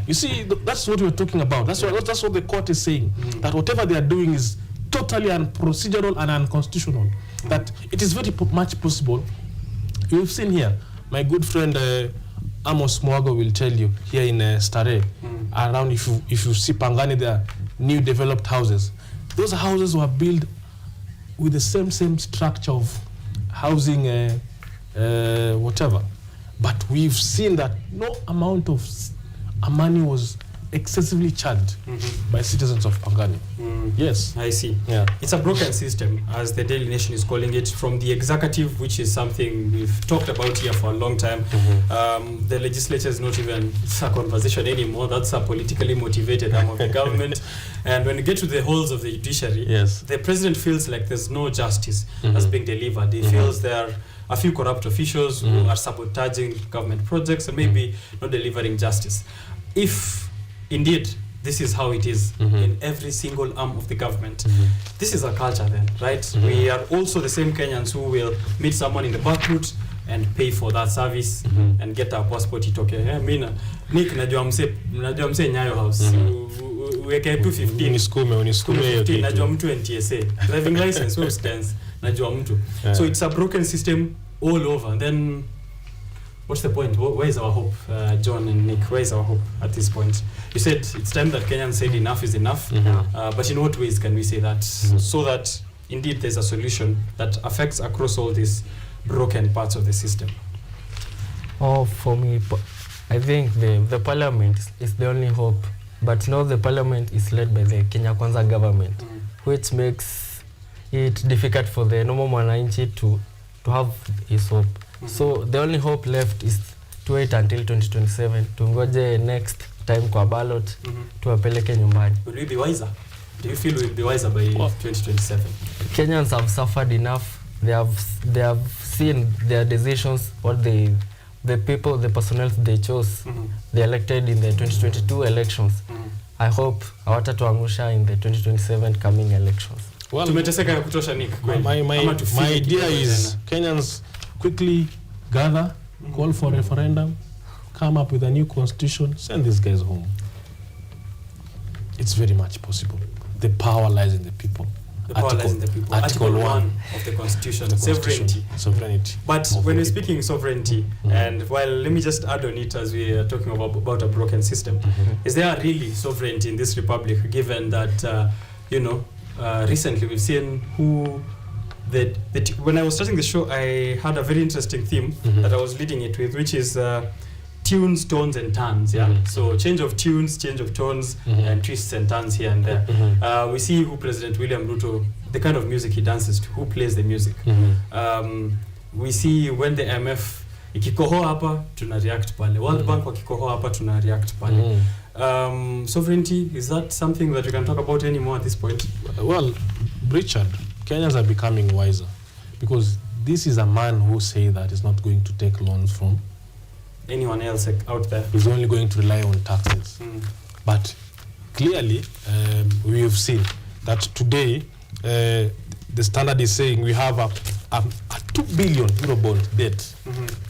You see, that's what we're talking about. That's what the court is saying. That whatever they are doing is totally unprocedural and unconstitutional. That it is very much possible. You've seen here, my good friend Amos Mwago will tell you here in Stare, around if you see Pangani, there are new developed houses. Those houses were built with the same structure of housing whatever. But we've seen that no amount of money was excessively charged by citizens of Pangani. Yes. I see. Yeah. It's a broken system, as the Daily Nation is calling it, from the executive, which is something we've talked about here for a long time. The legislature is not even a conversation anymore. That's a politically motivated arm of the government. And when you get to the halls of the judiciary, the president feels like there's no justice that's being delivered. He feels there are a few corrupt officials who are sabotaging government projects and maybe not delivering justice. If indeed this is how it is in every single arm of the government, this is a culture then, right? We are also the same Kenyans who will meet someone in the back route and pay for that service and get our passport itoke. Mina Nick najua mse Nyayo House weke 215 unisukume najua mtu NTSA driving license who stands najua mtu. So it's a broken system all over. Then what's the point? Where is our hope, John and Nick? Where is our hope at this point? You said it's time that Kenyans said enough is enough, but in what ways can we say that so that indeed there's a solution that affects across all these broken parts of the system? Oh, for me, I think the parliament is the only hope, but now the parliament is led by the Kenya Kwanza government, which makes it difficult for the normal mwananchi to have his hope. So the only hope left is to wait until 2027 tungoje next time kwa ballot tuwapeleke nyumbani. Will we be wiser? Do you feel we'll be wiser by 2027? Kenyans have suffered enough. They have seen their decisions, what the people, the personnel they chose, they elected in the 2022 elections. I hope hawatatuangusha in the 2027 coming elections. Well, tumeteseka ya kutosha Nick. My idea is Kenyans quickly gather, call for a referendum, come up with a new constitution, send these guys home. It's very much possible. The power lies in the people. The power lies in the people. Article 1 of the Constitution, sovereignty. But when we're speaking sovereignty, and while let me just add on it as we are talking about a broken system, is there really sovereignty in this republic, given that, recently we've seen who... when I was starting the show, I had a very interesting theme that I was leading it with, which is tunes, tones, and turns. So change of tunes, change of tones, and twists and turns here and there. We see who President William Ruto, the kind of music he dances to, who plays the music. We see when the IMF ikikohoa hapa tuna react pale, World Bank wakikohoa hapa tuna react pale. Sovereignty, is that something that we can talk about anymore at this point? Well, Richard, Kenyans are becoming wiser because this is a man who says that he's not going to take loans from anyone else out there. He's only going to rely on taxes. But clearly, we have seen that today the standard is saying we have a 2 billion euro bond debt.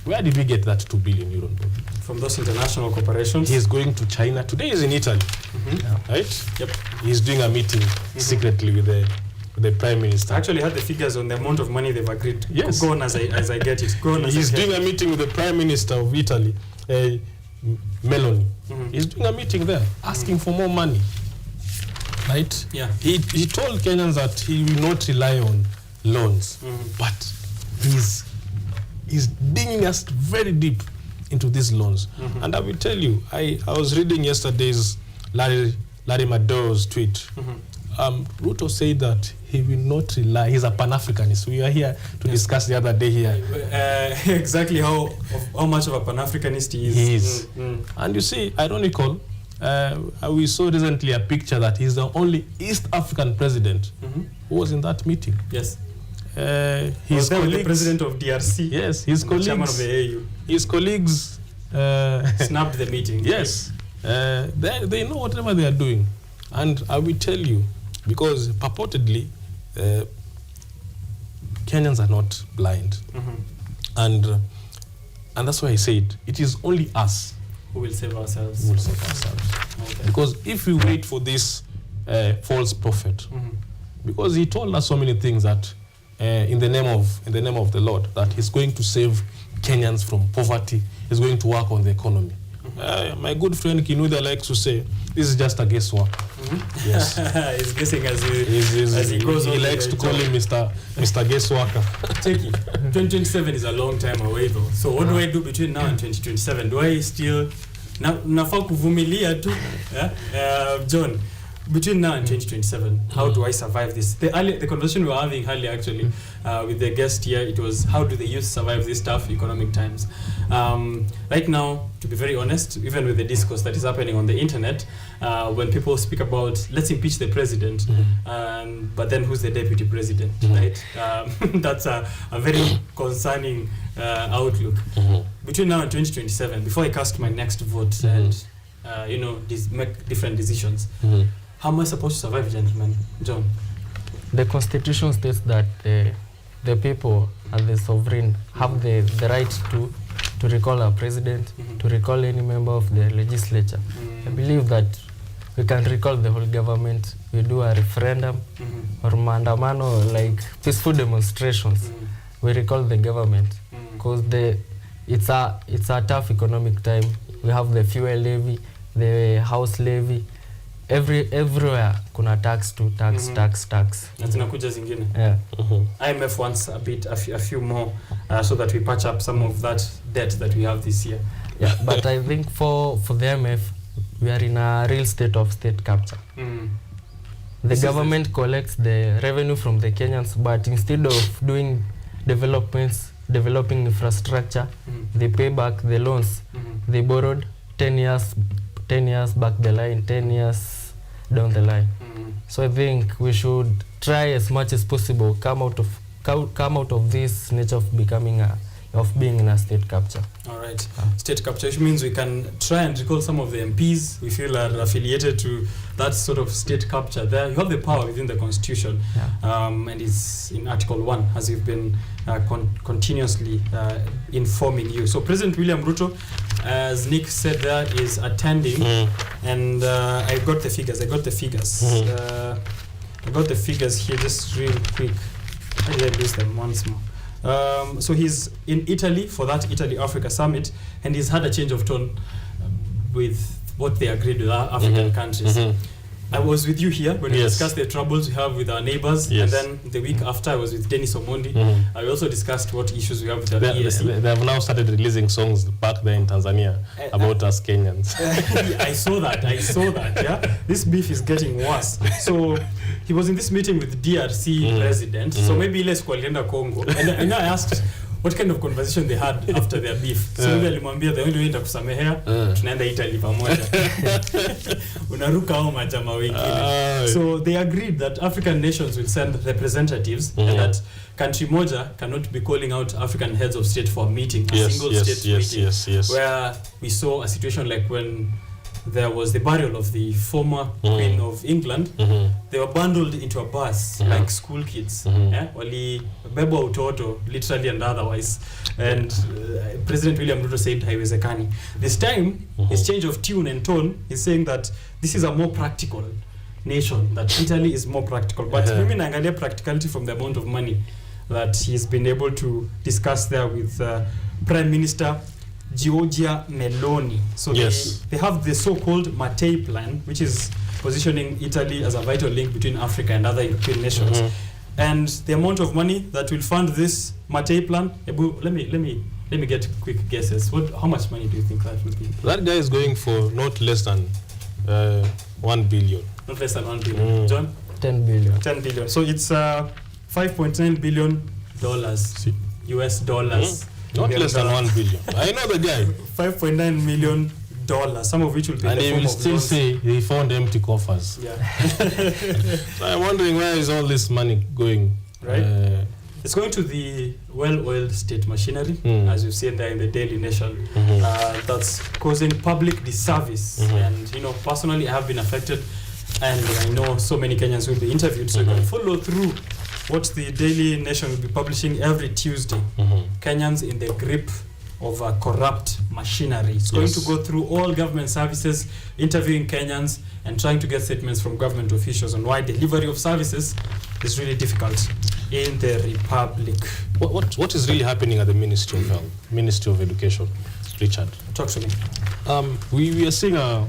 Where did we get that 2 billion euro bond? From those international corporations. He's going to China. Today he's in Italy, right? Yep. He's doing a meeting secretly with the Prime Minister. I actually had the figures on the amount of money they've agreed. Yes. Go on as I get it. Go on as He's doing a meeting with the Prime Minister of Italy, Meloni. He's doing a meeting there, asking for more money. Right? Yeah. He told Kenyans that he will not rely on loans, but he's digging us very deep into these loans. And I will tell you, I was reading yesterday's Larry Madowo's tweet. Ruto said that he will not rely. He's a Pan-Africanist. We are here to discuss the other day here. Exactly how much of a Pan-Africanist he is. He is. And you see, ironical, we saw recently a picture that he's the only East African president who was in that meeting. Yes. His colleagues, the president of DRC. Yes, his colleagues. Chairman of the AU. His colleagues snapped the meeting. Yes. They know whatever they are doing. And I will tell you, because purportedly, Kenyans are not blind. And that's why I said it is only us who will save ourselves. Who will save ourselves. Okay. Because if we wait for this false prophet, because he told us so many things that in the name of the Lord, that he's going to save Kenyans from poverty, he's going to work on the economy. My good friend Kinuda likes to say, this is just a guesswork. Yes. He's guessing as he goes on. He likes to call him Mr. Guessworker. Check it. 2027 is a long time away though. So what do I do between now and 2027? Do I still nafaa kuvumilia tu? John, between now and 2027, how do I survive this? The conversation we were having earlier actually with the guest here, it was how do the youth survive these tough economic times? Right now, to be very honest, even with the discourse that is happening on the internet, when people speak about let's impeach the president, but then who's the deputy president, right? That's a very concerning outlook. Between now and 2027, before I cast my next vote and make different decisions, how am I supposed to survive, gentlemen? John? The Constitution states that the people and the sovereign have the right to recall our president, to recall any member of the legislature. I believe that we can recall the whole government. We do a referendum or maandamano, like peaceful demonstrations. We recall the government because it's a tough economic time. We have the fuel levy, the house levy. Everywhere kuna tax. Na zinakuja zingine. Yeah. IMF wants a few more so that we patch up some of that debt that we have this year. Yeah, but I think for the IMF, we are in a real state of state capture. The government collects the revenue from the Kenyans, but instead of doing developing infrastructure, they pay back the loans they borrowed 10 years back the line, 10 years down the line. So I think we should try as much as possible come out of this nature of being in a state capture. All right. State capture, which means we can try and recall some of the MPs we feel are affiliated to that sort of state capture. There, you have the power within the Constitution, and it's in Article 1, as we've been continuously informing you. So President William Ruto, as Nick said there, is attending, and I got the figures. I got the figures here just real quick. How did I lose them once more? So he's in Italy for that Italy-Africa summit, and he's had a change of tone with what they agreed with our African countries. I was with you here when we discussed the troubles we have with our neighbors, and then the week after I was with Dennis Omondi. I also discussed what issues we have with our EAC. They have now started releasing songs back there in Tanzania about us Kenyans. I saw that, yeah. This beef is getting worse. So he was in this meeting with DRC president, so maybe let's call him Congo. And I asked what kind of conversation they had after their beef. So maybe alimwambia the only way nitakusamehea tunaenda Italy pamoja. Unaruka au majama wengine. So they agreed that African nations will send representatives and that country moja cannot be calling out African heads of state for a meeting, a single state meeting, where we saw a situation like when there was the burial of the former Queen of England. They were bundled into a bus like school kids. Wali beba utoto, literally and otherwise. And President William Ruto said haiwezekani. This time, his change of tune and tone, he's saying that this is a more practical nation, that Italy is more practical. But mimi naangalia practicality from the amount of money that he's been able to discuss there with Prime Minister Giorgia Meloni. So they have the so-called Mattei plan, which is positioning Italy as a vital link between Africa and other European nations. And the amount of money that will fund this Mattei plan, let me get quick guesses. How much money do you think that would be? That guy is going for not less than 1 billion. Not less than 1 billion. John? 10 billion. 10 billion. So it's $5.9 billion US dollars. Not less than 1 billion. I know the guy. $5.9 million, some of which will be and in the he form will of still loans. say he found empty coffers. Yeah. So I'm wondering where is all this money going? Right. It's going to the well-oiled state machinery, as you've seen there in the Daily Nation, that's causing public disservice. And personally, I have been affected, and I know so many Kenyans will be interviewed. So you can follow through what the Daily Nation will be publishing every Tuesday. Kenyans in the grip of a corrupt machinery. It's going to go through all government services, interviewing Kenyans and trying to get statements from government officials on why delivery of services is really difficult in the Republic. What is really happening at the Ministry of Health, Ministry of Education? Richard. Talk to me. We are seeing a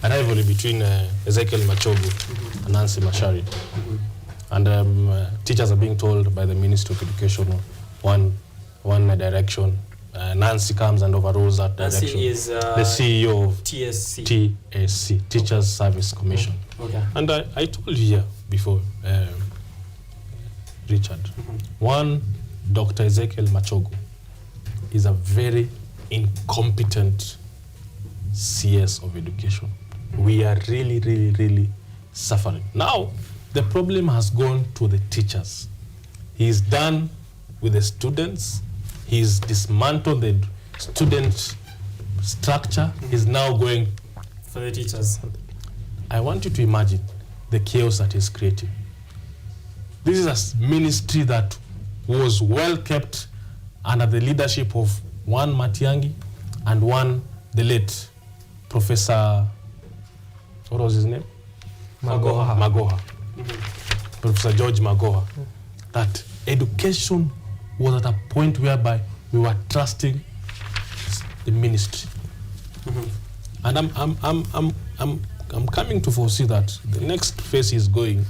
rivalry between Ezekiel Machogu and Nancy Mashari. And teachers are being told by the Ministry of Education one direction. Nancy comes and overrules that direction. Nancy is the CEO of TSC, Teachers Service Commission. Okay. And I told you here before, Richard, one, Dr. Ezekiel Machogu is a very incompetent CS of education. We are really, really, really suffering. Now, the problem has gone to the teachers. He's done with the students. He's dismantled the student structure. He's now going for the teachers. I want you to imagine the chaos that he's creating. This is a ministry that was well kept under the leadership of one Matiang'i and one, the late Professor, what was his name? Magoha. Professor George Magoha. That education was at a point whereby we were trusting the ministry. And I'm coming to foresee that the next phase is going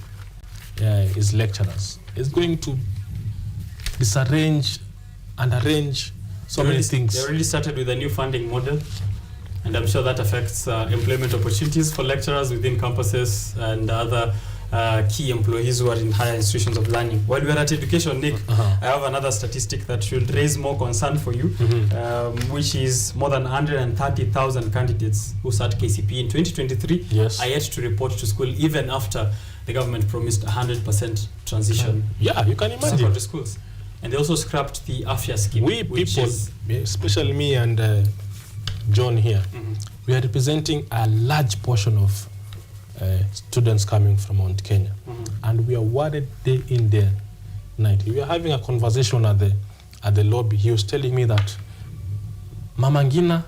is lecturers. It's going to disarrange and arrange so many things. They already started with a new funding model, and I'm sure that affects employment opportunities for lecturers within campuses and other key employees who are in higher institutions of learning. While we are at education, Nick, I have another statistic that should raise more concern for you, which is more than 130,000 candidates who sat KCP in 2023 are yet to report to school, even after the government promised 100% transition. Yeah, you can imagine. Secondary schools. And they also scrapped the AFIA scheme. We people, especially me and John here, we are representing a large portion of students coming from Mount Kenya, and we are worried day in, day night. We were having a conversation at the lobby. He was telling me that Mama Ngina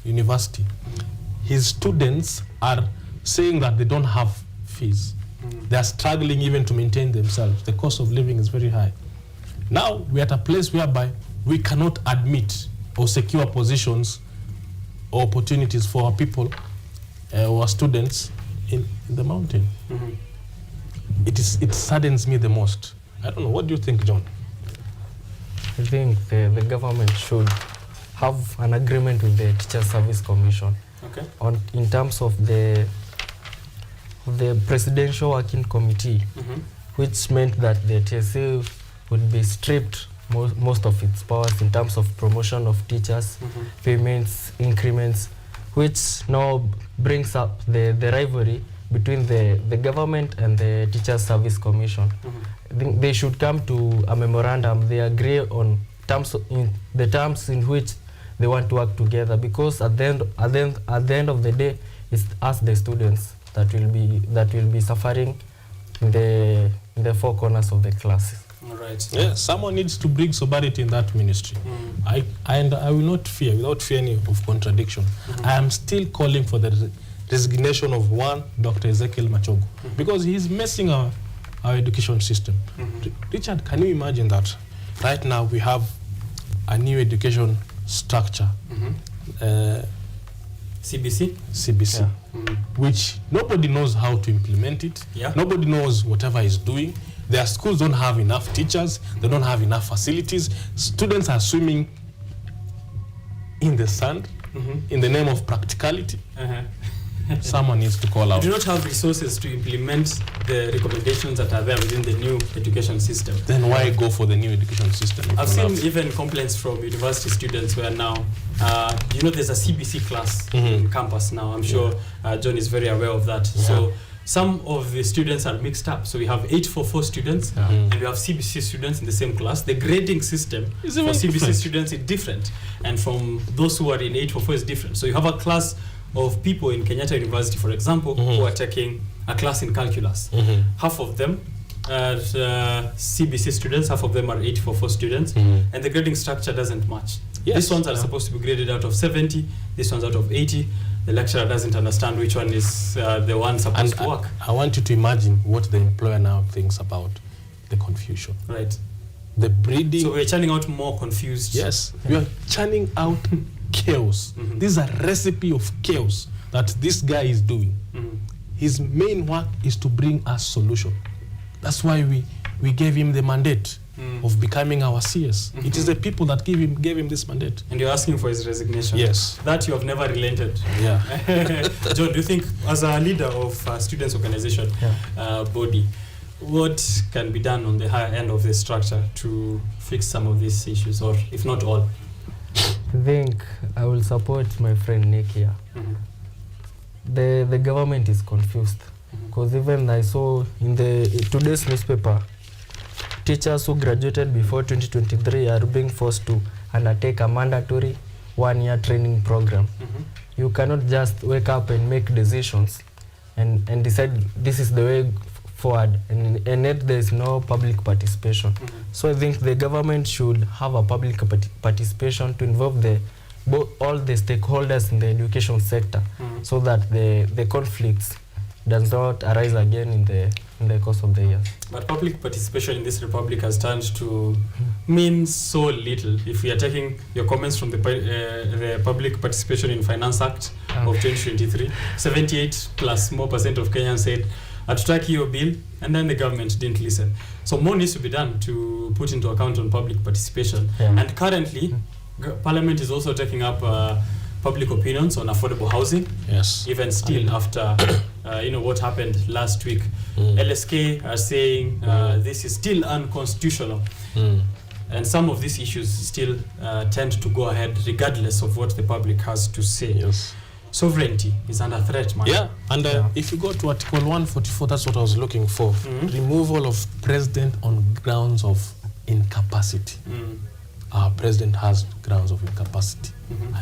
University, his students are saying that they don't have fees. They are struggling even to maintain themselves. The cost of living is very high. Now we are at a place whereby we cannot admit or secure positions or opportunities for our people or students in the mountain. It saddens me the most. I don't know. What do you think, John? I think the government should have an agreement with the Teacher Service Commission in terms of the Presidential Working Committee, which meant that the TSA would be stripped most of its powers in terms of promotion of teachers, payments, increments, which now brings up the rivalry between the government and the Teacher Service Commission. I think they should come to a memorandum. They agree on the terms in which they want to work together, because at the end of the day, it's us, the students, that will be suffering in the four corners of the classes. All right. Yeah, someone needs to bring sobriety in that ministry. I will not fear, without fear any of contradiction. I am still calling for the resignation of one Dr. Ezekiel Machogu, because he is messing our education system. Richard, can you imagine that right now we have a new education structure, CBC, which nobody knows how to implement it. Nobody knows whatever he's doing. Their schools don't have enough teachers. They don't have enough facilities. Students are swimming in the sand in the name of practicality. Someone needs to call out. We do not have resources to implement the recommendations that are there within the new education system. Then why go for the new education system? I've seen even complaints from university students where now, there's a CBC class in campus now. I'm sure John is very aware of that. So some of the students are mixed up. So we have 844 students and we have CBC students in the same class. The grading system for CBC students is different. And from those who are in 844 is different. So you have a class of people in Kenyatta University, for example, who are taking a class in calculus. Half of them are CBC students, half of them are 844 students, and the grading structure doesn't match. These ones are supposed to be graded out of 70, this one's out of 80. The lecturer doesn't understand which one is the one supposed to work. I want you to imagine what the employer now thinks about the confusion. Right. the breeding. So we're churning out more confused. Yes, we are churning out chaos. This is a recipe of chaos that this guy is doing. His main work is to bring us solution. That's why we gave him the mandate of becoming our CS. It is the people that gave him this mandate. And you're asking for his resignation. Yes. That you have never relented. Yeah. John, do you think, as a leader of students' organization body, what can be done on the higher end of the structure to fix some of these issues, or if not all? I think I will support my friend Nick here. The government is confused because even I saw in today's newspaper, teachers who graduated before 2023 are being forced to undertake a mandatory 1-year training program. You cannot just wake up and make decisions and decide this is the way forward, and yet there is no public participation. So I think the government should have a public participation to involve all the stakeholders in the education sector, so that the conflicts does not arise again in the course of the year. But public participation in this republic has turned to mean so little. If we are taking your comments from the Public Participation in Finance Act of 2023, 78+% of Kenyans said, "Atutaki your bill," and then the government didn't listen. So more needs to be done to put into account on public participation. And currently, Parliament is also taking up public opinions on affordable housing. Yes. Even still, after what happened last week, LSK are saying this is still unconstitutional, and some of these issues still tend to go ahead regardless of what the public has to say. Yes. Sovereignty is under threat, man. Yeah, and if you go to Article 144, that's what I was looking for. Removal of president on grounds of incapacity. Our president has grounds of incapacity.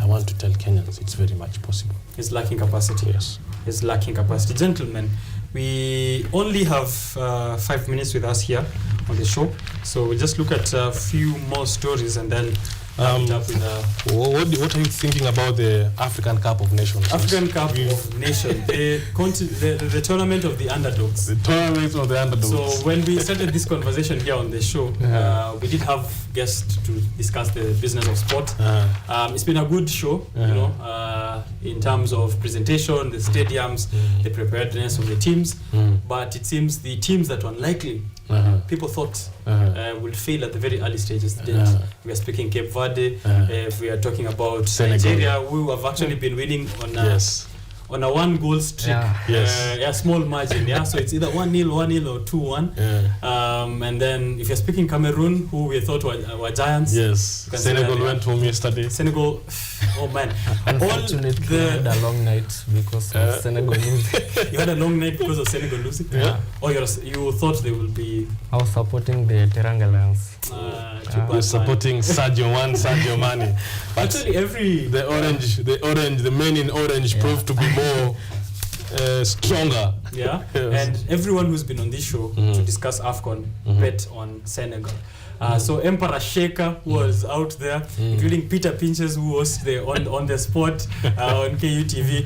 I want to tell Kenyans it's very much possible. He's lacking capacity. Yes. He's lacking capacity. Gentlemen, we only have 5 minutes with us here on the show, so we'll just look at a few more stories and then it up with what are you thinking about the African Cup of Nations? African Cup of Nations, the tournament of the underdogs. The tournament of the underdogs. So when we started this conversation here on the show, we did have guests to discuss the business of sport. It's been a good show, in terms of presentation, the stadiums, the preparedness of the teams. But it seems the teams that were unlikely, people thought will fail at the very early stages. We are speaking Cape Verde. If we are talking about Senegal. Nigeria, who have actually been winning on a 1-goal streak, a small margin. So it's either 1-0, 1-0 or 2-1. And then if you're speaking Cameroon, who we thought were giants. Yes. Senegal went home yesterday. Senegal, oh man. Unfortunately, I had a long night because of Senegal losing. You had a long night because of Senegal losing? Or you thought they will be... I was supporting the Teranga Lions. You're supporting Sadio One, Sadio Mane. But actually, the men in orange proved to be more stronger. Yes. And everyone who's been on this show to discuss AFCON bet on Senegal. So Emperor Shaker, who was out there, including Peter Pinches, who was on the spot on KUTV,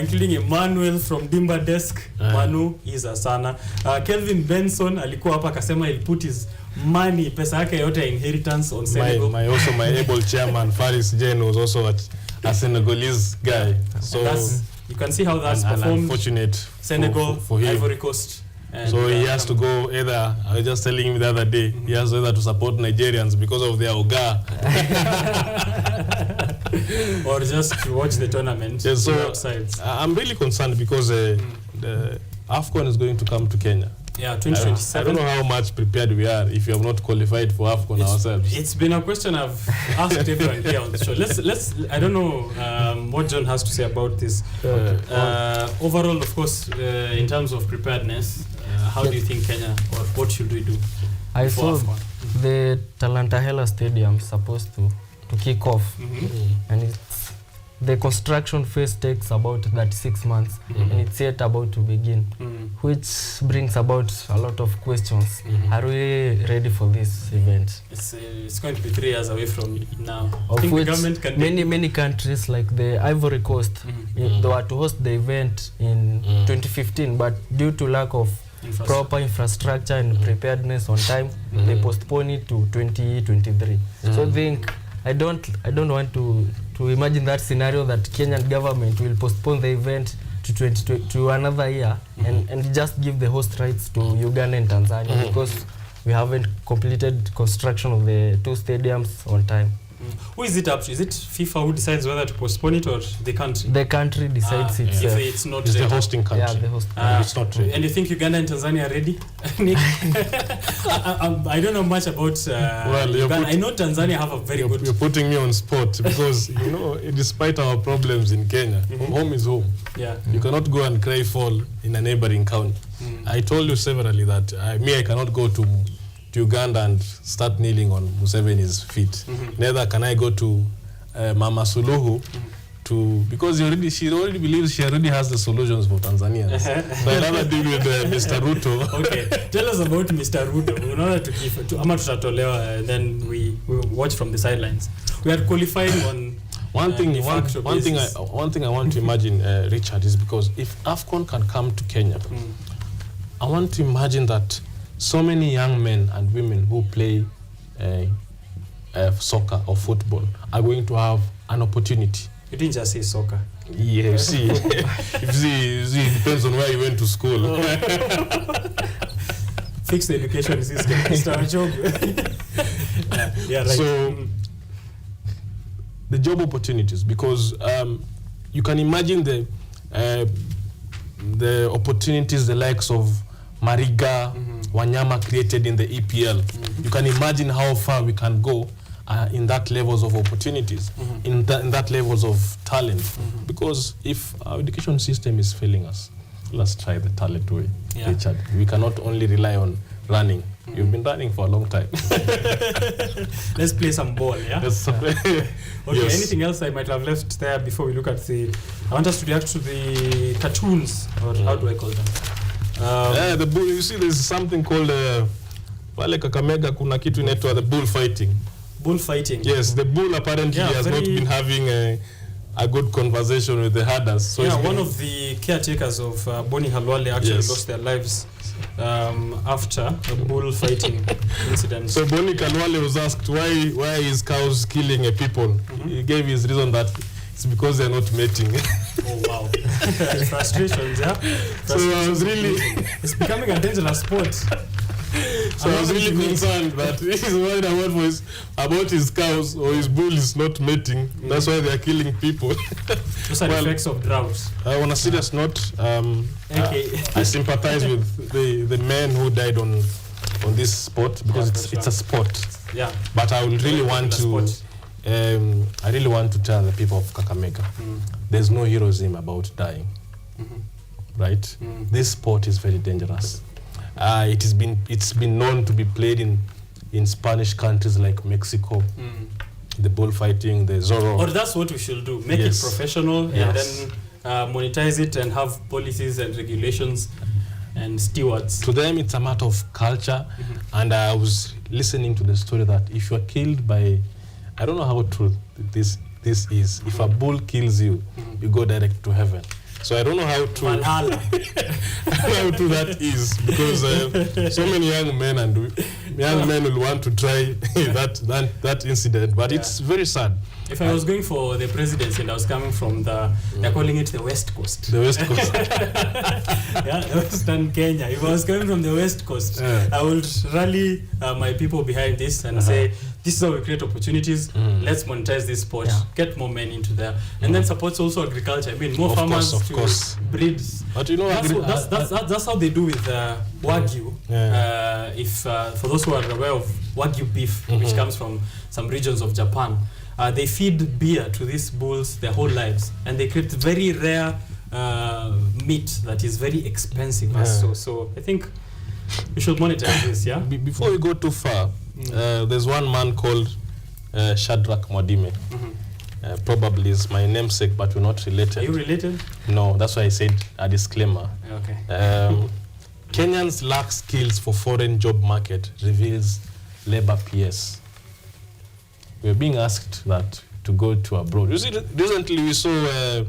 including Emmanuel from Dimba Desk, Manu is Asana. Kelvin Benson alikuwa hapa akasema he'll put his money, pesa yake yote inheritance on Senegal. My able chairman Faris Jane was also a Senegalese guy. So you can see how that's performed. Unfortunate Senegal, for him. Ivory Coast. So he has to go either, I was just telling him the other day, he has either to support Nigerians because of their Oga. Or just to watch the tournament outside. I'm really concerned because the AFCON is going to come to Kenya. Yeah, 2027. I don't know how much prepared we are if you have not qualified for AFCON ourselves. It's been a question I've asked everyone here on the show. Let's I don't know what John has to say about this. Overall, of course, in terms of preparedness, how do you think Kenya, or what should we do? I saw the Talanta Hela Stadium supposed to kick off, and the construction phase takes about 36 months, and it's yet about to begin, which brings about a lot of questions. Are we ready for this event? It's going to be 3 years away from now. Of I think which the government can many countries like the Ivory Coast, they were to host the event in 2015, but due to lack of proper infrastructure and preparedness on time, they postpone it to 2023. So I think I don't want to imagine that scenario that Kenyan government will postpone the event to another year and just give the host rights to Uganda and Tanzania because we haven't completed construction of the 2 stadiums on time. Who is it up to? Is it FIFA who decides whether to postpone it or the country? The country decides itself. If it's not It's the hosting country. Yeah, the host country. It's not ready. And you think Uganda and Tanzania are ready? Nick? I don't know much about Uganda. I know Tanzania have a very good... You're putting me on spot because, you know, despite our problems in Kenya, home is home. Yeah. You cannot go and cry foul in a neighboring county. I told you severally that I cannot go to Uganda and start kneeling on Museveni's feet. Neither can I go to Mama Suluhu because she already believes she already has the solutions for Tanzania. So I'd rather deal with Mr. Ruto. Okay, tell us about Mr. Ruto. In order to give to Ama tutatolewa, then we watch from the sidelines. We are qualifying on one thing I want to imagine, Richard, is because if AFCON can come to Kenya, I want to imagine that so many young men and women who play soccer or football are going to have an opportunity. You didn't just say soccer. Yeah, see, it depends on where you went to school. Fix the education system, Mr. Job. Yeah, right. So, the job opportunities, because you can imagine the opportunities the likes of Mariga, Wanyama created in the EPL. You can imagine how far we can go in that levels of opportunities, in that levels of talent. Because if our education system is failing us, let's try the talent way, Richard. We cannot only rely on running. You've been running for a long time. Let's play some ball, yeah? Okay, yes. Anything else I might have left there before we look at I want us to react to the cartoons, or how do I call them? The bull, you see, there's something called pale Kakamega kuna kitu inaitwa the bullfighting. Bullfighting? Yes, the bull apparently has not been having a good conversation with the herders. So one of the caretakers of Boni Halwale actually lost their lives after a bullfighting incident. So Boni Halwale was asked why is cows killing people. He gave his reason that it's because they're not mating. Oh wow. Frustrations, yeah? So I was really... It's becoming a dangerous sport. So I was really concerned that he's worried about his cows or his bull is not mating. That's why they are killing people. Those are the effects of drought. On a serious note, I sympathize with the men who died on this sport because it's a sport. Yeah. But I would really want to... I really want to tell the people of Kakamega, there's no heroism about dying, right? This sport is very dangerous. It's been known to be played in Spanish countries like Mexico, the bullfighting, the Zorro. Or that's what we should do, make it professional and then monetize it and have policies and regulations and stewards. To them, it's a matter of culture, and I was listening to the story that if you are killed by... I don't know how true this is. If a bull kills you, you go direct to heaven. So I don't know how true, how true that is, because so many young men will want to try that incident, but it's very sad. If I was going for the presidency and I was coming from they're calling it the West Coast. The West Coast. Western Kenya. If I was coming from the West Coast, I would rally my people behind this and say, this is how we create opportunities. Let's monetize this sport, get more men into there, and then supports also agriculture. I mean, more farmers to breed. But you know, that's how they do with Wagyu. For those who are aware of Wagyu beef, which comes from some regions of Japan, they feed beer to these bulls their whole lives, and they create very rare meat that is very expensive. So I think we should monetize this. Yeah. Before we go too far. There's one man called Shadrach Mwadime. Probably is my namesake, but we're not related. Are you related? No, that's why I said a disclaimer. Okay. Kenyans lack skills for foreign job market, reveals Labour PS. We're being asked that to go to abroad. You see, recently we saw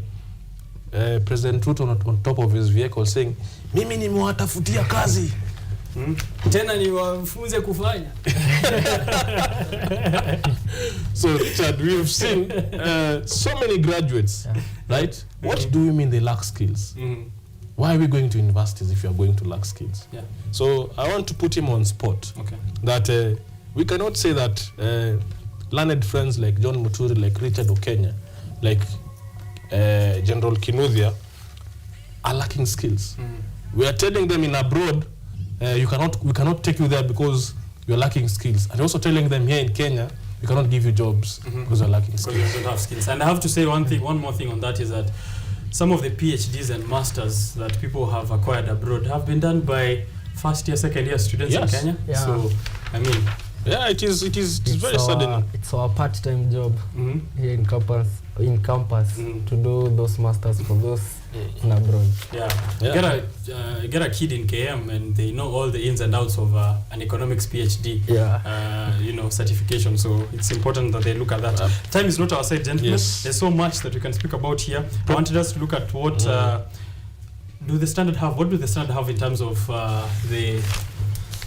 President Ruto on top of his vehicle saying, mimi nimewatafutia kazi. Tena ni wafunze kufanya. So Richard, we have seen so many graduates, right? What do you mean they lack skills? Why are we going to universities if you are going to lack skills? Yeah. So I want to put him on spot. Okay. That we cannot say that learned friends like John Muturi, like Richard OKENYE, like General Kinuthia are lacking skills. We are telling them in abroad, we cannot take you there because you're lacking skills. And also telling them here in Kenya, we cannot give you jobs because you're lacking skills. Because you don't have skills. And I have to say one more thing on that is that some of the PhDs and masters that people have acquired abroad have been done by first year, second year students in Kenya. Yeah. So, I mean, yeah, it is very sudden. It's our part-time job here in campus to do those masters for those in abroad. Yeah. You get a kid in KM and they know all the ins and outs of an economics PhD certification. So it's important that they look at that. Time is not our side, gentlemen. Yes. There's so much that we can speak about here. I wanted us to look at what do the Standard have? What do the Standard have in terms of the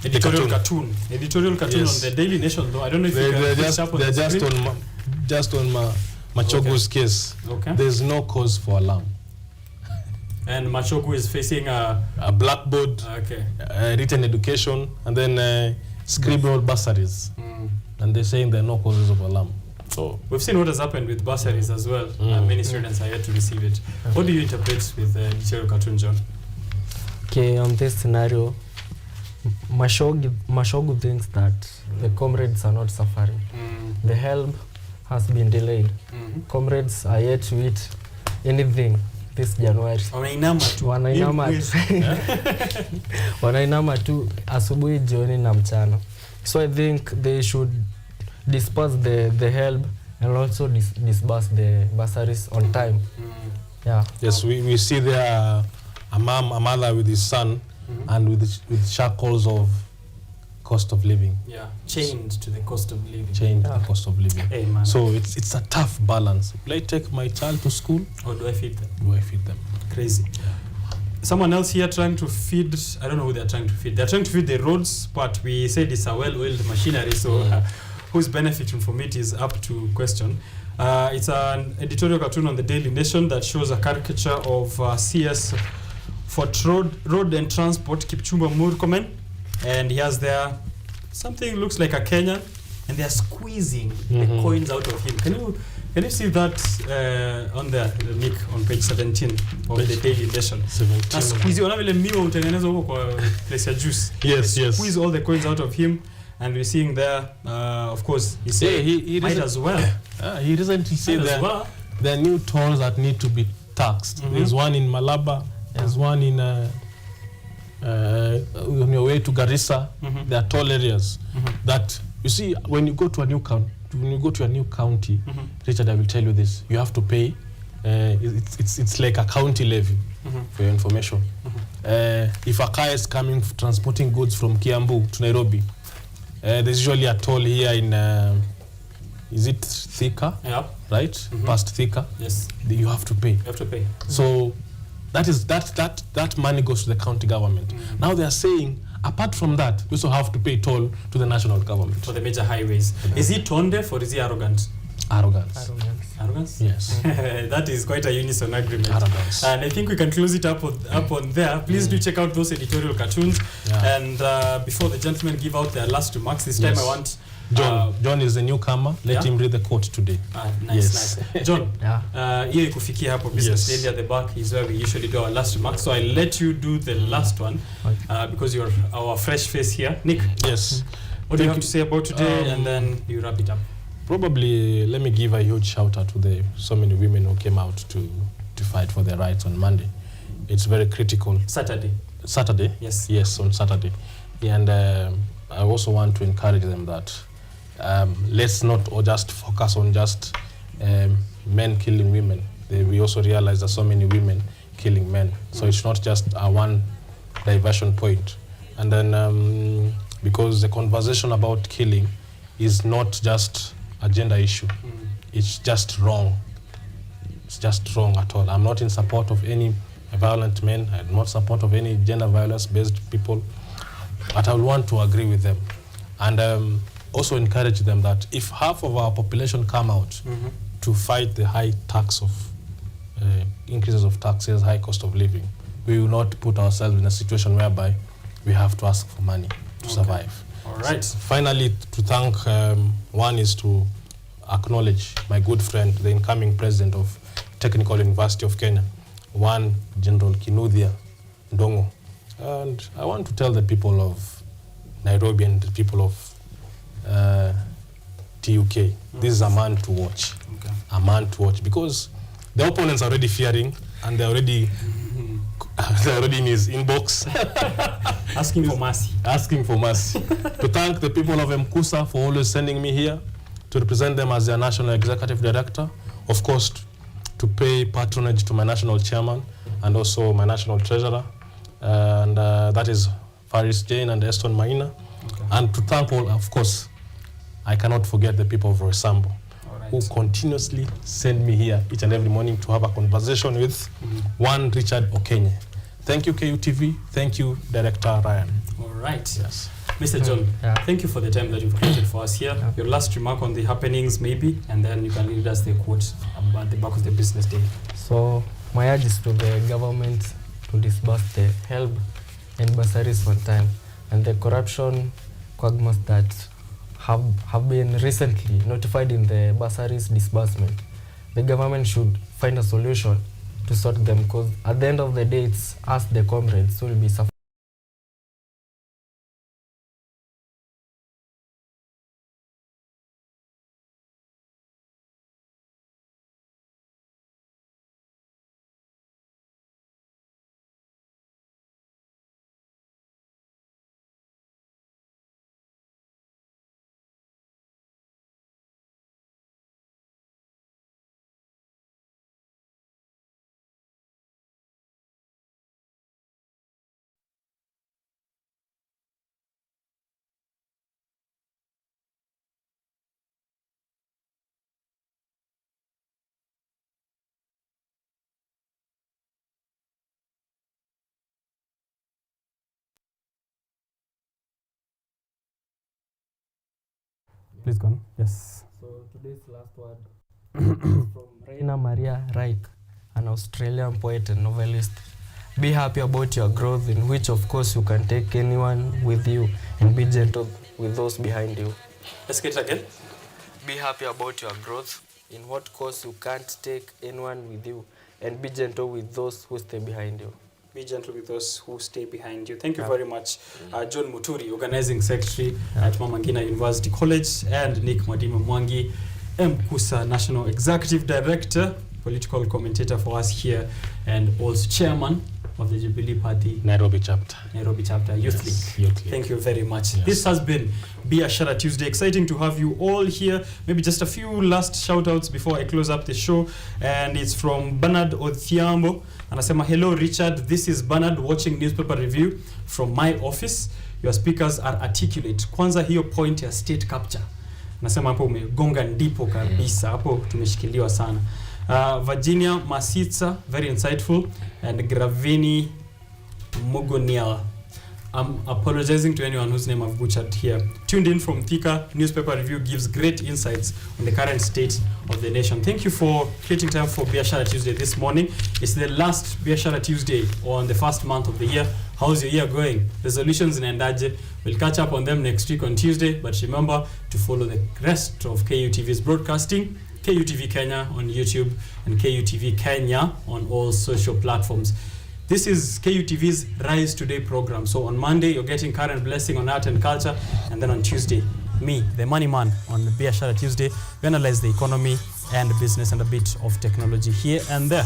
editorial cartoon on the Daily Nation, though? I don't know if they're just on Machogu's case. Okay. There's no cause for alarm. And Machogu is facing a blackboard, written education, and then scribbled bursaries. And they're saying there are no causes of alarm. So we've seen what has happened with bursaries as well. Many students are yet to receive it. What do you interpret with the editorial cartoon, John? Okay, on this scenario, Mashogu thinks that the comrades are not suffering. The help has been delayed. Comrades are yet to eat anything this January. Wanainama tu asubuhi, jioni na mchana. So I think they should disperse the help and also disburse the bursaries on time. Yeah. Yes, we see there a mother with his son and with shackles of cost of living. Yeah, chained to the cost of living. Chained to the cost of living. Hey, man. So it's a tough balance. Will I take my child to school? Or do I feed them? Do I feed them? Crazy. Someone else here trying to feed, I don't know who they're trying to feed. They're trying to feed the roads, but we said it's a well-oiled machinery, so who's benefiting from it is up to question. It's an editorial cartoon on the Daily Nation that shows a caricature of CS Fort Road and Transport, Kipchumba Murkomen, and he has there something looks like a Kenyan, and they're squeezing the coins out of him. Can you see that on there, Nick, on page 17 of the Daily Nation? 17. Squeeze wana vile miwa utengeneza huko kwa place ya juice. Yes. Squeeze all the coins out of him, and we're seeing there, of course, he said he might as well. He recently said that there are new tolls that need to be taxed. There's one in Malaba. There's one in on your way to Garissa. There are toll areas that you see when you go to a new county. Richard, I will tell you this: you have to pay. It's like a county levy for your information. If a car is coming transporting goods from Kiambu to Nairobi, there's usually a toll here in. Is it Thika? Yeah. Right. Past Thika. Yes. You have to pay. You have to pay. So. That money goes to the county government. Now they are saying, apart from that, you also have to pay toll to the national government. For the major highways. Is he tone deaf or is he arrogant? Arrogance. Yes. That is quite a unison agreement. Arrogance. And I think we can close it up on there. Please do check out those editorial cartoons. Yeah. And before the gentlemen give out their last remarks, this time I want... John is a newcomer. Let him read the quote today. Nice. John, here kufikia hapo business daily at the back is where we usually do our last remarks. So I'll let you do the last one because you're our fresh face here. Nick. Yes. What do you have to say about today, and then you wrap it up? Probably, let me give a huge shout out to so many women who came out to fight for their rights on Monday. It's very critical. Saturday. Yes, on Saturday. And I also want to encourage them that let's not just focus on just men killing women. We also realize that so many women killing men. So it's not just a one diversion point. And then because the conversation about killing is not just a gender issue, it's just wrong. It's just wrong at all. I'm not in support of any violent men. I'm not in support of any gender violence-based people. But I would want to agree with them. And also encourage them that if half of our population come out to fight the high tax of increases of taxes, high cost of living, we will not put ourselves in a situation whereby we have to ask for money to survive. All right. Finally, to thank, one is to acknowledge my good friend, the incoming president of Technical University of Kenya, one General Kinuthia Ndongo. And I want to tell the people of Nairobi and the people of TUK, this is a man to watch. Okay. A man to watch, because the opponents are already fearing and they're already in his inbox. Asking for mercy. Asking for mercy. To thank the people of Mkusa for always sending me here to represent them as their National Executive Director. Of course, to pay patronage to my National Chairman and also my National Treasurer. And that is Faris Jane and Eston Maina. Okay. And to thank all, of course, I cannot forget the people of Roysambu, who continuously send me here each and every morning to have a conversation with one Richard Okenye. Thank you, KUTV. Thank you, Director Ryan. All right. Yes. Mr. John, thank you for the time that you've created for us here. Your last remark on the happenings, maybe, and then you can read us the quote at the back of the business day. So, my urge is to the government to disburse the help and bursaries on time, and the corruption quagmires that have been recently notified in the bursaries disbursement. The government should find a solution to sort them, because at the end of the day, it's us, the comrades, who will be suffering. Please go on. Yes. So today's last word is from Raina Maria Reich, an Australian poet and novelist. Be happy about your growth, in which of course you can take anyone with you, and be gentle with those behind you. Let's get it again. Be happy about your growth, in what course you can't take anyone with you, and be gentle with those who stay behind you. Be gentle with those who stay behind you. Thank you very much, John Muturi, Organizing Secretary at Mama Ngina University College, and Nick Mwadima Mwangi, Mkusa National Executive Director, political commentator for us here, and also Chairman of the Jubilee Party Nairobi chapter. Nairobi chapter, Youth League. Thank you very much. Yes. This has been Biashara Tuesday. Exciting to have you all here. Maybe just a few last shout outs before I close up the show. And it's from Bernard Odhiambo. And I say, hello Richard, this is Bernard watching newspaper review from my office. Your speakers are articulate. Kwanza hiyo point ya state capture. Nasema hapo umegonga ndipo kabisa. Hapo tumeshikiliwa sana. Virginia Masitsa, very insightful, and Gravini Mugoniel. I'm apologizing to anyone whose name I've butchered here. Tuned in from Thika, newspaper review gives great insights on the current state of the nation. Thank you for creating time for Biashara Tuesday this morning. It's the last Biashara Tuesday on the first month of the year. How's your year going? Resolutions in Endaje. We'll catch up on them next week on Tuesday, but remember to follow the rest of KUTV's broadcasting. KUTV Kenya on YouTube and KUTV Kenya on all social platforms. This is KUTV's Rise Today program. So on Monday, you're getting Current Blessing on art and culture. And then on Tuesday, me, the money man, on Biashara Tuesday, we analyze the economy and business and a bit of technology here and there.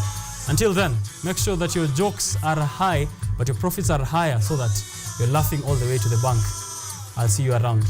Until then, make sure that your jokes are high, but your profits are higher so that you're laughing all the way to the bank. I'll see you around.